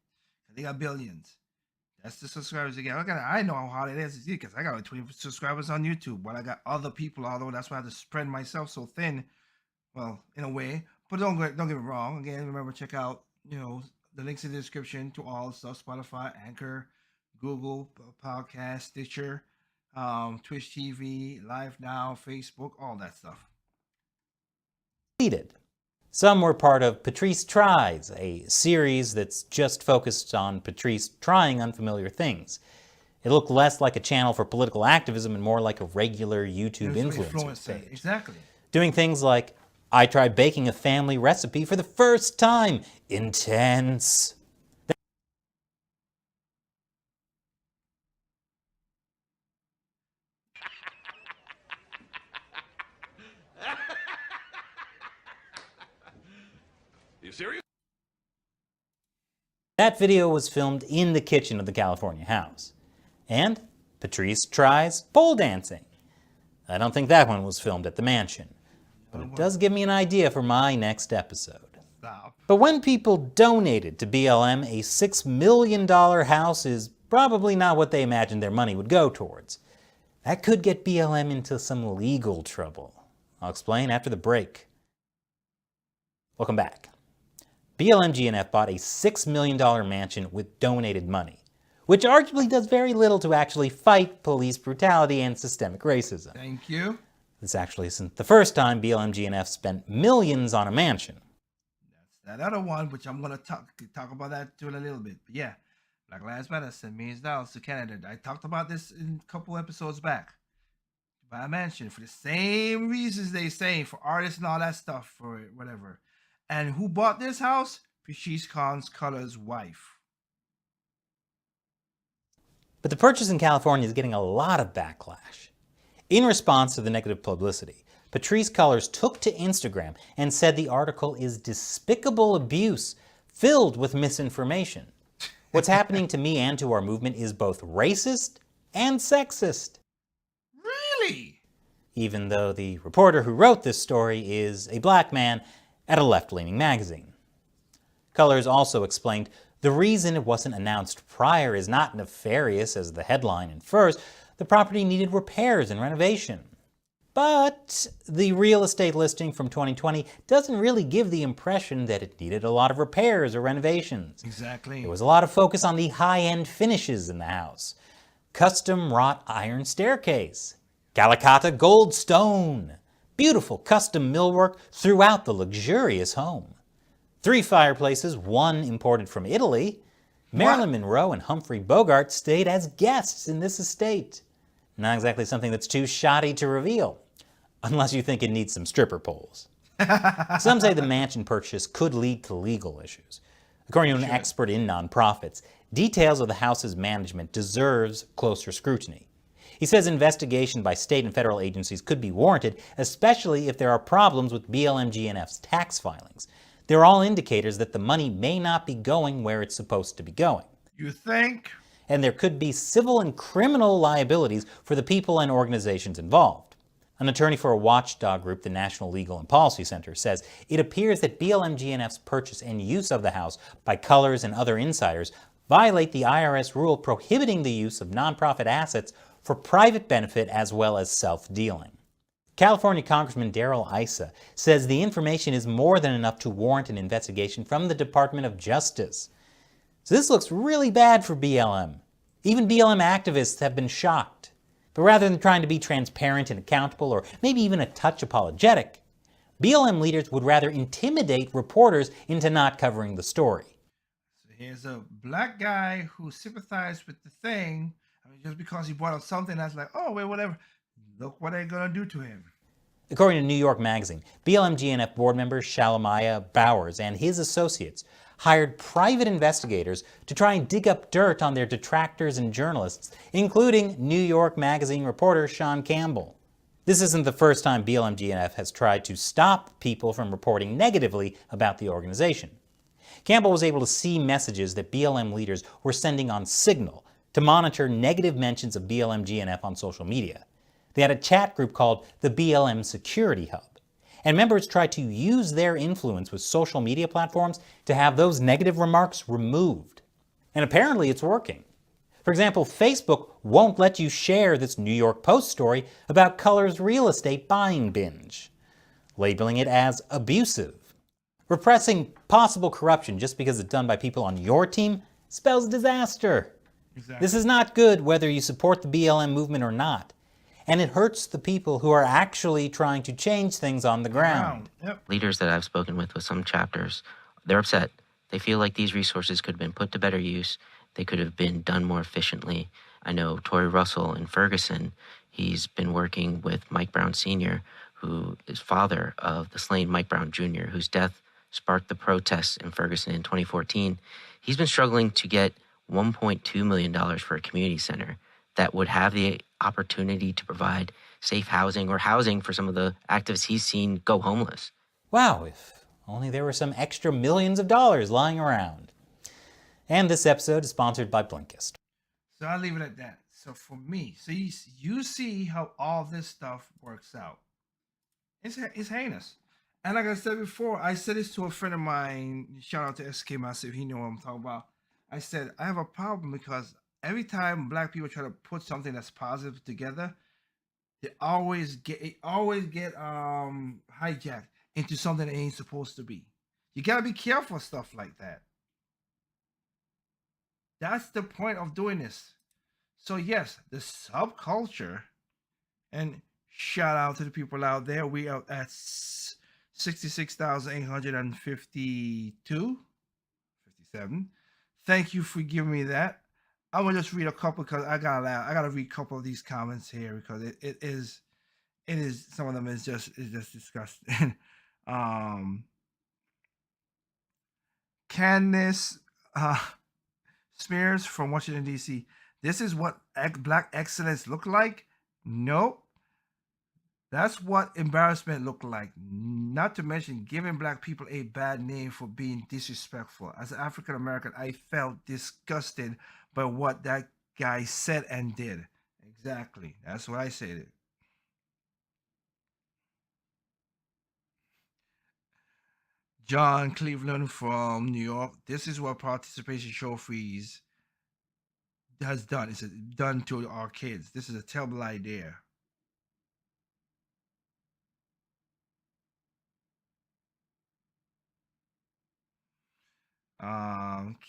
They got billions. That's the subscribers again. I know how hard it is because I got like 20 subscribers on YouTube, but I got other people, although that's why I have to spread myself so thin. Well, in a way, but don't get me wrong. Again, remember, check out the links in the description to all the stuff: Spotify, Anchor, Google Podcast, Stitcher, Twitch TV, Live Now, Facebook, all that stuff. Some were part of Patrice Tries, a series that's just focused on Patrice trying unfamiliar things. It looked less like a channel for political activism and more like a regular YouTube influencer page. Exactly. Doing things like, I tried baking a family recipe for the first time. Intense. serious? That video was filmed in the kitchen of the California house. And Patrice tries pole dancing. I don't think that one was filmed at the mansion, but it does give me an idea for my next episode. But when people donated to BLM, a $6 million house is probably not what they imagined their money would go towards. That could get BLM into some legal trouble. I'll explain after the break. Welcome back. BLM GNF bought a $6 million mansion with donated money, which arguably does very little to actually fight police brutality and systemic racism. Thank you. This actually isn't the first time BLM GNF spent millions on a mansion. That other one, which I'm gonna talk about that too in a little bit. But yeah, Black Lives Matter sent millions of dollars to Canada. I talked about this in a couple episodes back. But I mentioned for the same reasons they say for artists and all that stuff, for whatever. And who bought this house? Patrice Cullors' wife. But the purchase in California is getting a lot of backlash. In response to the negative publicity, Patrice Cullors took to Instagram and said the article is despicable abuse filled with misinformation. What's happening to me and to our movement is both racist and sexist. Really? Even though the reporter who wrote this story is a black man at a left-leaning magazine. Cullors also explained the reason it wasn't announced prior is not nefarious as the headline infers. The property needed repairs and renovation. But the real estate listing from 2020 doesn't really give the impression that it needed a lot of repairs or renovations. Exactly. There was a lot of focus on the high-end finishes in the house. Custom wrought iron staircase, Gallicata gold stone, beautiful custom millwork throughout the luxurious home. 3 fireplaces, 1 imported from Italy. Marilyn Monroe and Humphrey Bogart stayed as guests in this estate. Not exactly something that's too shoddy to reveal, unless you think it needs some stripper poles. Some say the mansion purchase could lead to legal issues. According to an expert in nonprofits, details of the house's management deserves closer scrutiny. He says investigation by state and federal agencies could be warranted, especially if there are problems with BLM GNF's tax filings. They're all indicators that the money may not be going where it's supposed to be going. You think? And there could be civil and criminal liabilities for the people and organizations involved. An attorney for a watchdog group, the National Legal and Policy Center, says it appears that BLM GNF's purchase and use of the house by Cullors and other insiders violate the IRS rule prohibiting the use of nonprofit assets for private benefit as well as self-dealing. California Congressman Darrell Issa says the information is more than enough to warrant an investigation from the Department of Justice. So this looks really bad for BLM. Even BLM activists have been shocked. But rather than trying to be transparent and accountable, or maybe even a touch apologetic, BLM leaders would rather intimidate reporters into not covering the story. So here's a black guy who sympathized with the thing. I mean, just because he brought up something that's like, oh, wait, whatever. Look what they're going to do to him. According to New York Magazine, BLM GNF board member Shalomaya Bowers and his associates hired private investigators to try and dig up dirt on their detractors and journalists, including New York Magazine reporter Sean Campbell. This isn't the first time BLM GNF has tried to stop people from reporting negatively about the organization. Campbell was able to see messages that BLM leaders were sending on Signal to monitor negative mentions of BLM GNF on social media. They had a chat group called the BLM Security Hub, and members tried to use their influence with social media platforms to have those negative remarks removed. And apparently it's working. For example, Facebook won't let you share this New York Post story about Cullors' real estate buying binge, labeling it as abusive. Repressing possible corruption just because it's done by people on your team spells disaster. Exactly. This is not good whether you support the BLM movement or not. And it hurts the people who are actually trying to change things on the ground. Yep. Leaders that I've spoken with some chapters, they're upset. They feel like these resources could have been put to better use. They could have been done more efficiently. I know Tory Russell in Ferguson, he's been working with Mike Brown Sr., who is father of the slain Mike Brown Jr., whose death sparked the protests in Ferguson in 2014. He's been struggling to get $1.2 million for a community center that would have the opportunity to provide safe housing or housing for some of the activists he's seen go homeless. Wow, if only there were some extra millions of dollars lying around. And this episode is sponsored by Blinkist. So I'll leave it at that. So for me, so you see how all this stuff works out. It's heinous. And like I said before, I said this to a friend of mine. Shout out to SK Massive. He knew what I'm talking about. I said, I have a problem because every time black people try to put something that's positive together, they always get hijacked into something that ain't supposed to be. You gotta be careful of stuff like that. That's the point of doing this. So yes, the subculture, and shout out to the people out there. We are at 66,852, 57. Thank you for giving me that. I'm gonna just read a couple because I gotta read a couple of these comments here because it is some of them is just disgusting. Candace Smears from Washington D.C. This is what black excellence look like? Nope. That's what embarrassment looked like. Not to mention giving black people a bad name for being disrespectful. As an African American, I felt disgusted by what that guy said and did. Exactly. That's what I said. John Cleveland from New York. This is what participation trophies has done. It's done to our kids. This is a terrible idea.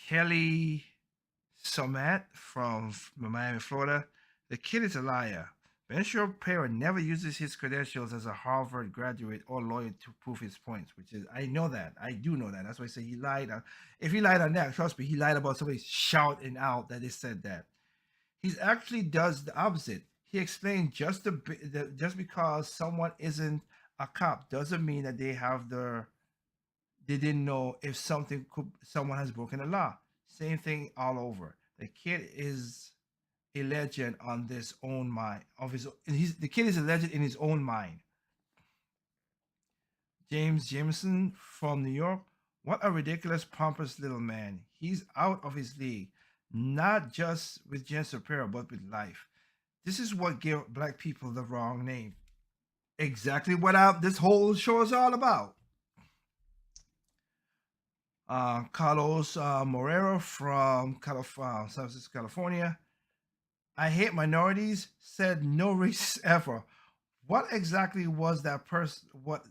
Kelly Somat from Miami, Florida. The kid is a liar. Ben Shapiro never uses his credentials as a Harvard graduate or lawyer to prove his points, which is, I know that. I do know that. That's why I say he lied. If he lied on that, trust me, he lied about somebody shouting out that they said that. He actually does the opposite. He explained just because someone isn't a cop doesn't mean that they didn't know if someone has broken the law. Same thing all over. The kid is a legend on this own mind the kid is a legend in his own mind. James Jameson from New York. What a ridiculous, pompous little man. He's out of his league, not just with Jen Shapiro, but with life. This is what gave black people the wrong name. Exactly what this whole show is all about. Carlos Morero from San Francisco, California. I hate minorities, said no racist ever. What exactly was that person? What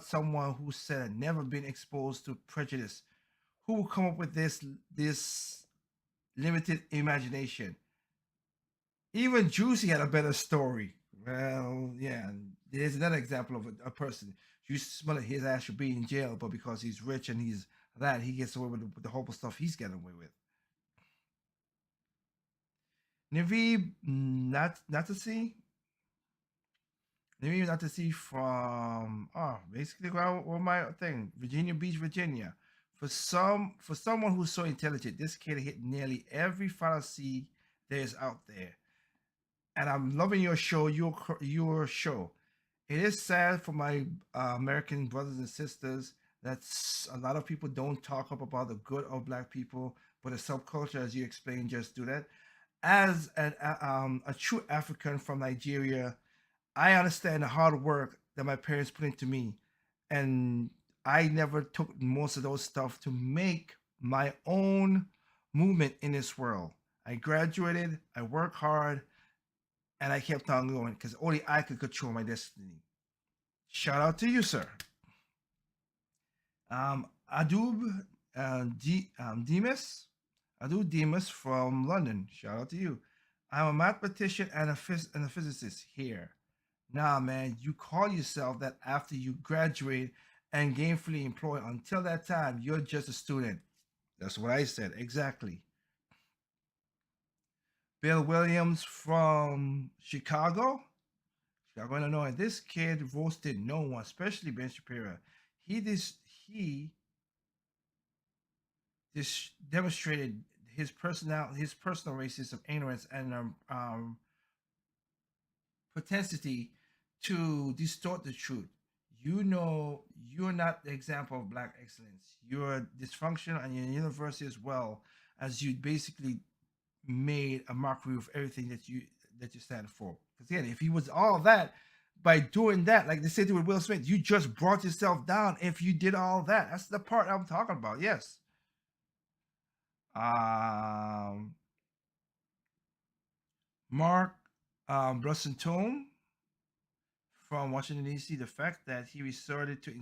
someone who said had never been exposed to prejudice? Who will come up with this limited imagination? Even Juicy had a better story. Well, yeah, there's another example of a person. Juicy Smollett, his ass should be in jail, but because he's rich and he gets away with the horrible stuff he's getting away with. Naveed not to see from basically what my thing, Virginia Beach, Virginia. For someone who's so intelligent, this kid hit nearly every fallacy there is out there. And I'm loving your show. Your show. It is sad for my American brothers and sisters that a lot of people don't talk up about the good of black people, but the subculture, as you explained, just do that. As a true African from Nigeria, I understand the hard work that my parents put into me, and I never took most of those stuff to make my own movement in this world. I graduated, I worked hard, and I kept on going because only I could control my destiny. Shout out to you, sir. Adub Demas from London. Shout out to you. I'm a mathematician and a physicist here. Nah, man, you call yourself that after you graduate and gainfully employed. Until that time, you're just a student. That's what I said. Exactly. Bill Williams from Chicago, Illinois. This kid roasted no one, especially Ben Shapiro. He demonstrated his personal racism, ignorance, and propensity to distort the truth. you know you're not the example of black excellence. You're dysfunctional, and you're in university as well, as you basically made a mockery of everything that you stand for. Because again, if he was all that, by doing that, like they said with Will Smith, you just brought yourself down. If you did all that, that's the part I'm talking about. Yes. Mark Brusson from Washington D.C. The fact that he resorted to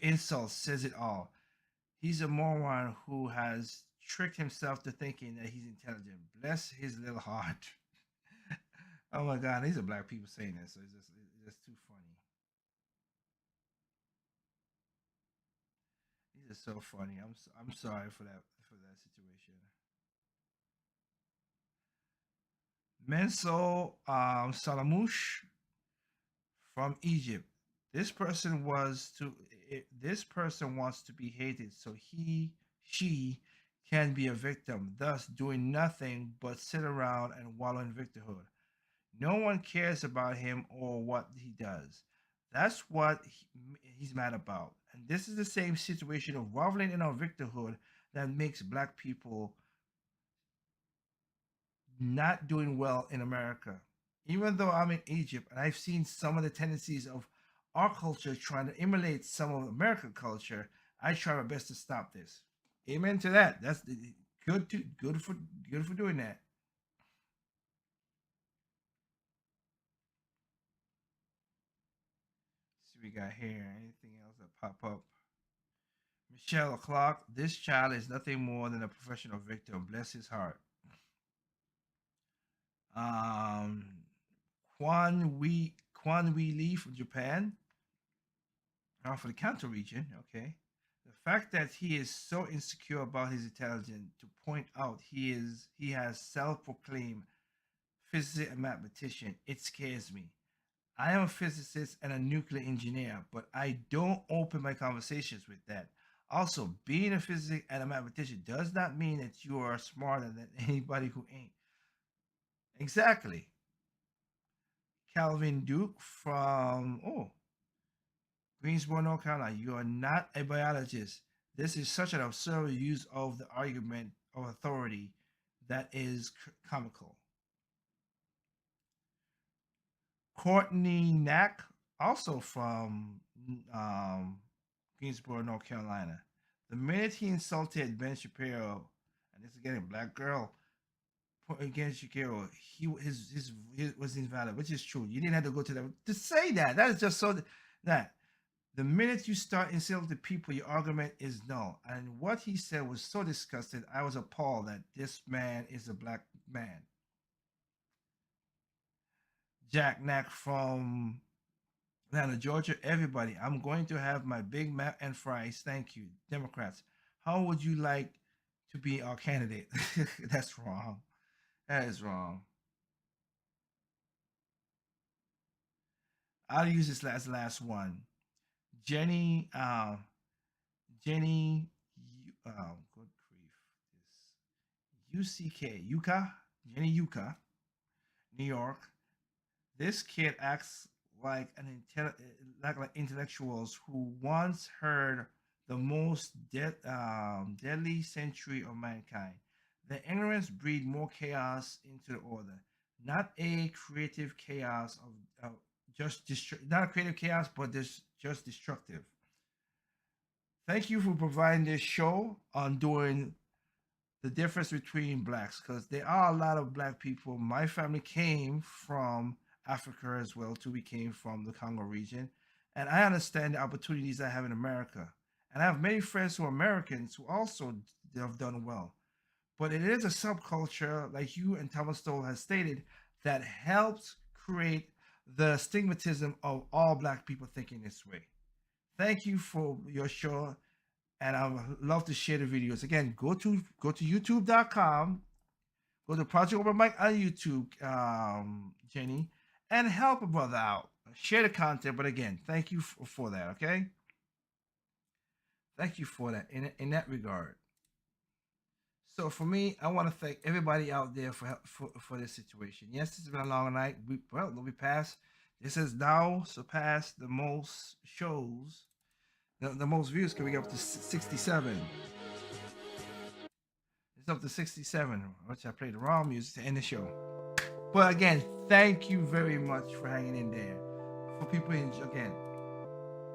insult says it all. He's a moron who has tricked himself to thinking that he's intelligent. Bless his little heart. Oh my God, these are black people saying this, so it's just too funny. These are so funny. I'm sorry for that situation. Menso Salamouche from Egypt. This person wants to be hated, so she can be a victim, thus doing nothing but sit around and wallow in victimhood. No one cares about him or what he does. That's what he's mad about. And this is the same situation of groveling in our victimhood that makes black people not doing well in America. Even though I'm in Egypt and I've seen some of the tendencies of our culture trying to emulate some of American culture, I try my best to stop this. Amen to that. That's good for doing that. Let's see what we got here. Anything else that pop up? Michelle Clark. This child is nothing more than a professional victim. Bless his heart. Kwan Wee Lee from Japan. For the Kanto region, okay. The fact that he is so insecure about his intelligence to point out he has self-proclaimed physicist and mathematician, it scares me. I am a physicist and a nuclear engineer, but I don't open my conversations with that. Also, being a physicist and a mathematician does not mean that you are smarter than anybody who ain't. Exactly. Calvin Duke from Greensboro, North Carolina. You are not a biologist. This is such an absurd use of the argument of authority that is comical. Courtney Knack, also from Greensboro, North Carolina. The minute he insulted Ben Shapiro, and this is again a black girl, against Shapiro, his was invalid, which is true. You didn't have to go to them to say that. That is just so that the minute you start insulting people, your argument is null. And what he said was so disgusting. I was appalled that this man is a black man. Jack Knack from Atlanta, Georgia. Everybody, I'm going to have my Big Mac and fries. Thank you, Democrats. How would you like to be our candidate? That's wrong. That is wrong. I'll use this last one. Jenny, good grief, this Yuka, Jenny Yuka, New York. This kid acts like like intellectuals who once heard the most deadly century of mankind. The ignorance breed more chaos into the order, not a creative chaos of not a creative chaos, but just destructive. Thank you for providing this show on doing the difference between blacks, because there are a lot of black people. My family came from Africa as well too. We came from the Congo region, and I understand the opportunities I have in America. And I have many friends who are Americans who also have done well. But it is a subculture, like you and Thomas Stoll has stated, that helps create the stigmatism of all black people thinking this way. Thank you for your show, and I would love to share the videos. Again, go to youtube.com, go to Project Open Mic on YouTube, Jenny, and help a brother out. Share the content, but again, thank you for that, okay? Thank you for that in that regard. So for me, I want to thank everybody out there for this situation. Yes, it's been a long night. We'll be past This has now surpassed the most shows. The most views can be up to 67. It's up to 67, which I played the wrong music to end the show. But again, thank you very much for hanging in there. For people, again,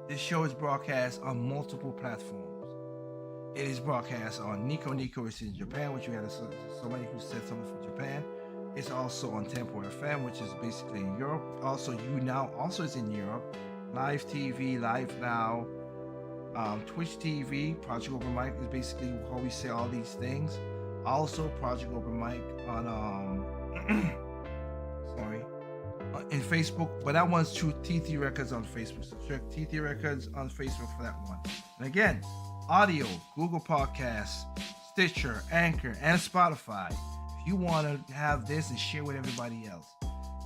this show is broadcast on multiple platforms. It is broadcast on Nico Nico, which is in Japan, which we had somebody who said something from Japan. It's also on Tempo FM, which is basically in Europe. Also, You Now also is in Europe. Live TV, Live Now, Twitch TV, Project Open Mic is basically how we say all these things. Also, Project Open Mic on in Facebook, but that one's through TT Records on Facebook. So check TT Records on Facebook for that one. And again, audio, Google Podcasts, Stitcher, Anchor, and Spotify. If you want to have this and share with everybody else.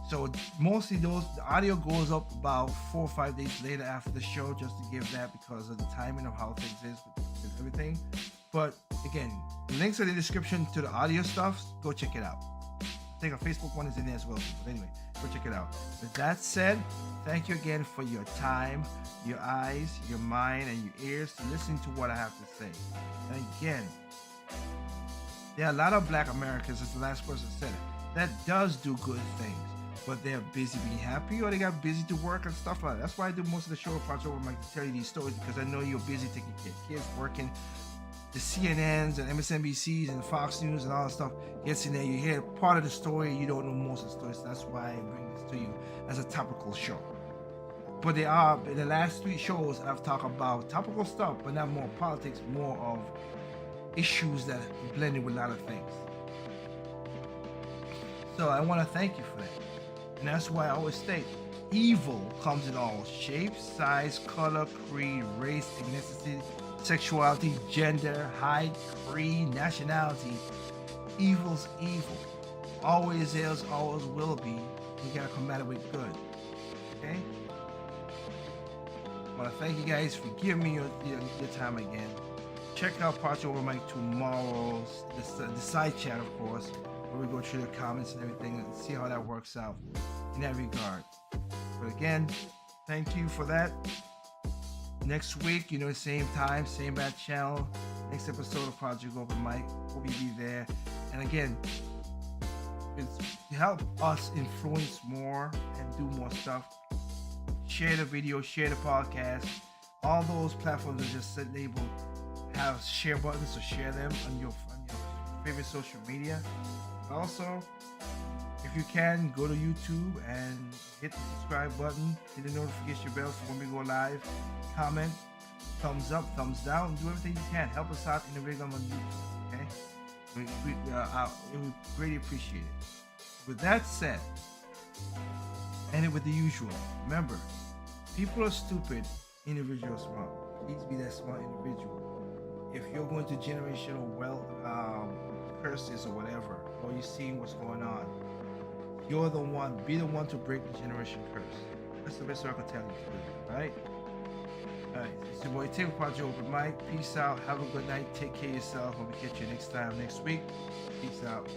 So mostly the audio goes up about 4 or 5 days later after the show, just to give that because of the timing of how things is with everything. But again, links are in the description to the audio stuff. Go check it out. I think our Facebook one is in there as well. But anyway, go check it out. With that said, thank you again for your time, your eyes, your mind, and your ears to listen to what I have to say. And again, there are a lot of Black Americans, as the last person said it, that does do good things, but they're busy being happy or they got busy to work and stuff like that. That's why I do most of the show Project Over Mic to tell you these stories, because I know you're busy taking care of kids, working. The CNNs and MSNBCs and Fox News and all that stuff gets in there. You hear part of the story, you don't know most of the story. So that's why I bring this to you as a topical show. But they are, in the last 3 shows, I've talked about topical stuff, but not more politics, more of issues that are blended with a lot of things. So I want to thank you for that. And that's why I always state, evil comes in all shapes, size, color, creed, race, ethnicity, sexuality, gender, height, creed, nationality. Evil's evil. Always is, always will be. You gotta combat it with good. Okay? I want to thank you guys for giving me your time again. Check out Project Over Mic tomorrow's the side chat, of course, where we go through the comments and everything and see how that works out in that regard. But again, thank you for that. Next week, same time, same bad channel. Next episode of Project Open Mic. We'll be there. And again, it's to help us influence more and do more stuff. Share the video, share the podcast. All those platforms are just labeled, have share buttons, so share them on your favorite social media. Also, if you can, go to YouTube and hit the subscribe button, hit the notification bell for when we go live. Comment, thumbs up, thumbs down, do everything you can. Help us out in the rig on YouTube, okay? We would greatly appreciate it. With that said, end it with the usual. Remember, people are stupid, individuals smart. Please be that smart individual. If you're going to generational wealth, curses or whatever, or you're seeing what's going on, you're the one, be the one to break the generation curse. That's the best I can tell you, right? Alright, it's your boy Tim, Project Open Mic. Peace out, have a good night, take care of yourself, and we'll catch you next time next week. Peace out.